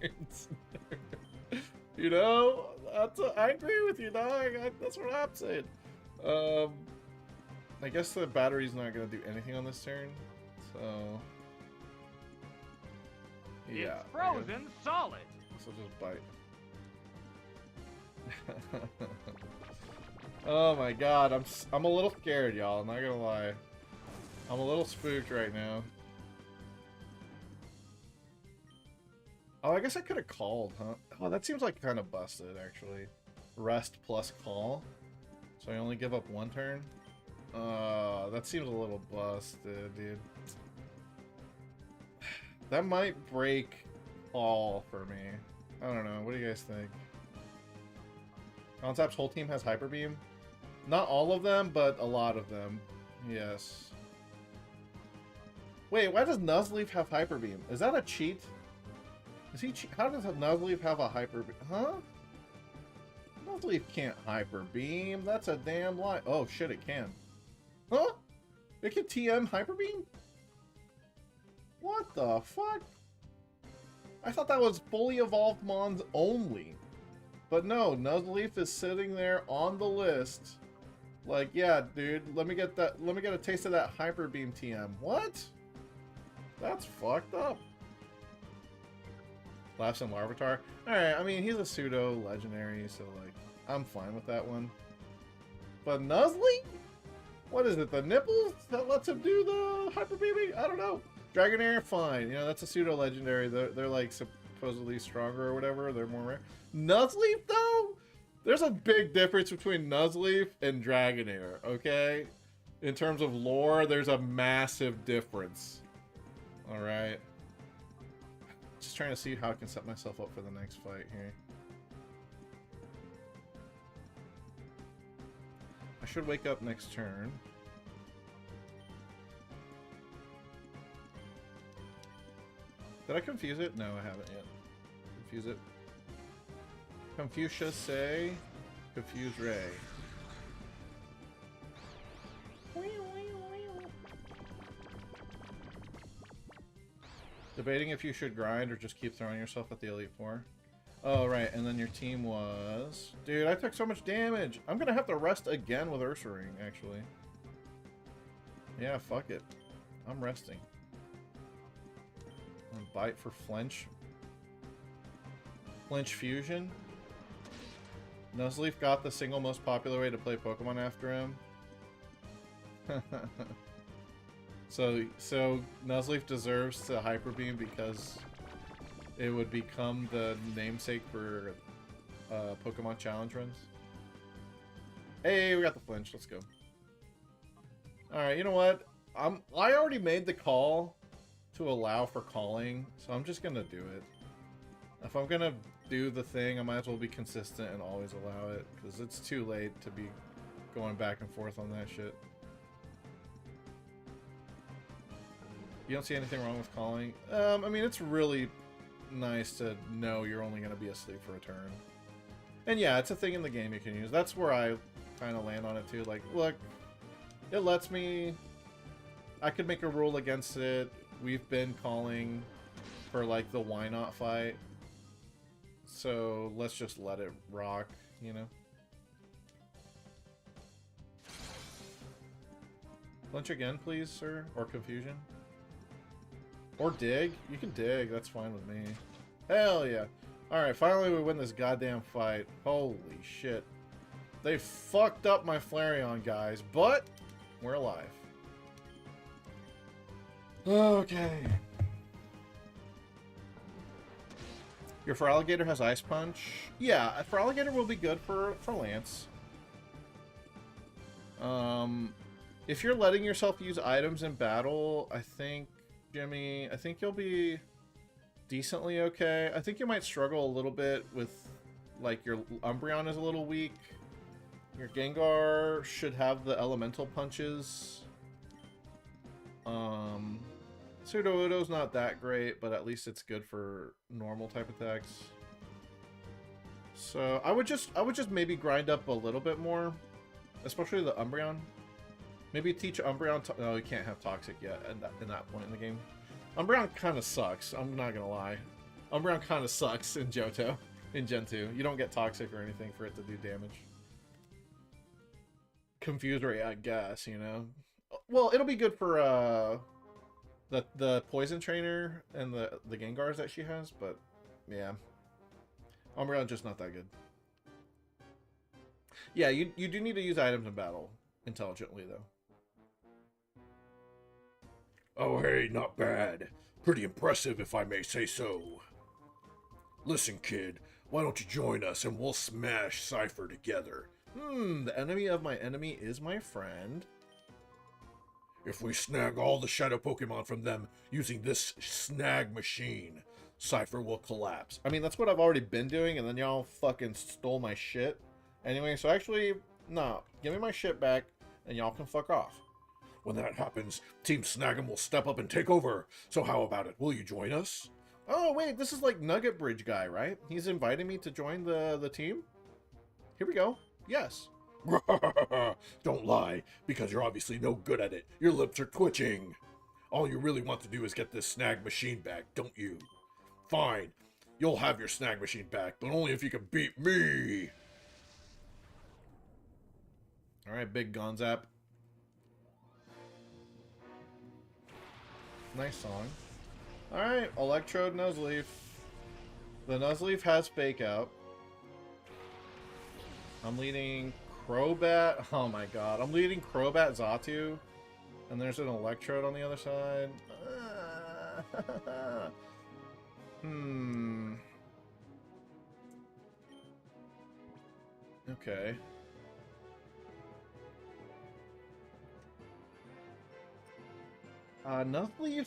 You know, I agree with you, dog. That's what I'm saying. I guess the battery's not going to do anything on this turn, so... yeah. It's frozen solid. So just bite. Oh my god, I'm a little scared, y'all. I'm not gonna lie. I'm a little spooked right now. Oh, I guess I could have called, huh? Oh, that seems like kind of busted, actually. Rest plus call. So I only give up one turn? That seems a little busted, dude. That might break all for me. I don't know. What do you guys think? Concept's whole team has Hyper Beam? Not all of them, but a lot of them. Yes. Wait, why does Nuzleaf have Hyper Beam? Is that a cheat? Is he how does Nuzleaf have a Hyper Beam? Huh? Nuzleaf can't Hyper Beam. That's a damn lie. Oh shit, it can. Huh? It can TM Hyper Beam? What the fuck? I thought that was fully evolved Mons only. But no, Nuzleaf is sitting there on the list. Like, yeah, dude, let me get a taste of that Hyper Beam TM. What? That's fucked up. Laughs and Larvitar. Alright, I mean, he's a pseudo legendary, so like, I'm fine with that one. But Nuzleaf? What is it, the nipples that lets him do the Hyper Beaming? I don't know. Dragonair, fine. You know, that's a pseudo legendary. They're like supposedly stronger or whatever. They're more rare. Nuzleaf, though? There's a big difference between Nuzleaf and Dragonair, okay? In terms of lore, there's a massive difference. Alright. Just trying to see how I can set myself up for the next fight here. I should wake up next turn. Did I confuse it? No, I haven't yet. Confuse it. Confucia say. Confuse Ray. Debating if you should grind or just keep throwing yourself at the Elite Four. Oh, right, and then your team was... Dude, I took so much damage! I'm gonna have to rest again with Ursaring, actually. Yeah, fuck it. I'm resting. Bite for Flinch. Flinch Fusion. Nuzleaf got the single most popular way to play Pokemon after him. So Nuzleaf deserves to Hyper Beam because it would become the namesake for Pokemon Challenge runs. Hey, we got the flinch. Let's go. All right, you know what? I already made the call to allow for calling, so I'm just gonna do it. If I'm gonna do the thing, I might as well be consistent and always allow it, because it's too late to be going back and forth on that shit. You don't see anything wrong with calling? I mean, it's really nice to know you're only going to be asleep for a turn. And yeah, it's a thing in the game you can use. That's where I kind of land on it too. Like, look, it lets me... I could make a rule against it. We've been calling for, like, the why not fight. So let's just let it rock, you know? Flinch again, please, sir? Or confusion? Or dig. You can dig. That's fine with me. Hell yeah. Alright, finally we win this goddamn fight. Holy shit. They fucked up my Flareon, guys. But we're alive. Okay. Your Feraligatr has Ice Punch. Yeah, Feraligatr will be good for Lance. If you're letting yourself use items in battle, I think... Jimmy, I think you'll be decently okay. I think you might struggle a little bit with, like, your Umbreon is a little weak. Your Gengar should have the elemental punches. Sudowoodo's not that great, but at least it's good for normal type attacks. So I would just maybe grind up a little bit more, especially the Umbreon. Maybe teach Umbreon... No, you can't have Toxic yet in that point in the game. Umbreon kind of sucks. I'm not going to lie. Umbreon kind of sucks in Johto. In Gen 2. You don't get Toxic or anything for it to do damage. Confuse Ray, I guess, you know? Well, it'll be good for the Poison Trainer and the Gengars that she has, but yeah. Umbreon's just not that good. Yeah, you do need to use items in battle intelligently, though. Oh, hey, not bad. Pretty impressive, if I may say so. Listen, kid, why don't you join us and we'll smash Cypher together? The enemy of my enemy is my friend. If we snag all the Shadow Pokemon from them using this snag machine, Cypher will collapse. I mean, that's what I've already been doing, and then y'all fucking stole my shit. Anyway, so actually, no. Give me my shit back, and y'all can fuck off. When that happens, Team Snag'em will step up and take over. So how about it? Will you join us? Oh, wait, this is like Nugget Bridge guy, right? He's inviting me to join the team? Here we go. Yes. Don't lie, because you're obviously no good at it. Your lips are twitching. All you really want to do is get this snag machine back, don't you? Fine. You'll have your snag machine back, but only if you can beat me. Alright, big Gonzap. Nice song. Alright, Electrode Nuzleaf. The Nuzleaf has Fake Out. I'm leading Crobat. Oh my god. I'm leading Crobat Xatu. And there's an Electrode on the other side. Okay. Nuzleaf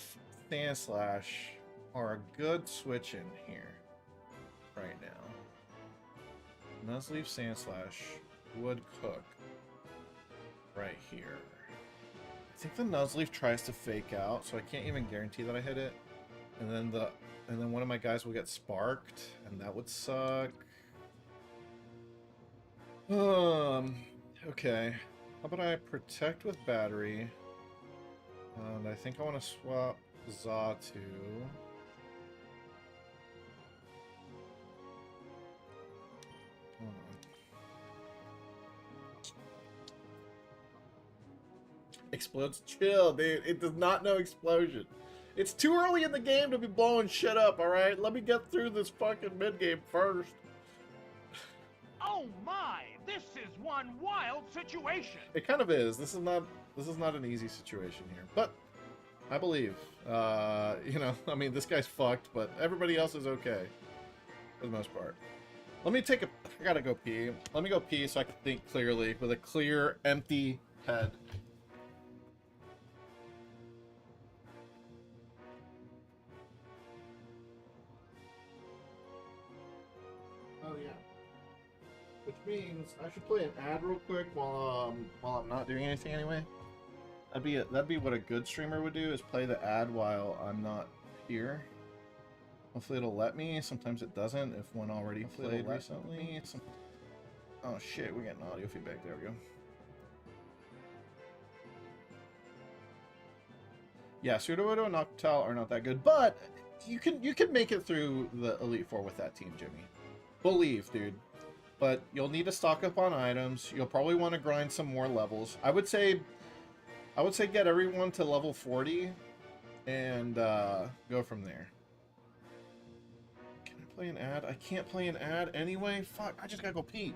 Sand Slash are a good switch in here right now. Nuzleaf Sand Slash would cook right here. I think the Nuzleaf tries to fake out, so I can't even guarantee that I hit it. And then one of my guys will get sparked, and that would suck. Okay. How about I protect with battery? And I think I want to swap Za to... Hold on. Explodes. Chill, dude. It does not know explosion. It's too early in the game to be blowing shit up, alright? Let me get through this fucking mid-game first. Oh my! This is one wild situation! It kind of is. This is not an easy situation here. But I believe. You know, I mean, this guy's fucked, but everybody else is okay. For the most part. Let me take a... I gotta go pee. Let me go pee so I can think clearly with a clear, empty head. Oh, yeah. Which means I should play an ad real quick while I'm not doing anything anyway. That'd be what a good streamer would do, is play the ad while I'm not here. Hopefully it'll let me. Sometimes it doesn't if one already played recently. Oh shit, we're getting audio feedback. There we go. Yeah, Sudowoodo and Noctowl are not that good, but you can make it through the Elite Four with that team, Jimmy. Believe, dude. But you'll need to stock up on items. You'll probably want to grind some more levels. I would say get everyone to level 40 and go from there. Can I play an ad? I can't play an ad anyway. Fuck, I just gotta go pee.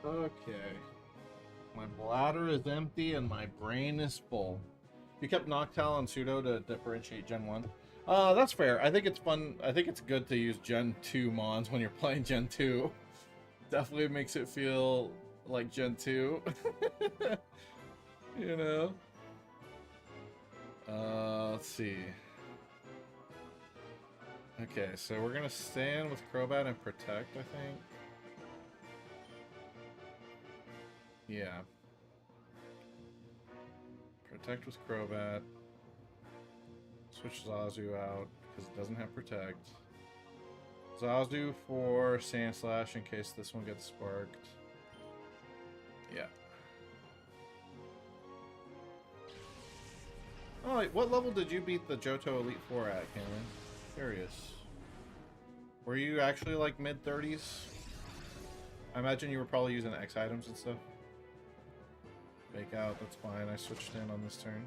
Okay. My bladder is empty and my brain is full. You kept Noctowl and Pseudo to differentiate Gen 1. That's fair. I think it's fun. I think it's good to use Gen 2 Mons when you're playing Gen 2. Definitely makes it feel like Gen 2. You know? Let's see. Okay, so we're gonna stand with Crobat and Protect, I think. Yeah. Protect with Crobat. Switch Zazu out because it doesn't have Protect. Zazu for Sand Slash in case this one gets sparked. Yeah. Oh, wait, what level did you beat the Johto Elite Four at, Cameron? Curious. Were you actually like mid-30s? I imagine you were probably using X items and stuff. Fake out, that's fine. I switched in on this turn.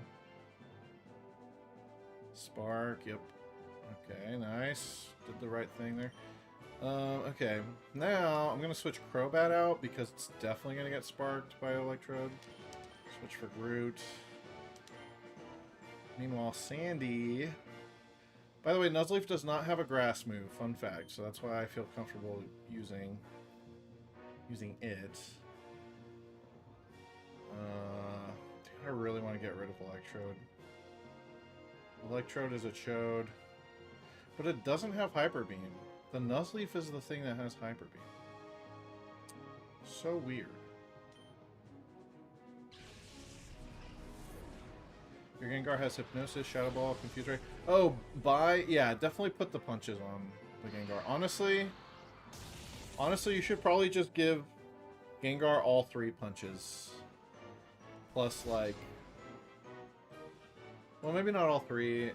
Spark, yep. Okay, nice. Did the right thing there. Okay, now I'm going to switch Crobat out because it's definitely going to get sparked by Electrode. Switch for Groot. Meanwhile, Sandy... By the way, Nuzleaf does not have a grass move, fun fact, so that's why I feel comfortable using it. I really want to get rid of Electrode. Electrode is a chode, but it doesn't have Hyper Beam. The Nuzleaf is the thing that has Hyper Beam. So weird. Your Gengar has Hypnosis, Shadow Ball, Confuse Ray. Oh, yeah, definitely put the punches on the Gengar. Honestly, you should probably just give Gengar all 3 punches. Plus, like... Well, maybe not all 3.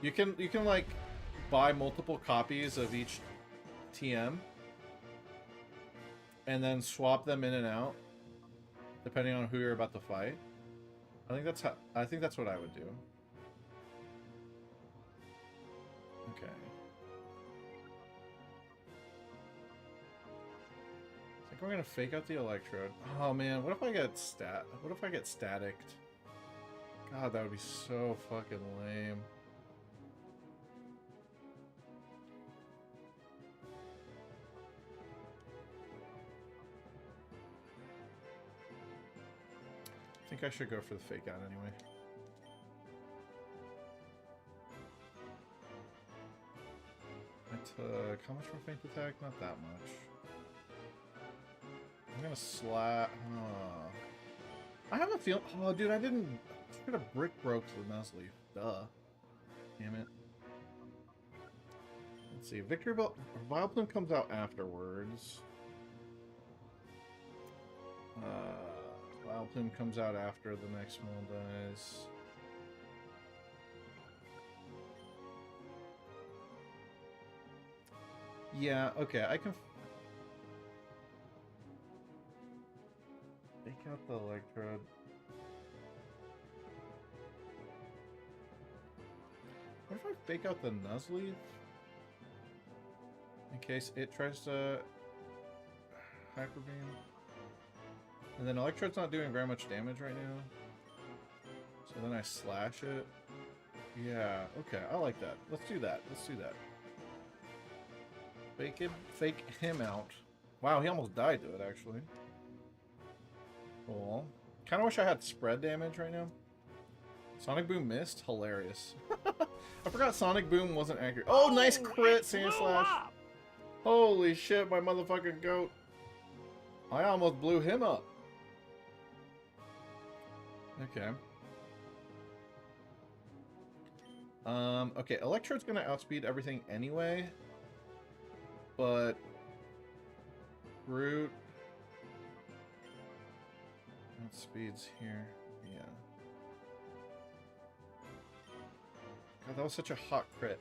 You can like, buy multiple copies of each TM. And then swap them in and out. Depending on who you're about to fight. I think that's what I would do. Okay. I think we're gonna fake out the Electrode. Oh man, what if I get staticked? God, that would be so fucking lame. I think I should go for the fake out anyway. I took... How much for feint attack? Not that much. I'm gonna slap... I have a feeling... Oh, dude, I didn't... I should have brick broke the Nuzleaf. Duh. Damn it. Let's see. Victory Bell... Vileplume comes out afterwards. Vileplume comes out after the next one dies. Yeah, okay, I can fake out the Electrode. What if I fake out the Nuzleaf? In case it tries to Hyper Beam. And then Electrode's not doing very much damage right now. So then I slash it. Yeah, okay, I like that. Let's do that. Let's do that. Fake him out. Wow, he almost died to it, actually. Cool. Kind of wish I had spread damage right now. Sonic Boom missed? Hilarious. I forgot Sonic Boom wasn't accurate. Oh, nice crit, Sand Slash. Holy shit, my motherfucking goat. I almost blew him up. Okay. Okay, Electrode's gonna outspeed everything anyway. But... Root... Outspeeds here. Yeah. God, that was such a hot crit.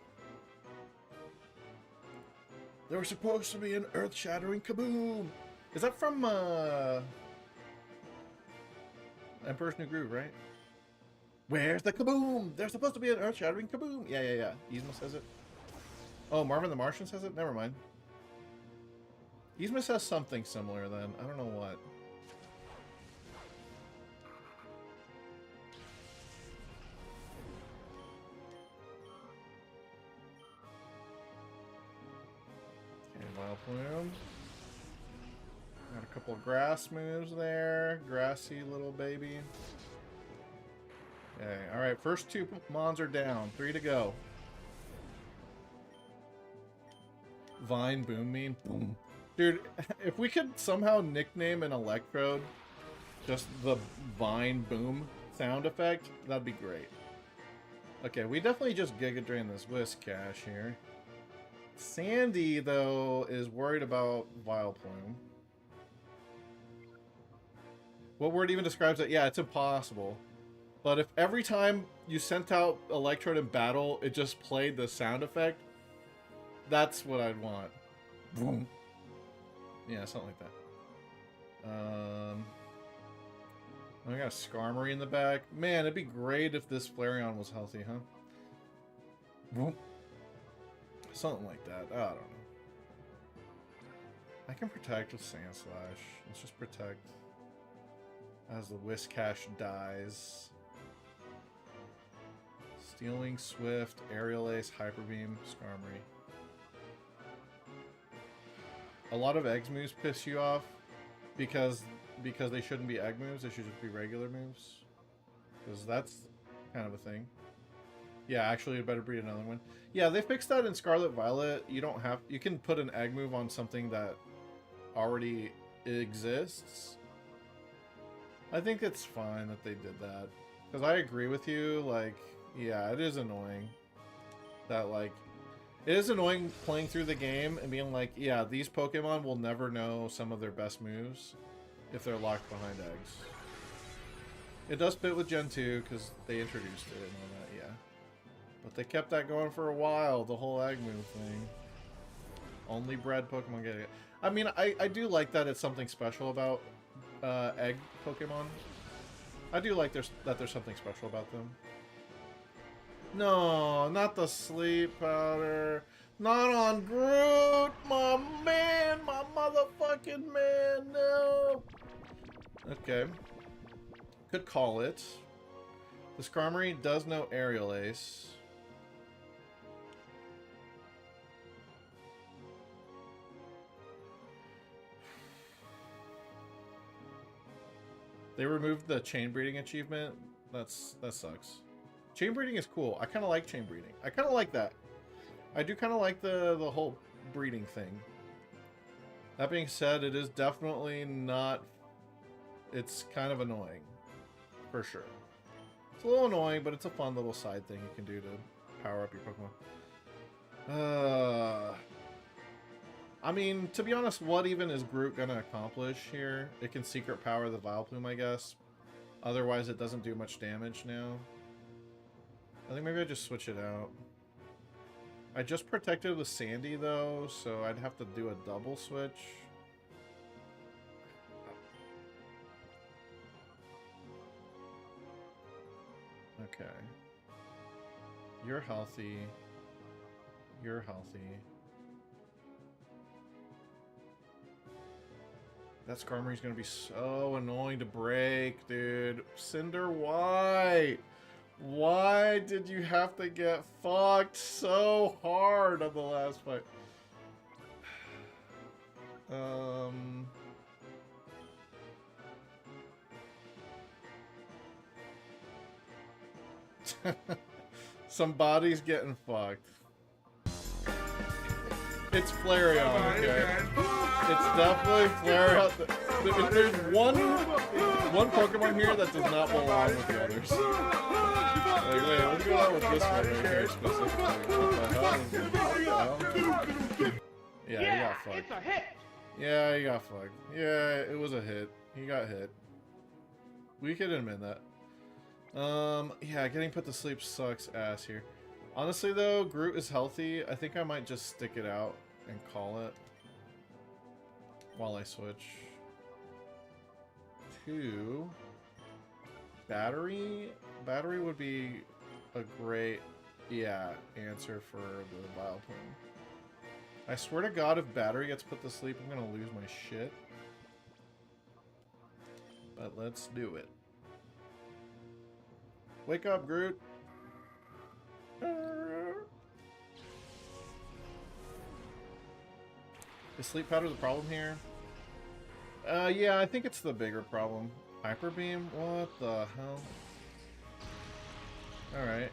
There was supposed to be an earth-shattering kaboom! Is that from, Emperor's New Groove, right? Where's the kaboom? There's supposed to be an earth-shattering kaboom! Yeah. Yzma says it. Oh, Marvin the Martian says it? Never mind. Yzma says something similar then. I don't know what. Okay, Vileplume. Got a couple of grass moves there. Grassy little baby. Okay, alright. First 2 Mons are down. 3 to go. Vine Boom Mean. Boom. Dude, if we could somehow nickname an Electrode just the Vine Boom sound effect, that'd be great. Okay, we definitely just Giga Drain this Whiscash here. Sandy, though, is worried about Vileplume. What word even describes it? Yeah, it's impossible. But if every time you sent out Electrode in battle, it just played the sound effect, that's what I'd want. Boom. Yeah, something like that. I got a Skarmory in the back. Man, it'd be great if this Flareon was healthy, huh? Boom. Something like that. I don't know. I can protect with Sand Slash. Let's just protect as the Whiscash dies. Stealing Swift, Aerial Ace, Hyper Beam, Skarmory. A lot of eggs moves piss you off because they shouldn't be egg moves. They should just be regular moves. Because that's kind of a thing. Yeah, actually, it better breed another one. Yeah, they fixed that in Scarlet Violet. You can put an egg move on something that already exists. I think it's fine that they did that. Because I agree with you, like, yeah, it is annoying. That, like, it is annoying playing through the game and being like, yeah, these Pokemon will never know some of their best moves if they're locked behind eggs. It does fit with Gen 2 because they introduced it and all that, yeah. But they kept that going for a while, the whole egg move thing. Only bred Pokemon get it. I mean, I do like that it's something special about egg Pokemon. I do like that there's something special about them. No, not the sleep powder. Not on Groot, my man, my motherfucking man, no. Okay. Could call it. The Skarmory does know Aerial Ace. They removed the chain breeding achievement. That sucks. Chain breeding is cool. I kind of like chain breeding. I kind of like that. I do kind of like the whole breeding thing. That being said, it is definitely not... It's kind of annoying. For sure. It's a little annoying, but it's a fun little side thing you can do to power up your Pokemon. I mean, to be honest, what even is Groot gonna accomplish here? It can secret power the Vileplume, I guess. Otherwise, it doesn't do much damage now. I think maybe I just switch it out. I just protected with Sandy, though, so I'd have to do a double switch. Okay. You're healthy. You're healthy. That Skarmory's gonna be so annoying to break, dude. Cinder, why? Why did you have to get fucked so hard on the last fight? Somebody's getting fucked. It's Flareon, okay? It's definitely Flareon. If there's one Pokemon here that does not belong with the others. Like, wait, what's going on with this one right here specifically? What the hell? Yeah, he got fucked. It's a hit. Yeah, he got fucked. Yeah, it was a hit. He got hit. We could admit that. Yeah, getting put to sleep sucks ass here. Honestly, though, Groot is healthy. I think I might just stick it out and call it while I switch to Battery. Battery would be a great, yeah, answer for the Vileplume. I swear to God, if Battery gets put to sleep, I'm gonna lose my shit. But let's do it. Wake up, Groot. Is sleep powder the problem here? Yeah, I think it's the bigger problem. Hyper Beam? What the hell? Alright.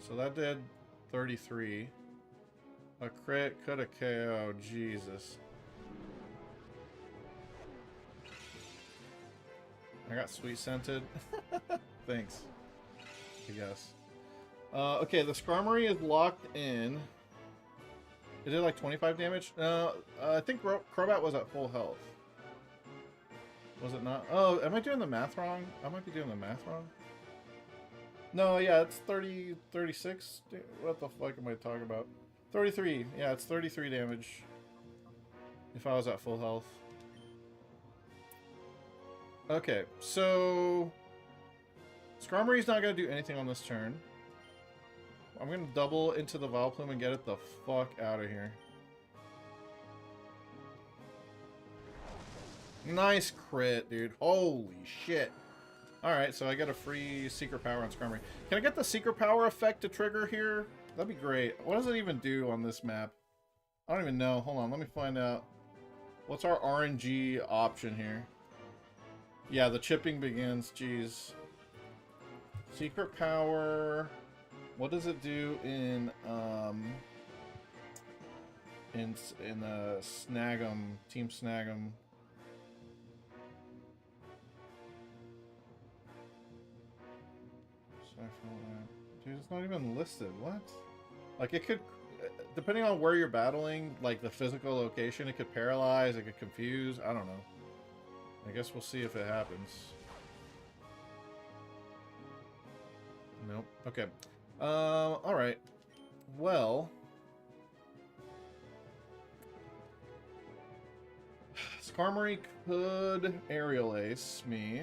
So that did 33. A crit could have KO. Jesus. I got sweet scented. Thanks. I guess. Okay, the Skarmory is locked in. It did like 25 damage. I think Crobat was at full health. Was it not? Oh, am I doing the math wrong? I might be doing the math wrong. No, yeah, it's 30, 36. What the fuck am I talking about? 33. Yeah, it's 33 damage. If I was at full health. Okay, so Skarmory's not going to do anything on this turn. I'm going to double into the Vileplume and get it the fuck out of here. Nice crit, dude. Holy shit. Alright, so I get a free Secret Power on Skarmory. Can I get the Secret Power effect to trigger here? That'd be great. What does it even do on this map? I don't even know. Hold on, let me find out. What's our RNG option here? Yeah, the chipping begins. Jeez. Secret Power. What does it do in Snag'em, Team Snag'em? Dude, it's not even listed. What? Like, it could, depending on where you're battling, like the physical location, it could paralyze, it could confuse. I don't know. I guess we'll see if it happens. Nope. Okay. Alright. Well. Skarmory could aerial ace me.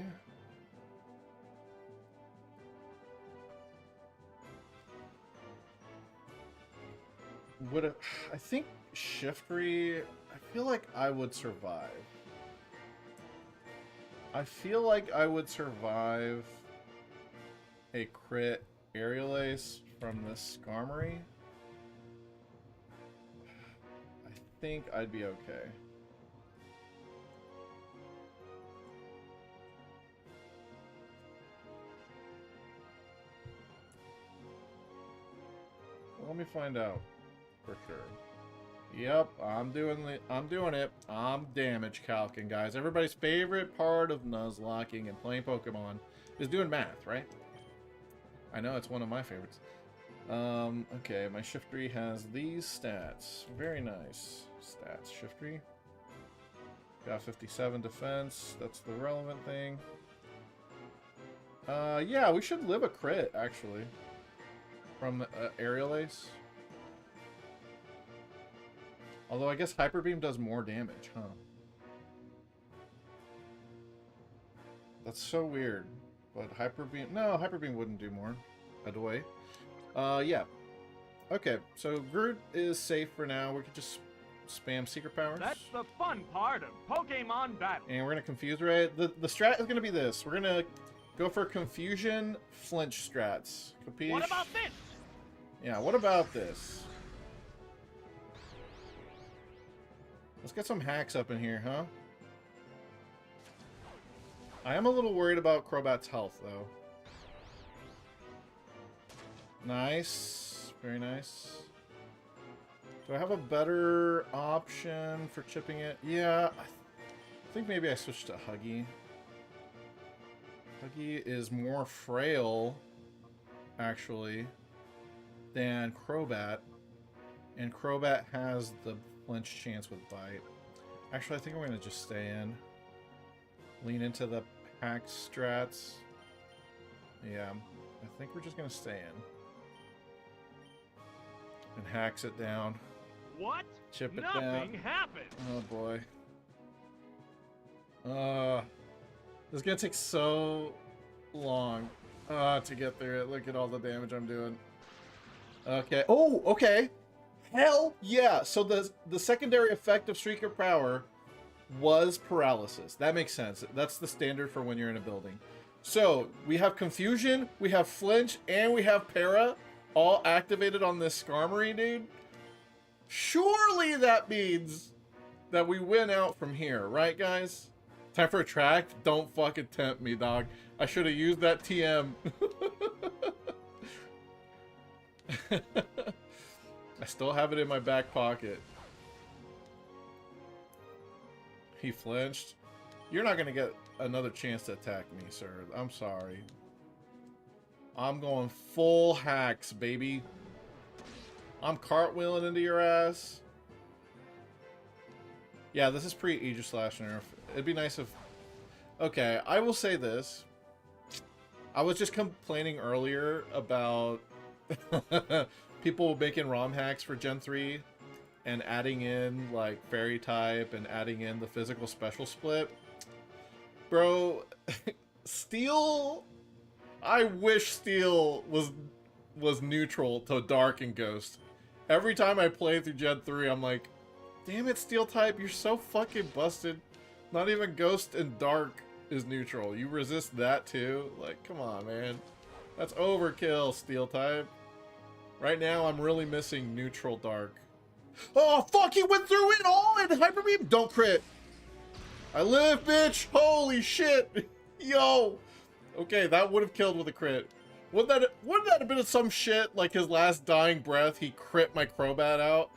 Would it, I think Shiftry, I feel like I would survive. I feel like I would survive a crit aerial ace from this Skarmory. I think I'd be okay. Let me find out for sure. Yep, I'm doing it. I'm damage calcing, guys. Everybody's favorite part of Nuzlocking and playing Pokemon is doing math, right? I know it's one of my favorites. Okay, my Shiftry has these stats. Very nice stats, Shiftry. Got 57 defense. That's the relevant thing. Yeah, we should live a crit, actually. From aerial ace. Although I guess Hyper Beam does more damage, huh? That's so weird. But Hyper Beam... No, Hyper Beam wouldn't do more. By the way. Yeah. Okay, so Groot is safe for now. We could just spam Secret Powers. That's the fun part of Pokemon Battle. And we're going to Confuse Ray. The strat is going to be this. We're going to go for Confusion Flinch strats. Capiche? What about this? Yeah, what about this? Let's get some hacks up in here, huh? I am a little worried about Crobat's health, though. Nice. Very nice. Do I have a better option for chipping it? Yeah, I think maybe I switched to Huggy. Huggy is more frail, actually, than Crobat. And Crobat has the flinch chance with Bite. Actually, I think I'm going to just stay in. Lean into the pack strats. Yeah, I think we're just going to stay in. And hacks it down. What? Chip it down. Nothing happened. Oh boy. This is going to take so long to get through it. Look at all the damage I'm doing. Okay. Oh, okay. Hell yeah! So the secondary effect of Secret Power was paralysis. That makes sense. That's the standard for when you're in a building. So we have Confusion, we have Flinch, and we have Para all activated on this Skarmory, dude. Surely that means that we win out from here, right, guys? Time for a track? Don't fucking tempt me, dog. I should have used that TM. I still have it in my back pocket. He flinched. You're not going to get another chance to attack me, sir. I'm sorry. I'm going full hacks, baby. I'm cartwheeling into your ass. Yeah, this is pre-Aegislash nerf. It'd be nice if... Okay, I will say this. I was just complaining earlier about... people making ROM hacks for Gen 3 and adding in like fairy type and adding in the physical special split. Bro, Steel, I wish Steel was neutral to Dark and Ghost. Every time I play through Gen 3, I'm like, damn it, Steel type, you're so fucking busted. Not even Ghost and Dark is neutral. You resist that too? Like, come on, man. That's overkill, Steel type. Right now, I'm really missing neutral Dark. Oh, fuck, he went through it all in Hyper Beam. Don't crit. I live, bitch. Holy shit. Yo. Okay, that would have killed with a crit. Wouldn't that have been some shit like his last dying breath? He crit my Crobat out.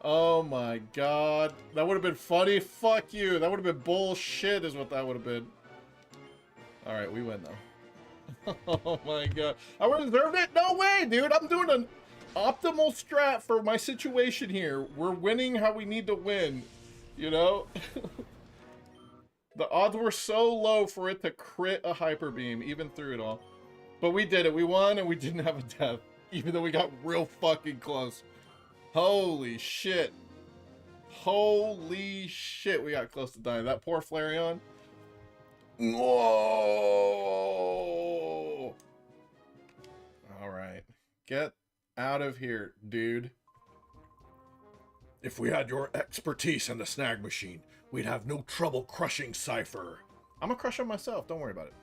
Oh my god. That would have been funny. Fuck you. That would have been bullshit is what that would have been. Alright, we win though. Oh my god. I would have deserved it? No way, dude. I'm doing an optimal strat for my situation here. We're winning how we need to win. You know? The odds were so low for it to crit a hyper beam, even through it all. But we did it. We won and we didn't have a death. Even though we got real fucking close. Holy shit. Holy shit, we got close to dying. That poor Flareon. Whoa! Alright. Get out of here, dude. If we had your expertise in the snag machine, we'd have no trouble crushing Cypher. I'm gonna crush him myself, don't worry about it.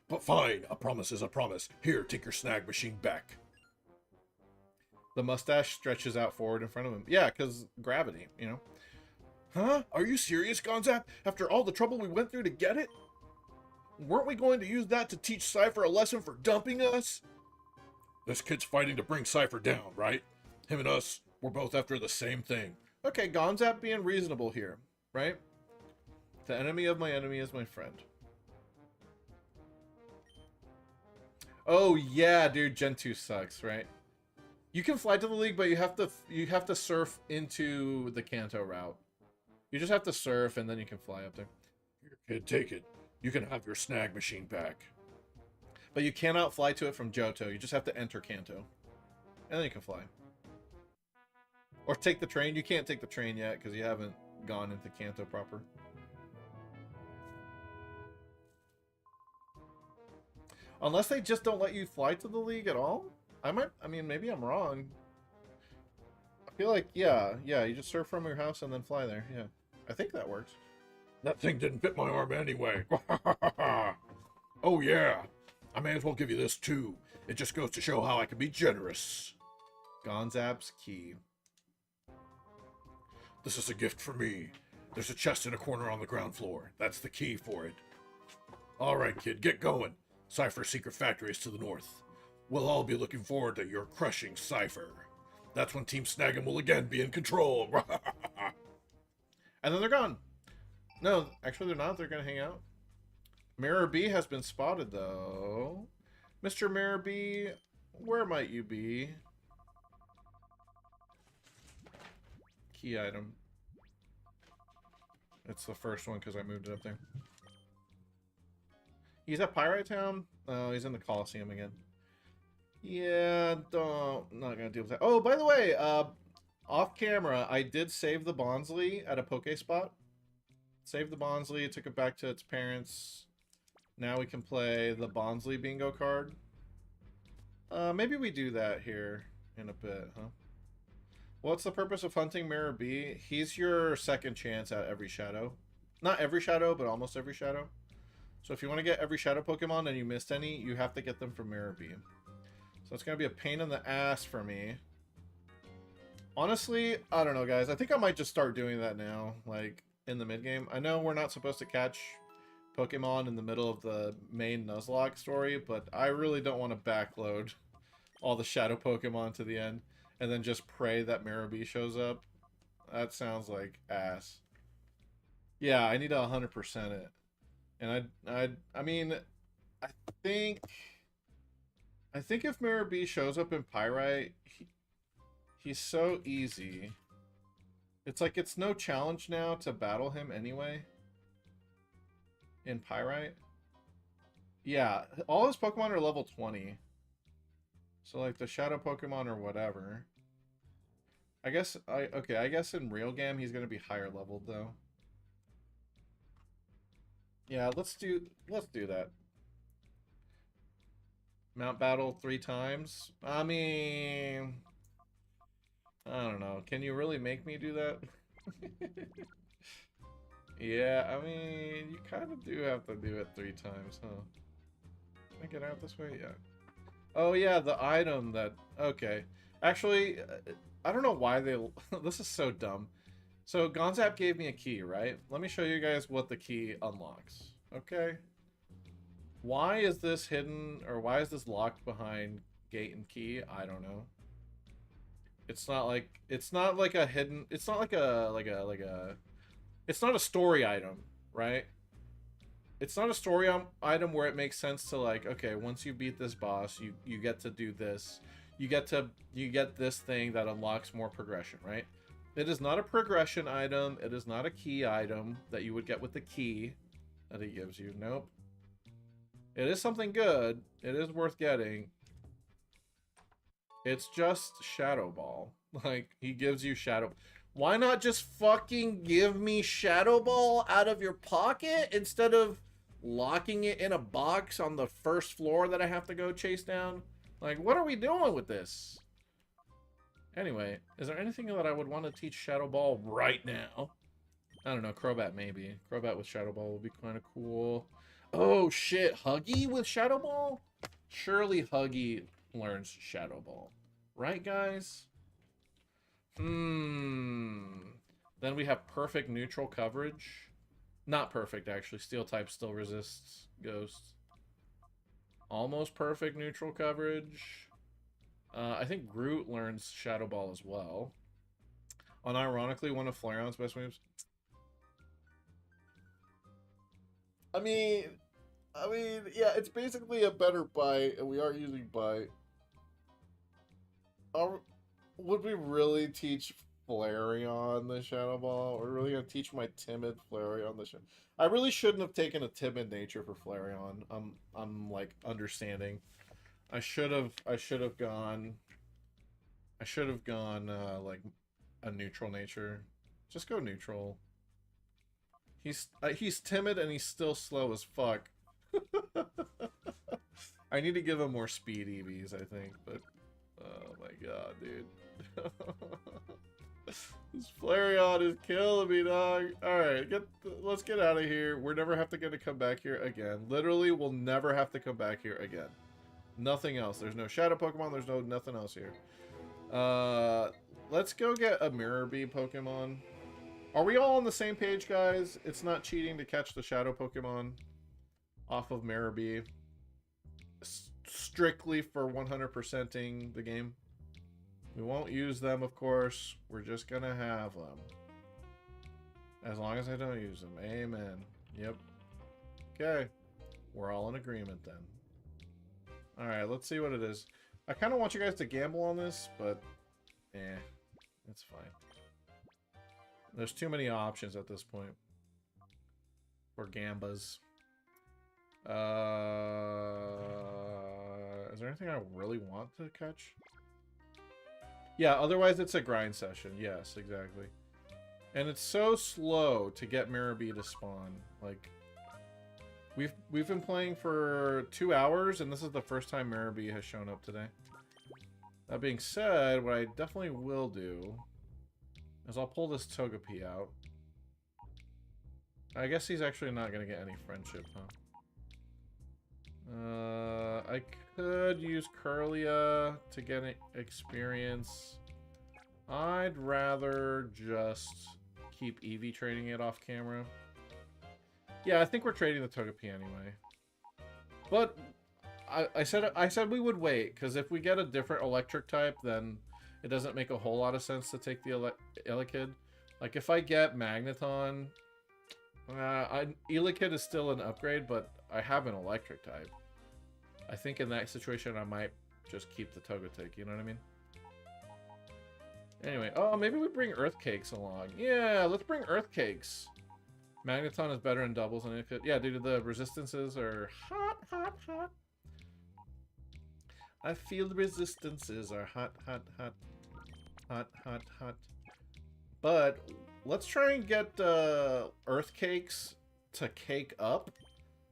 But fine, a promise is a promise. Here, take your snag machine back. The mustache stretches out forward in front of him. Yeah, because gravity, you know. Huh? Are you serious, Gonzap? After all the trouble we went through to get it? Weren't we going to use that to teach Cypher a lesson for dumping us? This kid's fighting to bring Cypher down, right? Him and us, we're both after the same thing. Okay, Gonzap being reasonable here, right? The enemy of my enemy is my friend. Oh yeah, dude, Gen 2 sucks, right? You can fly to the league, but you have to surf into the Kanto route. You just have to surf and then you can fly up there. Here, kid, take it. You can have your snag machine back. But you cannot fly to it from Johto. You just have to enter Kanto. And then you can fly. Or take the train. You can't take the train yet because you haven't gone into Kanto proper. Unless they just don't let you fly to the league at all? I mean, maybe I'm wrong. I feel like, yeah, you just surf from your house and then fly there. Yeah, I think that works. That thing didn't fit my arm anyway. Oh yeah, I may as well give you this too. It just goes to show how I can be generous. Gonzap's key. This is a gift for me. There's a chest in a corner on the ground floor. That's the key for it. All right, kid, get going. Cypher's secret factory is to the north. We'll all be looking forward to your crushing Cypher. That's when Team Snag'em will again be in control. And then they're gone. No, actually they're not. They're going to hang out. Mirror B has been spotted, though. Mr. Mirror B, where might you be? Key item. It's the first one because I moved it up there. He's at Pyrite Town? Oh, he's in the Colosseum again. Yeah, not gonna deal with that. Oh, by the way, off camera, I did save the Bonsley at a Poke spot. Saved the Bonsley, took it back to its parents. Now we can play the Bonsley bingo card. Maybe we do that here in a bit, huh? What's the purpose of hunting Mirror B? He's your second chance at every shadow. Not every shadow, but almost every shadow. So if you want to get every shadow Pokemon and you missed any, you have to get them from Mirror B. So it's going to be a pain in the ass for me. Honestly, I don't know, guys. I think I might just start doing that now, like, in the mid-game. I know we're not supposed to catch Pokemon in the middle of the main Nuzlocke story, but I really don't want to backload all the shadow Pokemon to the end and then just pray that Mirror B shows up. That sounds like ass. Yeah, I need to 100% it. And I mean, I think if Mirror B shows up in Pyrite, he's so easy. It's like it's no challenge now to battle him anyway. In Pyrite. Yeah, all his Pokemon are level 20. So like the Shadow Pokemon or whatever. I guess in real game he's gonna be higher leveled though. Yeah, let's do that. Mount battle 3 times. I mean, I don't know. Can you really make me do that? Yeah, I mean, you kind of do have to do it 3 times, huh? Can I get out this way? Yeah. Oh yeah, the item that... Okay. Actually, I don't know why they... This is so dumb. So Gonzap gave me a key, right? Let me show you guys what the key unlocks. Okay. Why is this hidden, or why is this locked behind gate and key? I don't know. It's not like a hidden... It's not like a... It's not a story item, right? it's not a story item where it makes sense to like, okay, once you beat this boss, you get to do this. You get this thing that unlocks more progression, right? It is not a progression item. It is not a key item that you would get with the key that he gives you. Nope. It is something good. It is worth getting. It's just Shadow Ball. Like, he gives you Shadow... Why not just fucking give me Shadow Ball out of your pocket instead of locking it in a box on the first floor that I have to go chase down? Like, what are we doing with this? Anyway, is there anything that I would want to teach Shadow Ball right now? I don't know, Crobat maybe. Crobat with Shadow Ball would be kind of cool. Oh shit, Huggy with Shadow Ball? Surely Huggy learns Shadow Ball. Right, guys? Then we have perfect neutral coverage. Not perfect, actually. Steel type still resists Ghost. Almost perfect neutral coverage. I think Groot learns Shadow Ball as well. Unironically, one of Flareon's best moves. I mean, yeah, it's basically a better bite, and we are using bite. Would we really teach Flareon the Shadow Ball? We're really gonna teach my timid Flareon the Shadow. I really shouldn't have taken a timid nature for Flareon. I'm like understanding. I should have gone like a neutral nature. Just go neutral. He's timid and he's still slow as fuck. I need to give him more speed EVs, I think, but oh my god, dude. This Flareon is killing me, dog. Alright, let's get out of here. We're never have to get to come back here again. Literally, we'll never have to come back here again. Nothing else. There's no shadow Pokemon. There's nothing else here. Let's go get a Mirror Bee Pokemon. Are we all on the same page, guys? It's not cheating to catch the shadow Pokemon off of Mirror Bee. Strictly for 100%ing the game. We won't use them, of course. We're just gonna have them. As long as I don't use them. Amen. Yep. Okay. We're all in agreement then. Alright, let's see what it is. I kind of want you guys to gamble on this, but it's fine. There's too many options at this point for gambas. Is there anything I really want to catch? Yeah, otherwise it's a grind session. Yes, exactly. And it's so slow to get Mirror Bee to spawn. Like, we've been playing for 2 hours, and this is the first time Mirror Bee has shown up today. That being said, what I definitely will do is I'll pull this Togepi out. I guess he's actually not going to get any friendship, huh? I could use Curlia to get an experience. I'd rather just keep Eevee trading it off camera. Yeah, I think we're trading the Togepi anyway. But I said we would wait, because if we get a different electric type, then it doesn't make a whole lot of sense to take the Elekid. Like, if I get Magneton, Elekid is still an upgrade, but I have an electric type. I think in that situation, I might just keep the Togetic, you know what I mean? Anyway, oh, maybe we bring Earth Cakes along. Yeah, let's bring Earth Cakes. Magneton is better in doubles than Elekid. Yeah, dude, the resistances are hot, hot, hot. I feel the resistances are hot, hot, hot. Hot, hot, hot. But let's try and get Earth Cakes to cake up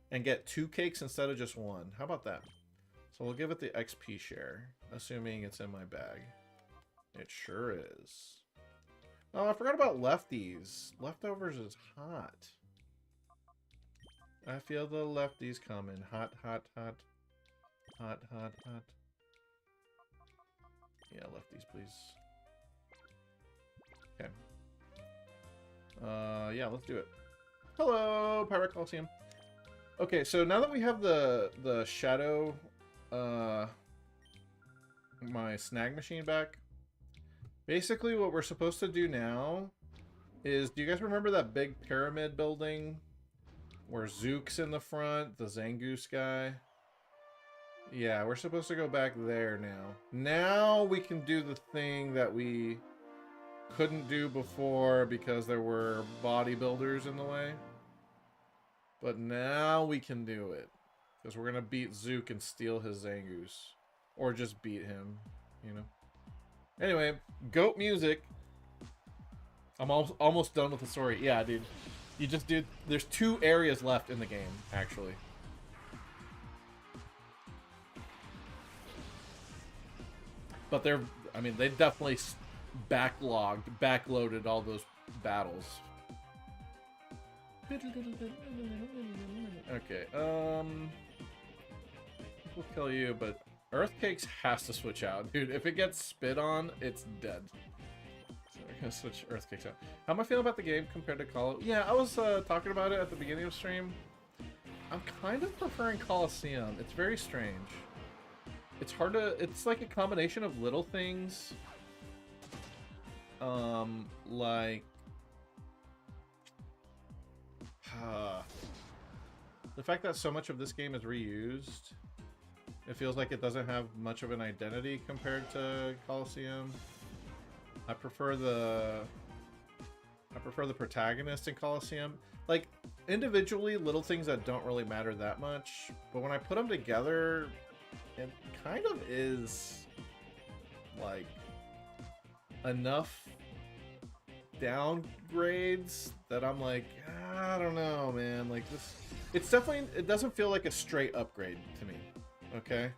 and get 2 cakes instead of just 1. How about that? So we'll give it the XP share, assuming it's in my bag. It sure is. Oh, I forgot about lefties. Leftovers is hot. I feel the lefties coming. Hot, hot, hot. Hot, hot, hot. Yeah, lefties, please. Okay. Yeah, let's do it. Hello, Pirate Colosseum. Okay, so now that we have the shadow, my snag machine back, basically what we're supposed to do now is, do you guys remember that big pyramid building Where Zook's in the front, the Zangoose guy. Yeah, we're supposed to go back there now. Now we can do the thing that we couldn't do before because there were bodybuilders in the way. But now we can do it. Because we're going to beat Zook and steal his Zangoose. Or just beat him, you know. Anyway, goat music. I'm almost done with the story. Yeah, dude. You just did... There's 2 areas left in the game, actually. But they're... I mean, they definitely backloaded all those battles. Okay, we'll kill you, but Earthcakes has to switch out. Dude, if it gets spit on, it's dead. So we're gonna switch Earthcakes out. How am I feeling about the game compared to Colo? Yeah, I was talking about it at the beginning of stream. I'm kind of preferring Colosseum. It's very strange. It's hard to... It's like a combination of little things. Like... the fact that so much of this game is reused, it feels like it doesn't have much of an identity compared to Colosseum. I prefer the protagonist in Colosseum. Like, individually, little things that don't really matter that much, but when I put them together, it kind of is, like, enough downgrades that I'm like, I don't know, man. Like, this, it's definitely, it doesn't feel like a straight upgrade to me, okay?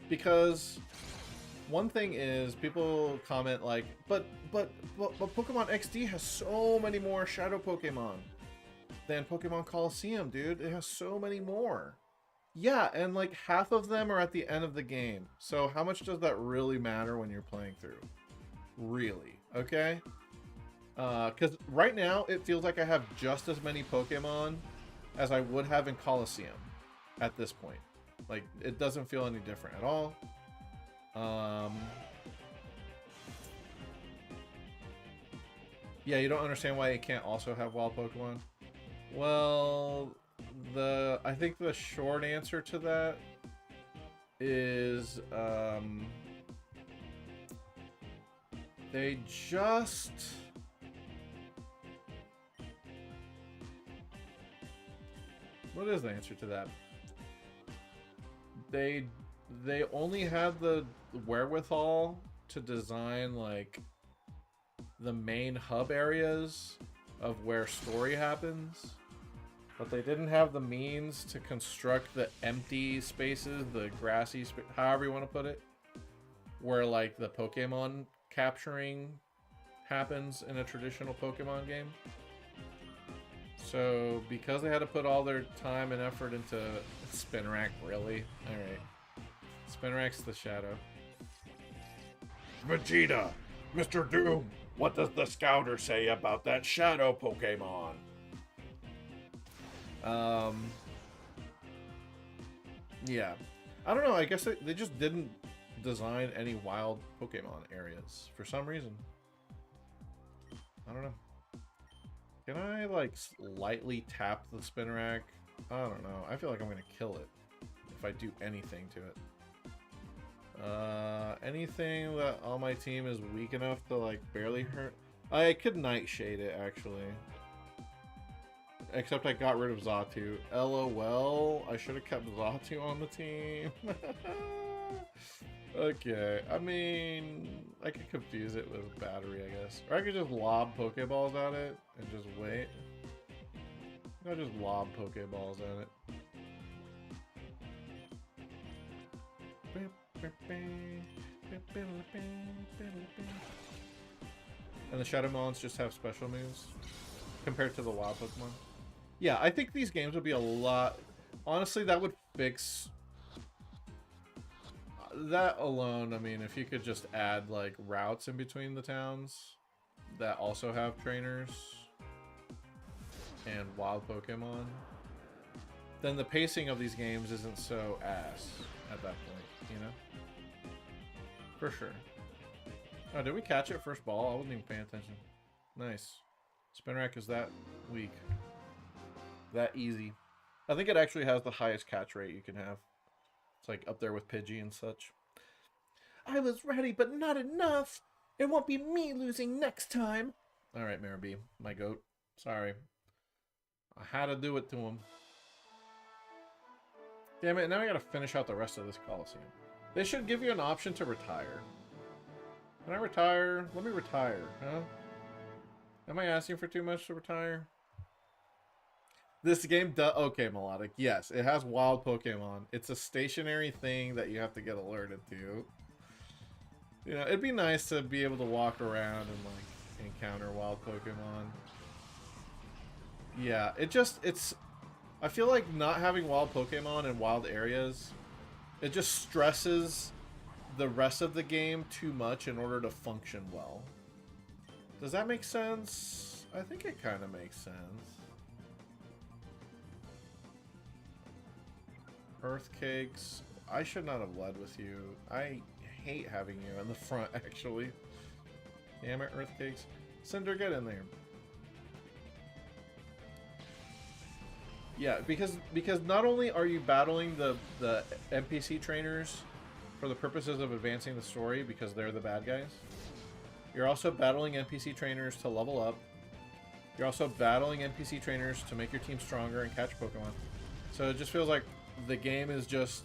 Because one thing is, people comment like, but Pokemon XD has so many more Shadow Pokemon than Pokemon Colosseum, dude. It has so many more. Yeah, and like half of them are at the end of the game. So how much does that really matter when you're playing through? Really, okay? Because right now, it feels like I have just as many Pokemon as I would have in Colosseum at this point. Like, it doesn't feel any different at all. Yeah, you don't understand why it can't also have wild Pokemon? Well, I think the short answer to that is, they just... What is the answer to that? They only had the wherewithal to design, like, the main hub areas of where story happens, but they didn't have the means to construct the empty spaces, the grassy however you want to put it, where, like, the Pokemon capturing happens in a traditional Pokemon game. So, because they had to put all their time and effort into Spinarak, really? Alright. Spinarak's the shadow. Vegeta, Mr. Doom, what does the scouter say about that shadow Pokemon? Yeah. I don't know, I guess they just didn't design any wild Pokemon areas for some reason. I don't know. Can I, like, lightly tap the Spinarak? I don't know. I feel like I'm gonna kill it if I do anything to it. Anything that on my team is weak enough to, like, barely hurt? I could Nightshade it, actually. Except I got rid of Xatu. LOL, I should have kept Xatu on the team. Okay, I mean, I could confuse it with battery, I guess. Or I could just lob Pokeballs at it and just wait. I'll just lob Pokeballs at it. And the Shadow Mons just have special moves compared to the wild Pokemon. Yeah, I think these games would be a lot... Honestly, that would fix... That alone, I mean, if you could just add, like, routes in between the towns that also have trainers and wild Pokemon, then the pacing of these games isn't so ass at that point, you know? For sure. Oh, did we catch it first ball? I wasn't even paying attention. Nice. Spinarak is that weak. That easy. I think it actually has the highest catch rate you can have. It's like up there with Pidgey and such. I was ready, but not enough. It won't be me losing next time. All right, Maribee, my goat. Sorry. I had to do it to him. Damn it, now I gotta finish out the rest of this Colosseum. They should give you an option to retire. Can I retire? Let me retire, huh? Am I asking for too much to retire? This game does... Okay, Melodic. Yes, it has wild Pokemon. It's a stationary thing that you have to get alerted to. You know, it'd be nice to be able to walk around and, like, encounter wild Pokemon. Yeah, it's... I feel like not having wild Pokemon in wild areas, it just stresses the rest of the game too much in order to function well. Does that make sense? I think it kind of makes sense. Earthcakes. I should not have led with you. I hate having you in the front, actually. Damn it, Earthcakes. Cinder, get in there. Yeah, because not only are you battling the NPC trainers for the purposes of advancing the story, because they're the bad guys, you're also battling NPC trainers to level up. You're also battling NPC trainers to make your team stronger and catch Pokemon. So it just feels like the game is just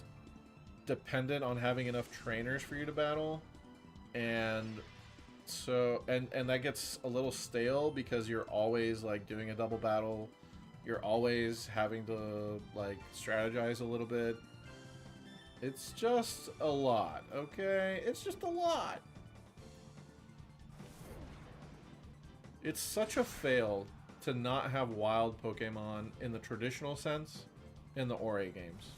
dependent on having enough trainers for you to battle, and so and that gets a little stale because you're always like doing a double battle. You're always having to like strategize a little bit. It's just a lot, okay? It's just a lot. It's such a fail to not have wild Pokemon in the traditional sense in the Ori games.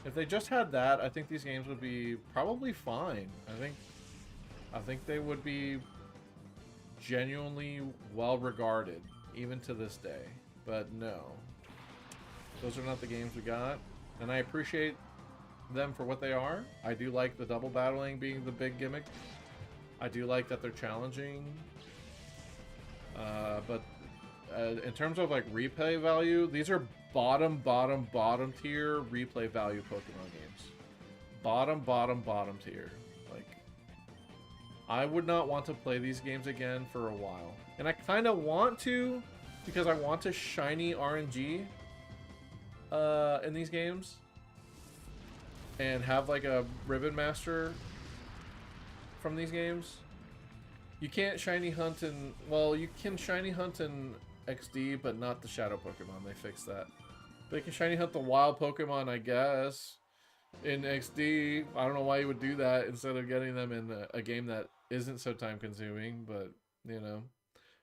If they just had that, I think these games would be probably fine. I think they would be genuinely well regarded even to this day. But no. Those are not the games we got. And I appreciate them for what they are. I do like the double battling being the big gimmick. I do like that they're challenging. But in terms of like replay value, these are bottom tier replay value Pokemon games. Bottom tier. Like, I would not want to play these games again for a while. And I kind of want to, because I want to shiny RNG in these games. And have like a Ribbon Master from these games. You can't shiny hunt in... Well, you can shiny hunt in XD, but not the Shadow Pokemon. They fixed that. But you can shiny hunt the wild Pokemon, I guess, in XD. I don't know why you would do that instead of getting them in a game that isn't so time-consuming. But, you know,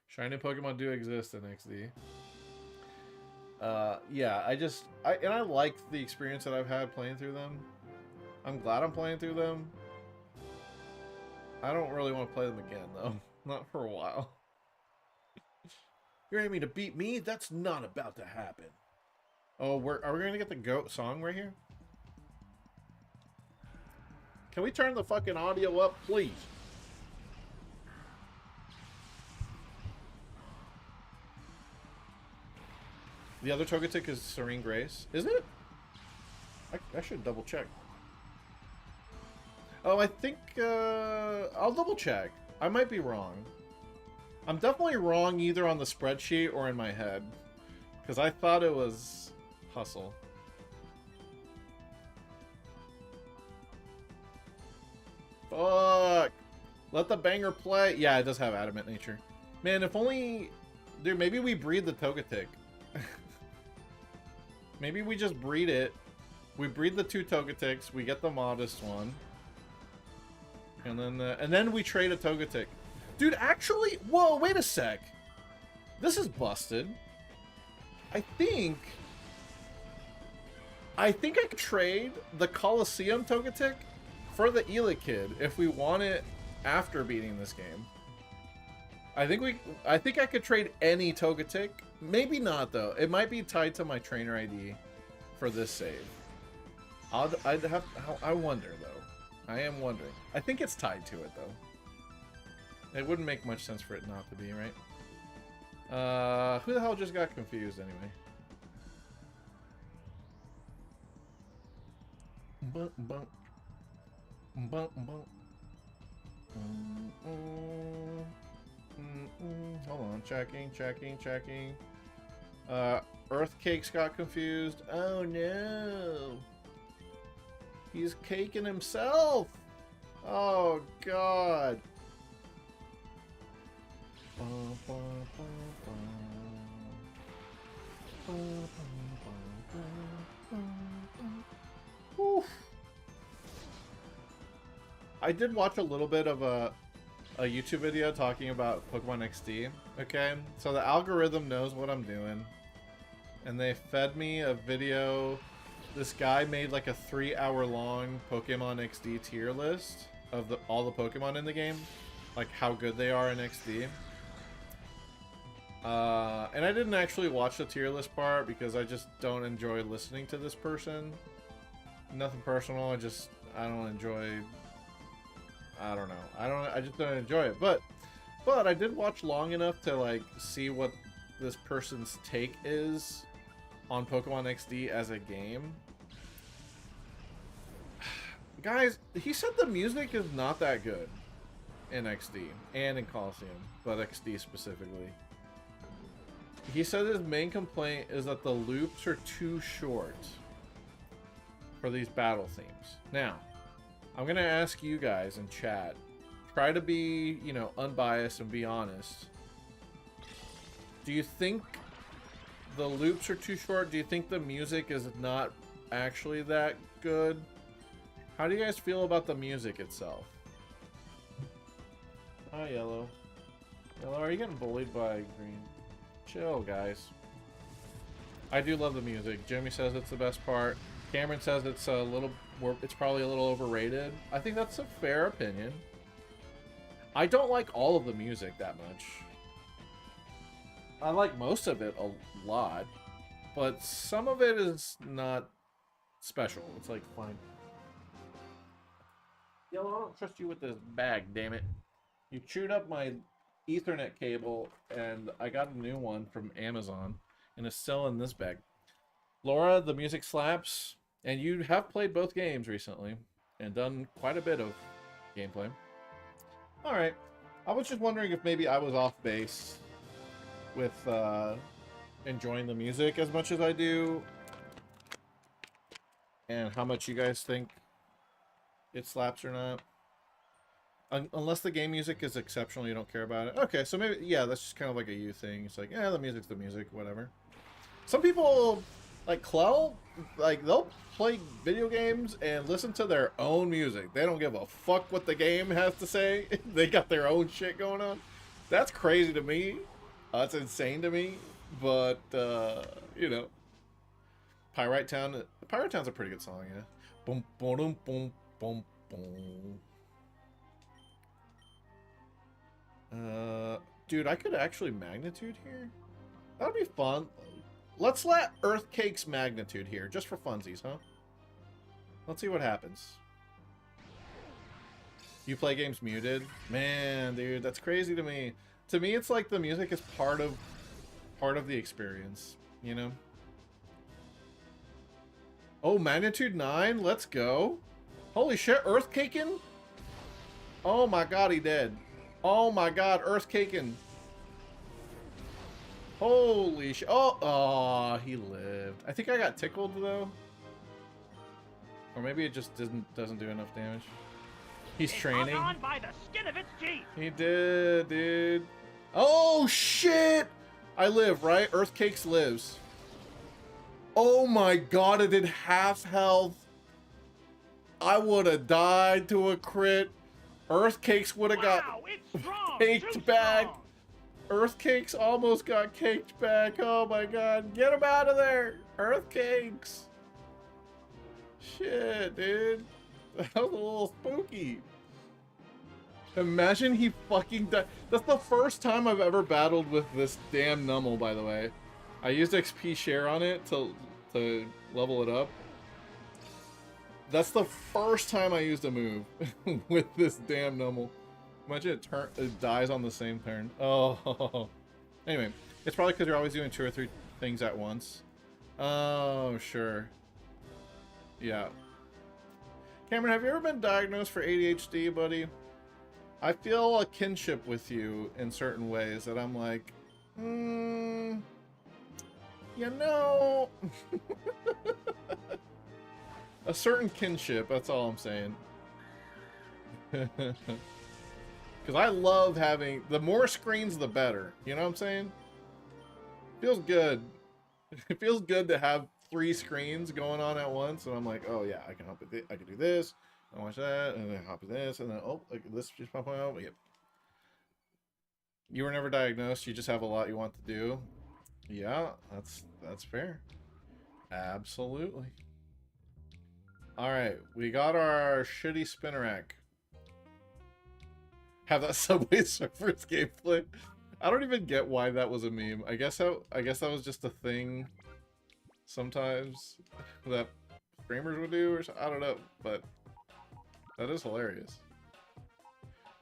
shiny Pokemon do exist in XD. Yeah, I like the experience that I've had playing through them. I'm glad I'm playing through them. I don't really want to play them again, though. Not for a while. You're aiming to beat me? That's not about to happen. Oh, are we going to get the GOAT song right here? Can we turn the fucking audio up, please? The other Togetic is Serene Grace. Is it? I should double check. Oh, I think, I'll double check. I might be wrong. I'm definitely wrong either on the spreadsheet or in my head. Because I thought it was Hustle. Fuck! Let the banger play. Yeah, it does have Adamant Nature. Man, if only... Dude, maybe we breed the Togetic. Maybe we just breed it. We breed the 2 Togetics. We get the modest one. And then we trade a Togetic. Dude, actually... Whoa, wait a sec. This is busted. I think I could trade the Colosseum Togetic for the Elekid if we want it after beating this game. I think I could trade any Togetic. Maybe not, though. It might be tied to my trainer ID for this save. I wonder, though. I am wondering. I think it's tied to it, though. It wouldn't make much sense for it not to be, right? Who the hell just got confused, anyway? Bum, bum. Bum, bum. Hold on, checking. Earthcakes got confused. Oh no. He's caking himself. Oh god. Oof. I did watch a little bit of a YouTube video talking about Pokemon XD. Okay, so the algorithm knows what I'm doing, and they fed me a video. This guy made like a 3-hour-long Pokemon XD tier list of all the Pokemon in the game, like how good they are in XD. And I didn't actually watch the tier list part because I just don't enjoy listening to this person. Nothing personal. I don't enjoy. I don't know. I just don't enjoy it. But I did watch long enough to like see what this person's take is on Pokemon XD as a game. Guys, he said the music is not that good in XD and in Colosseum, but XD specifically. He said his main complaint is that the loops are too short for these battle themes. Now, I'm going to ask you guys in chat, try to be, you know, unbiased and be honest. Do you think the loops are too short? Do you think the music is not actually that good? How do you guys feel about the music itself? Hi, Yellow. Yellow, are you getting bullied by Green? Chill, guys. I do love the music. Jimmy says it's the best part. Cameron says it's it's probably a little overrated. I think that's a fair opinion. I don't like all of the music that much. I like most of it a lot, but some of it is not special. It's like, fine. Yellow, I don't trust you with this bag, damn it. You chewed up my Ethernet cable, and I got a new one from Amazon, and it's still in this bag. Laura, the music slaps, and you have played both games recently, and done quite a bit of gameplay. Alright, I was just wondering if maybe I was off base with enjoying the music as much as I do, and how much you guys think it slaps or not. Unless the game music is exceptional, you don't care about it. Okay, so maybe, yeah, that's just kind of like a you thing. It's like, yeah, the music's the music, whatever. Some people, like Clell, like, they'll play video games and listen to their own music. They don't give a fuck what the game has to say. They got their own shit going on. That's crazy to me. That's insane to me. But, you know. Pyrite Town. Pyrite Town's a pretty good song, yeah. Boom, boom, boom, boom, boom. Dude, I could actually magnitude here. That would be fun. Let's let Earthcake's magnitude here, just for funsies, huh? Let's see what happens. You play games muted? Man, dude, that's crazy to me. To me, it's like the music is part of the experience, you know? Oh, magnitude 9? Let's go. Holy shit, Earthcaking? Oh my god, he did. Oh my god, Earthcaking. Holy shit. Oh, he lived. I think I got tickled though. Or maybe it just doesn't do enough damage. He's training. On by the skin of its teeth. He did, dude. Oh shit! I live, right? Earthcakes lives. Oh my god, it did half health. I would have died to a crit. Earthcakes would have got caked back. Earthcakes almost got caked back. Oh my god. Get him out of there. Earthcakes. Shit, dude. That was a little spooky. Imagine he fucking died. That's the first time I've ever battled with this damn Numel, by the way. I used XP share on it to level it up. That's the first time I used a move with this damn Numel. Imagine it dies on the same turn. Oh. Anyway, it's probably because you're always doing 2 or 3 things at once. Oh, sure. Yeah. Cameron, have you ever been diagnosed for ADHD, buddy? I feel a kinship with you in certain ways that I'm like, you know, a certain kinship, that's all I'm saying. Because I love having, the more screens, the better. You know what I'm saying? Feels good. It feels good to have 3 screens going on at once, and I'm like, oh yeah, I can help with it. I can do this, I watch that, and then hop with this, and then oh, like this just pop out. Yep. You were never diagnosed. You just have a lot you want to do. Yeah, that's fair. Absolutely. All right, we got our shitty spinnerack. Have that Subway Surfers gameplay. I don't even get why that was a meme. I guess that was just a thing sometimes that streamers would do, or I don't know, but that is hilarious.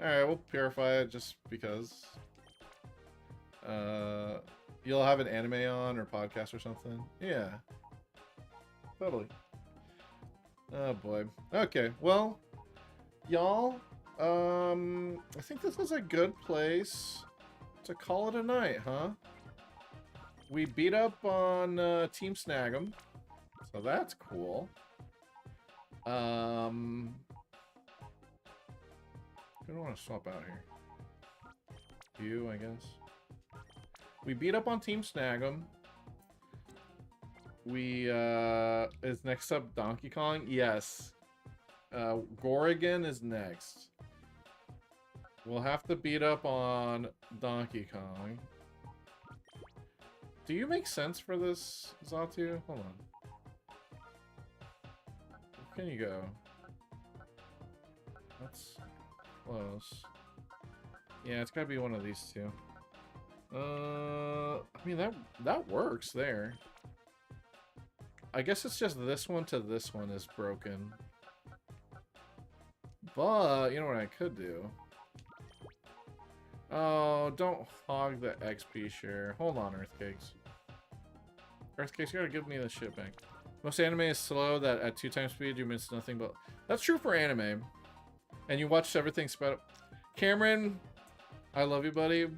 All right, we'll purify it just because. You'll have an anime on or podcast or something. Yeah, totally. Oh boy. Okay, well, y'all. I think this is a good place to call it a night, huh? We beat up on Team Snag'em, so that's cool. I don't want to swap out here. You, I guess. We beat up on Team Snag'em. We, is next up Donkey Kong? Yes. Gorrigan is next. We'll have to beat up on Donkey Kong. Do you make sense for this, Zatu? Hold on. Where can you go? That's close. Yeah, it's gotta be one of these two. I mean, that works there. I guess it's just this one to this one is broken. But, you know what I could do? Oh, don't hog the XP share. Hold on, Earthcakes. Earthcakes, you gotta give me the shit back. Most anime is slow that at 2 times speed you miss nothing but... That's true for anime. And you watch everything sped up. Cameron, I love you, buddy.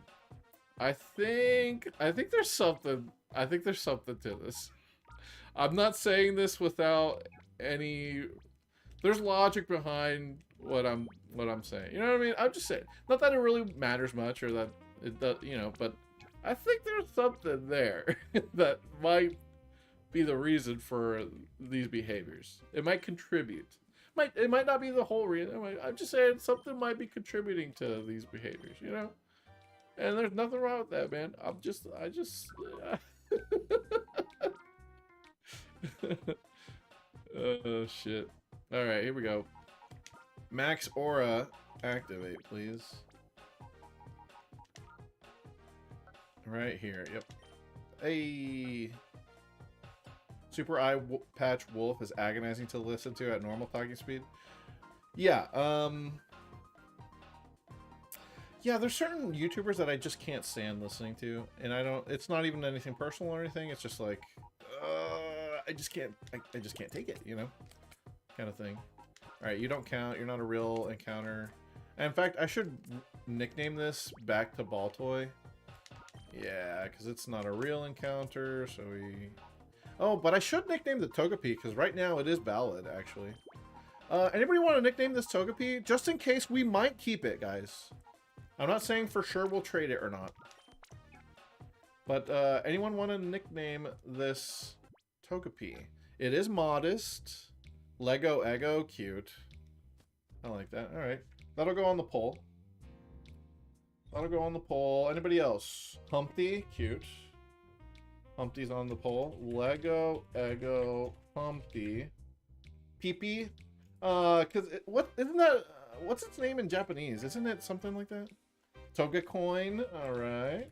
I think there's something. I think there's something to this. I'm not saying this without any... There's logic behind what I'm saying. You know what I mean? I'm just saying. Not that it really matters much or that it does, you know, but I think there's something there that might be the reason for these behaviors. It might contribute. It might not be the whole reason. I'm just saying something might be contributing to these behaviors, you know? And there's nothing wrong with that, man. I just oh shit. All right, here we go. Max Aura, activate, please. Right here, yep. Hey. Super Eye Patch Wolf is agonizing to listen to at normal talking speed. Yeah, yeah, there's certain YouTubers that I just can't stand listening to, and it's not even anything personal or anything, it's just like, I just can't take it, you know? Kind of thing. Alright, you don't count, you're not a real encounter. And in fact, I should nickname this back to Baltoy. Yeah, because it's not a real encounter, so we... Oh, but I should nickname the Togepi, because right now it is valid, actually. Anybody want to nickname this Togepi? Just in case we might keep it, guys. I'm not saying for sure we'll trade it or not. But anyone want to nickname this Togepi? It is modest. Lego Ego, cute. I like that. All right. That'll go on the poll. That'll go on the poll. Anybody else? Humpty, cute. Humpty's on the poll. Lego Ego Humpty. Pee-pee. Cause isn't that what's its name in Japanese? Isn't it something like that? Togecoin. All right.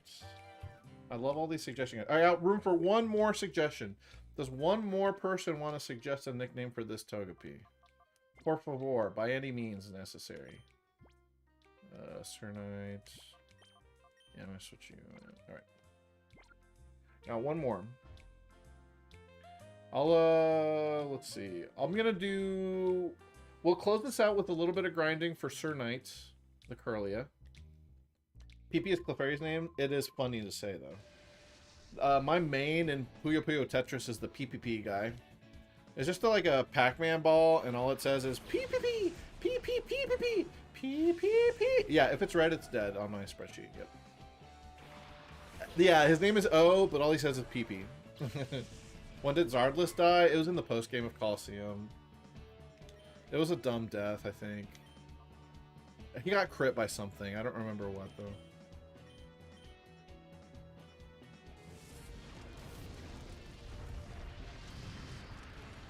I love all these suggestions. I got room for one more suggestion. Does one more person want to suggest a nickname for this Togepi? Por favor, by any means necessary. Sir Knight. Yeah, I'm gonna switch you. All right. Now one more. I'll let's see. I'm gonna do We'll close this out with a little bit of grinding for Sir Knight, the Curlia. PP is Clefairy's name. It is funny to say, though. My main in Puyo Puyo Tetris is the PPP guy. It's just like a Pac-Man ball, and all it says is PPP, PPP, PPP. Yeah, if it's red, it's dead on my spreadsheet. Yep. Yeah, his name is O, but all he says is PP. When did Zardless die? It was in the postgame of Colosseum. It was a dumb death, I think. He got crit by something. I don't remember what, though.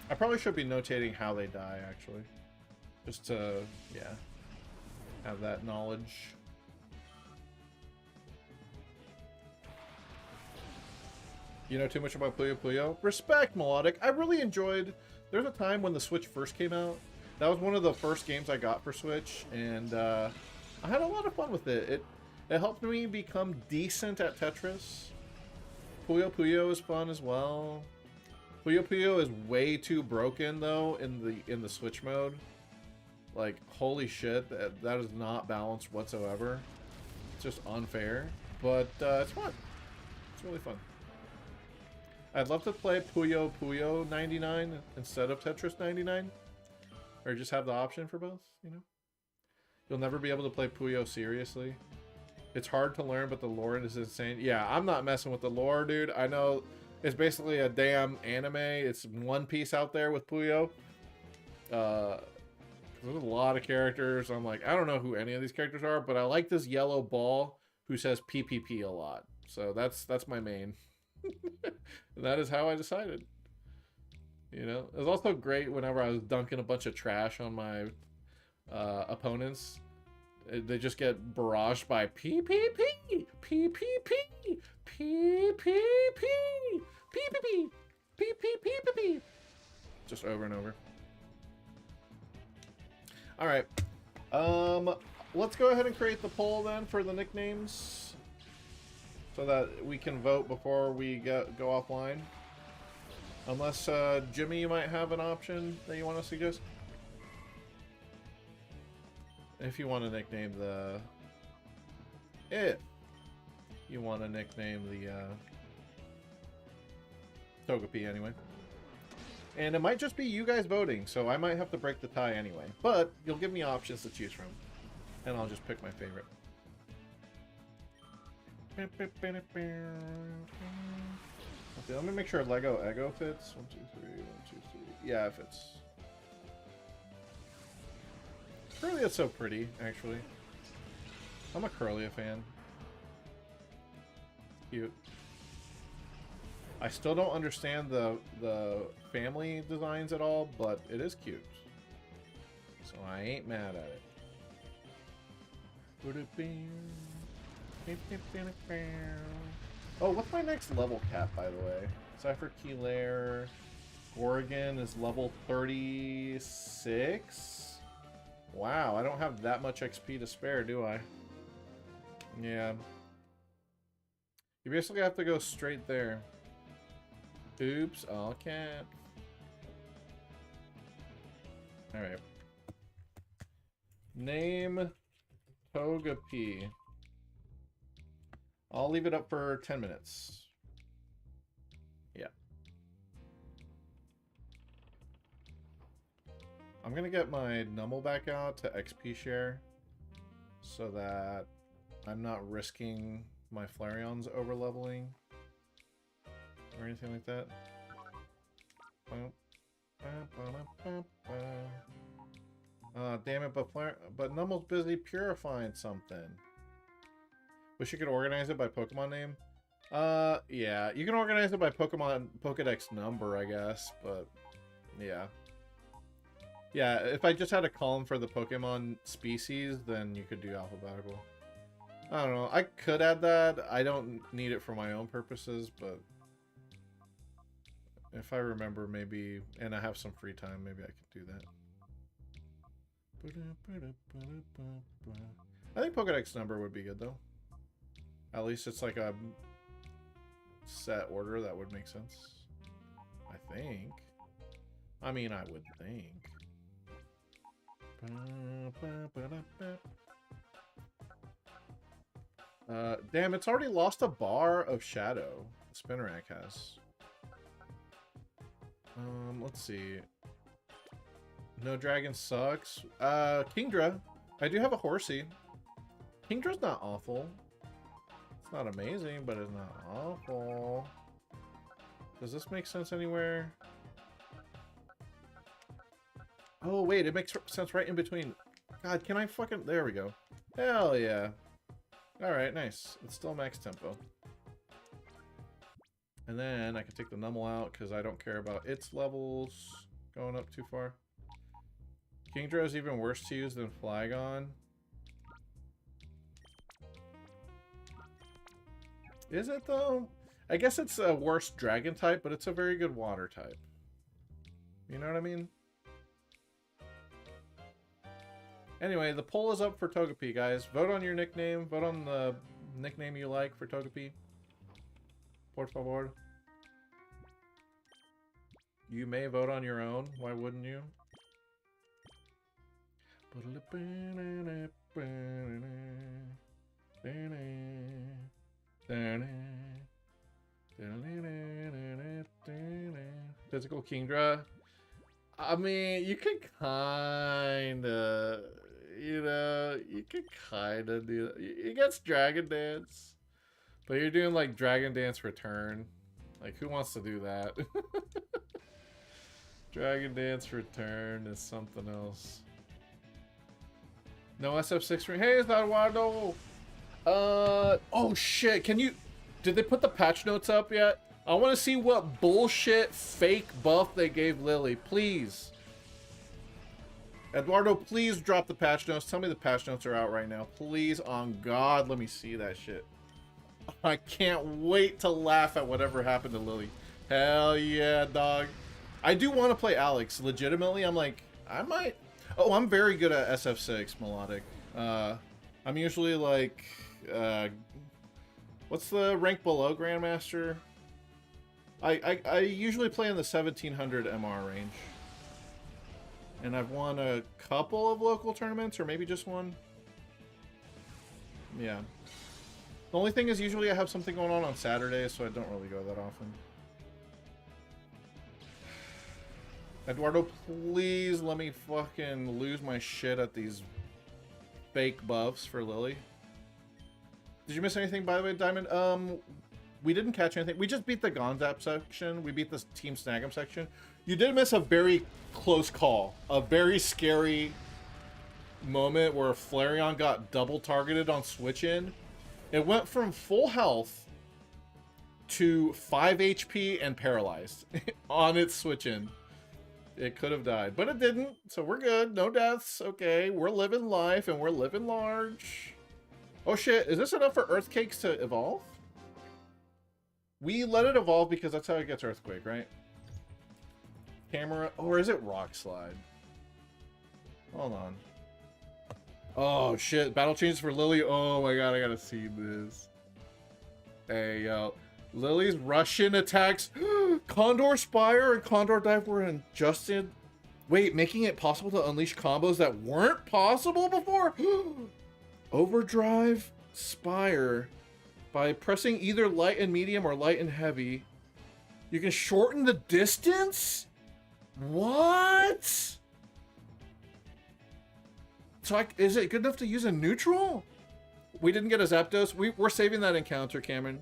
I probably should be notating how they die, actually. Just to, yeah, have that knowledge. You know too much about Puyo Puyo? Respect, Melodic. I really enjoyed... There's a time when the Switch first came out. That was one of the first games I got for Switch, and I had a lot of fun with it. It helped me become decent at Tetris. Puyo Puyo is fun as well. Puyo Puyo is way too broken though in the Switch mode. Like, holy shit, that is not balanced whatsoever. It's just unfair, but it's fun. It's really fun. I'd love to play Puyo Puyo 99 instead of Tetris 99. Or just have the option for both, you know? You'll never be able to play Puyo seriously. It's hard to learn, but the lore is insane. Yeah, I'm not messing with the lore, dude. I know it's basically a damn anime. It's One Piece out there with Puyo. There's a lot of characters. I'm like, I don't know who any of these characters are, but I like this yellow ball who says PPP a lot. So that's my main. And that is how I decided. You know, it was also great whenever I was dunking a bunch of trash on my opponents. They just get barraged by PPP, PPP, PPP, PPP, PPP, just over and over. All right, let's go ahead and create the poll then for the nicknames, so that we can vote before we go offline. Unless, Jimmy, you might have an option that you want to suggest? If you want to nickname the... If you want to nickname the, Togepi anyway. And it might just be you guys voting, so I might have to break the tie anyway. But you'll give me options to choose from. And I'll just pick my favorite. Okay, let me make sure Lego Ego fits. 1, 2, 3, 1, 2, 3. Yeah, it fits. Curlia's so pretty, actually. I'm a Curlia fan. Cute. I still don't understand the family designs at all, but it is cute. So I ain't mad at it. Oh, what's my next level cap, by the way? Cypher Key Lair. Oregon is level 36? Wow, I don't have that much XP to spare, do I? Yeah. You basically have to go straight there. Oops, all caps. Alright. Name Togepi. I'll leave it up for 10 minutes. Yeah. I'm gonna get my Nummel back out to XP share so that I'm not risking my Flareons over leveling or anything like that. Damn it, but Nummel's busy purifying something. Wish you could organize it by Pokemon name. Yeah, you can organize it by Pokemon Pokedex number, I guess, but yeah. Yeah, if I just had a column for the Pokemon species, then you could do alphabetical. I don't know. I could add that. I don't need it for my own purposes, but if I remember, maybe, and I have some free time, maybe I could do that. I think Pokedex number would be good, though. At least it's like a set order. That would make sense. I think. I mean, I would think. Damn, it's already lost a bar of shadow. The spinner rack has. Let's see. No dragon sucks. Kingdra. I do have a horsey. Kingdra's not awful. It's not amazing, but it's not awful. Does this make sense anywhere? Oh, wait, it makes sense right in between. God, can I fucking... There we go. Hell yeah. Alright, nice. It's still max tempo. And then I can take the Nummel out because I don't care about its levels going up too far. Kingdra is even worse to use than Flygon. Is it though? I guess it's a worse dragon type, but it's a very good water type. You know what I mean? Anyway, the poll is up for Togepi, guys. Vote on your nickname. Vote on the nickname you like for Togepi. Por favor. You may vote on your own. Why wouldn't you? Physical Kingdra. I mean, you could kinda, you know, you could kinda do that. It gets Dragon Dance, but you're doing like Dragon Dance Return. Like, who wants to do that? Dragon Dance Return is something else. No SF6 ring. Hey, it's Eduardo. Oh shit. Can you? Did they put the patch notes up yet? I want to see what bullshit fake buff they gave Lily. Please. Eduardo, please drop the patch notes. Tell me the patch notes are out right now. Please, on God, let me see that shit. I can't wait to laugh at whatever happened to Lily. Hell yeah, dog. I do want to play Alex. Legitimately, I'm like, I might... Oh, I'm very good at SF6 melodic. I'm usually like... what's the rank below Grandmaster? I usually play in the 1700 MR range. And I've won a couple of local tournaments, or maybe just one. Yeah. The only thing is usually I have something going on Saturdays, so I don't really go that often. Eduardo, please let me fucking lose my shit at these fake buffs for Lily. Did you miss anything, by the way, Diamond? We didn't catch anything. We just beat the Gonzap section. We beat the Team Snag'em section. You did miss a very close call. A very scary moment where Flareon got double targeted on switch in. It went from full health to 5 HP and paralyzed on its switch in. It could have died, but it didn't. So we're good. No deaths. Okay, we're living life and we're living large. Oh shit, is this enough for Earthquakes to evolve? We let it evolve because that's how it gets Earthquake, right? Camera, or is it Rock Slide? Hold on. Oh shit, battle changes for Lily. Oh my god, I gotta see this. Hey, yo. Lily's Russian attacks. Condor Spire and Condor Dive were adjusted. Wait, making it possible to unleash combos that weren't possible before? Overdrive Spire. By pressing either light and medium or light and heavy, you can shorten the distance? What? So is it good enough to use a neutral? We didn't get a Zapdos. We're saving that encounter, Cameron.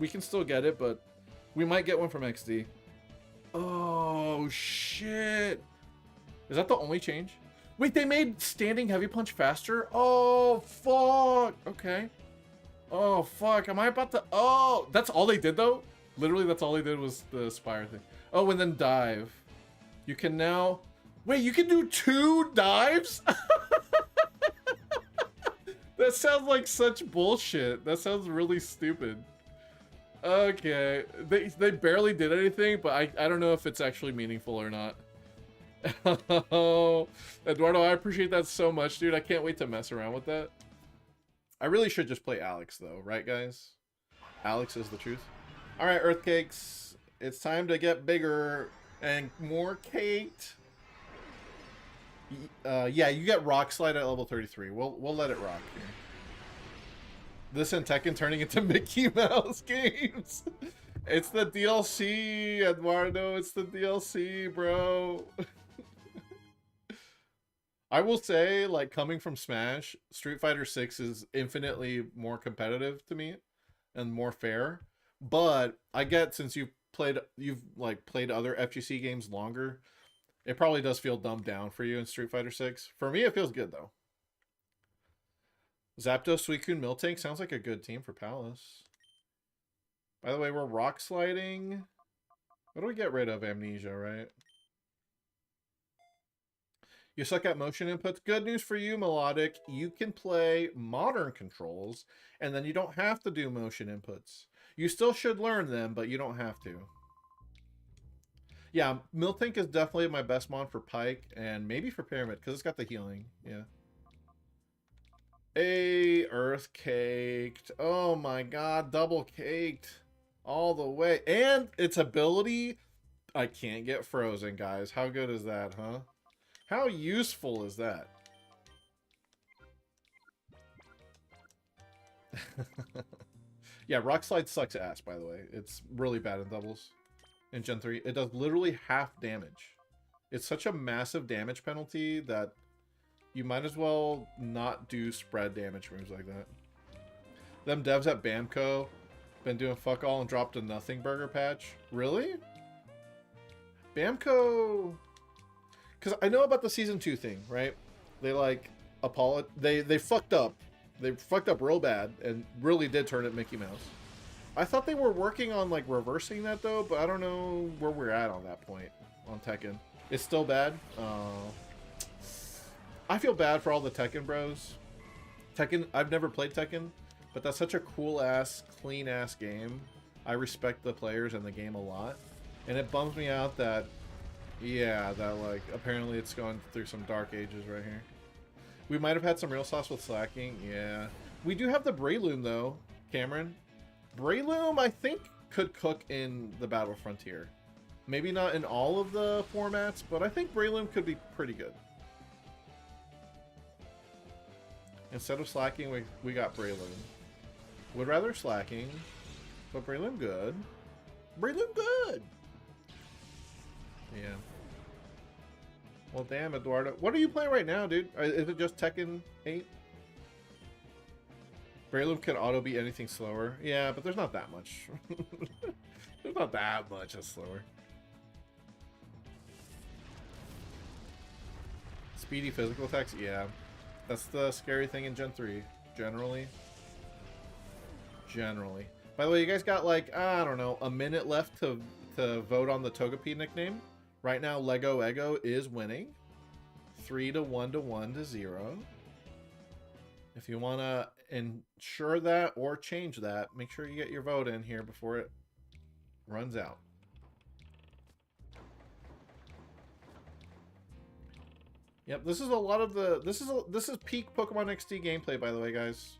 We can still get it, but we might get one from XD. Oh, shit. Is that the only change? Wait, they made standing heavy punch faster? Oh, fuck. Okay. Oh, fuck. Am I about to... Oh, that's all they did, though? Literally, that's all they did was the Spire thing. Oh, and then dive. You can now... Wait, you can do 2 dives? That sounds like such bullshit. That sounds really stupid. Okay. They barely did anything, but I don't know if it's actually meaningful or not. Oh, Eduardo, I appreciate that so much, dude. I can't wait to mess around with that. I really should just play Alex, though, right, guys? Alex is the truth. All right, Earthcakes. It's time to get bigger and more caked. Yeah, you get Rock Slide at level 33. We'll let it rock here. This and Tekken turning into Mickey Mouse games. It's the DLC, Eduardo. It's the DLC, bro. I will say, like, coming from Smash, Street Fighter 6 is infinitely more competitive to me and more fair. But I get, since you've played other FGC games longer, it probably does feel dumbed down for you in Street Fighter 6. For me, it feels good though. Zapdos, Suicune, Miltank sounds like a good team for Palace. By the way, we're rock sliding. What do we get rid of? Amnesia, right? You suck at motion inputs. Good news for you, Melodic. You can play modern controls, and then you don't have to do motion inputs. You still should learn them, but you don't have to. Yeah, Miltank is definitely my best mon for Pike, and maybe for Pyramid, because it's got the healing. Yeah. Earth caked. Oh my god, double caked. All the way. And its ability, I can't get frozen, guys. How good is that, huh? How useful is that? Yeah, Rock Slide sucks ass, by the way. It's really bad in doubles. In Gen 3, it does literally half damage. It's such a massive damage penalty that you might as well not do spread damage moves like that. Them devs at Bamco been doing fuck all and dropped a nothing burger patch. Really? Bamco... Because I know about the Season 2 thing, right? They, like, they fucked up. They fucked up real bad and really did turn it Mickey Mouse. I thought they were working on, like, reversing that, though, but I don't know where we're at on that point on Tekken. It's still bad. I feel bad for all the Tekken bros. Tekken, I've never played Tekken, but that's such a cool-ass, clean-ass game. I respect the players and the game a lot. And it bums me out that, yeah, that, like, apparently it's going through some dark ages right here. We might have had some real sauce with slacking, yeah. We do have the Breloom, though, Cameron. Breloom, I think, could cook in the Battle Frontier. Maybe not in all of the formats, but I think Breloom could be pretty good. Instead of slacking, we got Breloom. Would rather slacking, but Breloom good. Breloom good! Yeah. Well, damn, Eduardo. What are you playing right now, dude? Is it just Tekken 8? Breloom can auto beat anything slower. Yeah, but there's not that much. There's not that much that's slower. Speedy physical attacks? Yeah. That's the scary thing in Gen 3. Generally. By the way, you guys got, like, I don't know, a minute left to vote on the Togepi nickname. Right now, Lego Ego is winning. 3-1 to 0. If you want to ensure that or change that, make sure you get your vote in here before it runs out. Yep, this is a lot of the this is peak Pokemon XD gameplay, by the way, guys.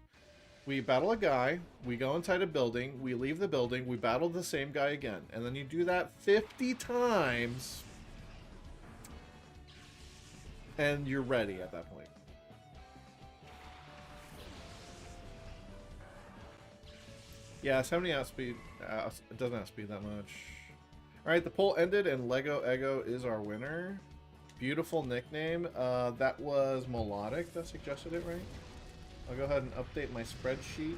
We battle a guy, we go inside a building, we leave the building, we battle the same guy again, and then you do that 50 times, and you're ready at that point. Yeah, 70 outspeed. It doesn't outspeed that much. Alright, the poll ended, and Lego Ego is our winner. Beautiful nickname. That was Melodic that suggested it, right? I'll go ahead and update my spreadsheet.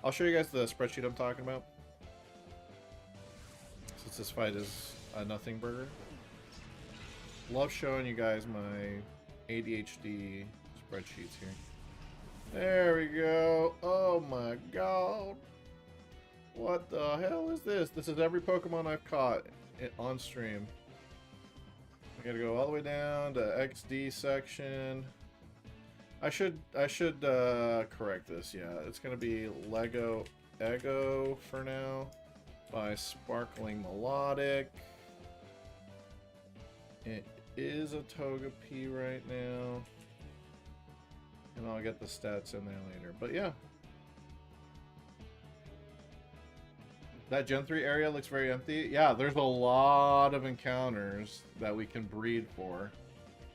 I'll show you guys the spreadsheet I'm talking about. Since this fight is a nothing burger. Love showing you guys my ADHD spreadsheets here. There we go. Oh my god. What the hell is this? This is every Pokemon I've caught on stream. I gotta go all the way down to XD section. I should correct this. Yeah, it's gonna be Lego Ego for now by Sparkling Melodic. It is a Togepi right now. And I'll get the stats in there later. But yeah. That Gen 3 area looks very empty. Yeah, there's a lot of encounters that we can breed for.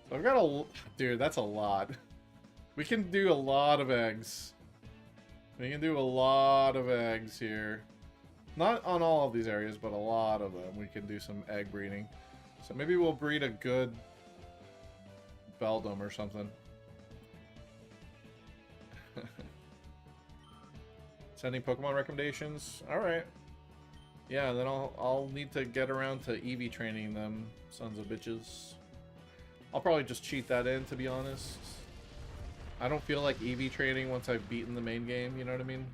So I've got a... Dude, that's a lot. We can do a lot of eggs. We can do a lot of eggs here. Not on all of these areas, but a lot of them. We can do some egg breeding. So maybe we'll breed a good Beldum or something. Sending Pokemon recommendations. Alright. Yeah, then I'll need to get around to Eevee training them sons of bitches. I'll probably just cheat that in, to be honest. I don't feel like Eevee training once I've beaten the main game, you know what I mean?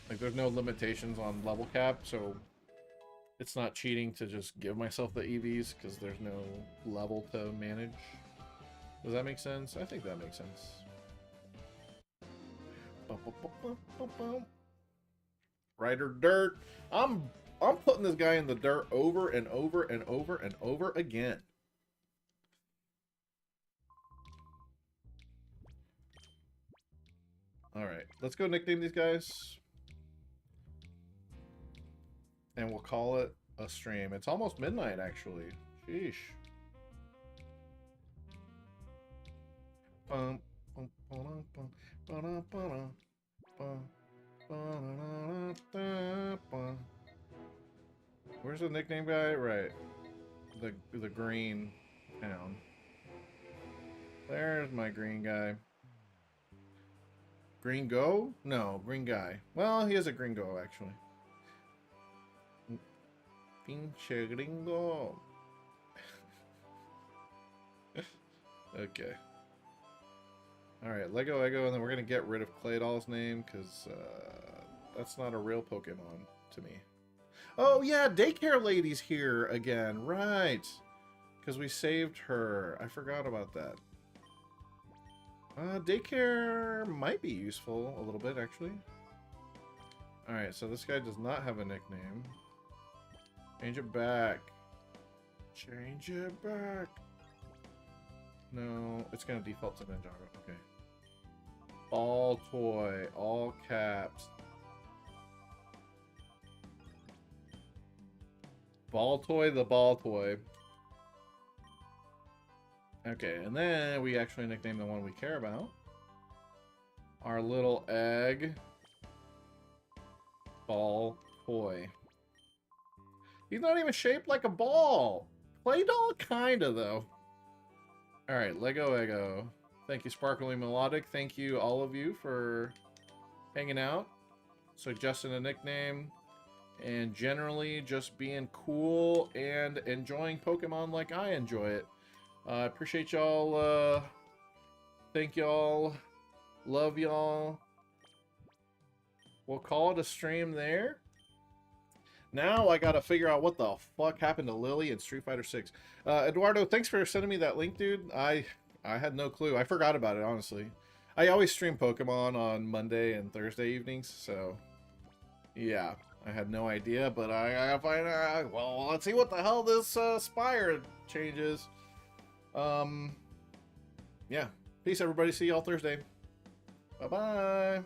Like, there's no limitations on level cap, so it's not cheating to just give myself the EVs because there's no level to manage. Does that make sense? I think that makes sense. Rider dirt. I'm putting this guy in the dirt over and over and over and over again. Alright, let's go nickname these guys. And we'll call it a stream. It's almost midnight, actually. Sheesh. Where's the nickname guy? Right. The green town. There's my green guy. Green go? No, green guy. Well, he is a green go, actually. Pinche gringo. Okay. Alright, Lego Ego, and then we're going to get rid of Claydol's name, because that's not a real Pokemon to me. Oh, yeah, Daycare Lady's here again. Right. Because we saved her. I forgot about that. Daycare might be useful a little bit, actually. Alright, so this guy does not have a nickname. Change it back. Change it back. No, it's going to default to Ninjago. Okay. Ball toy. All caps. Ball toy, the ball toy. Okay, and then we actually nickname the one we care about. Our little egg. Ball toy. He's not even shaped like a ball. Play doll, kinda, though. Alright, Lego Ego. Thank you, Sparkling Melodic. Thank you, all of you, for hanging out, suggesting a nickname, and generally just being cool and enjoying Pokemon like I enjoy it. I appreciate y'all. Thank y'all. Love y'all. We'll call it a stream there. Now I gotta figure out what the fuck happened to Lily in Street Fighter 6. Eduardo, thanks for sending me that link, dude. I had no clue. I forgot about it, honestly. I always stream Pokemon on Monday and Thursday evenings, so yeah, I had no idea. But I gotta find out. Well, let's see what the hell this Spire changes. Yeah. Peace, everybody. See y'all Thursday. Bye bye.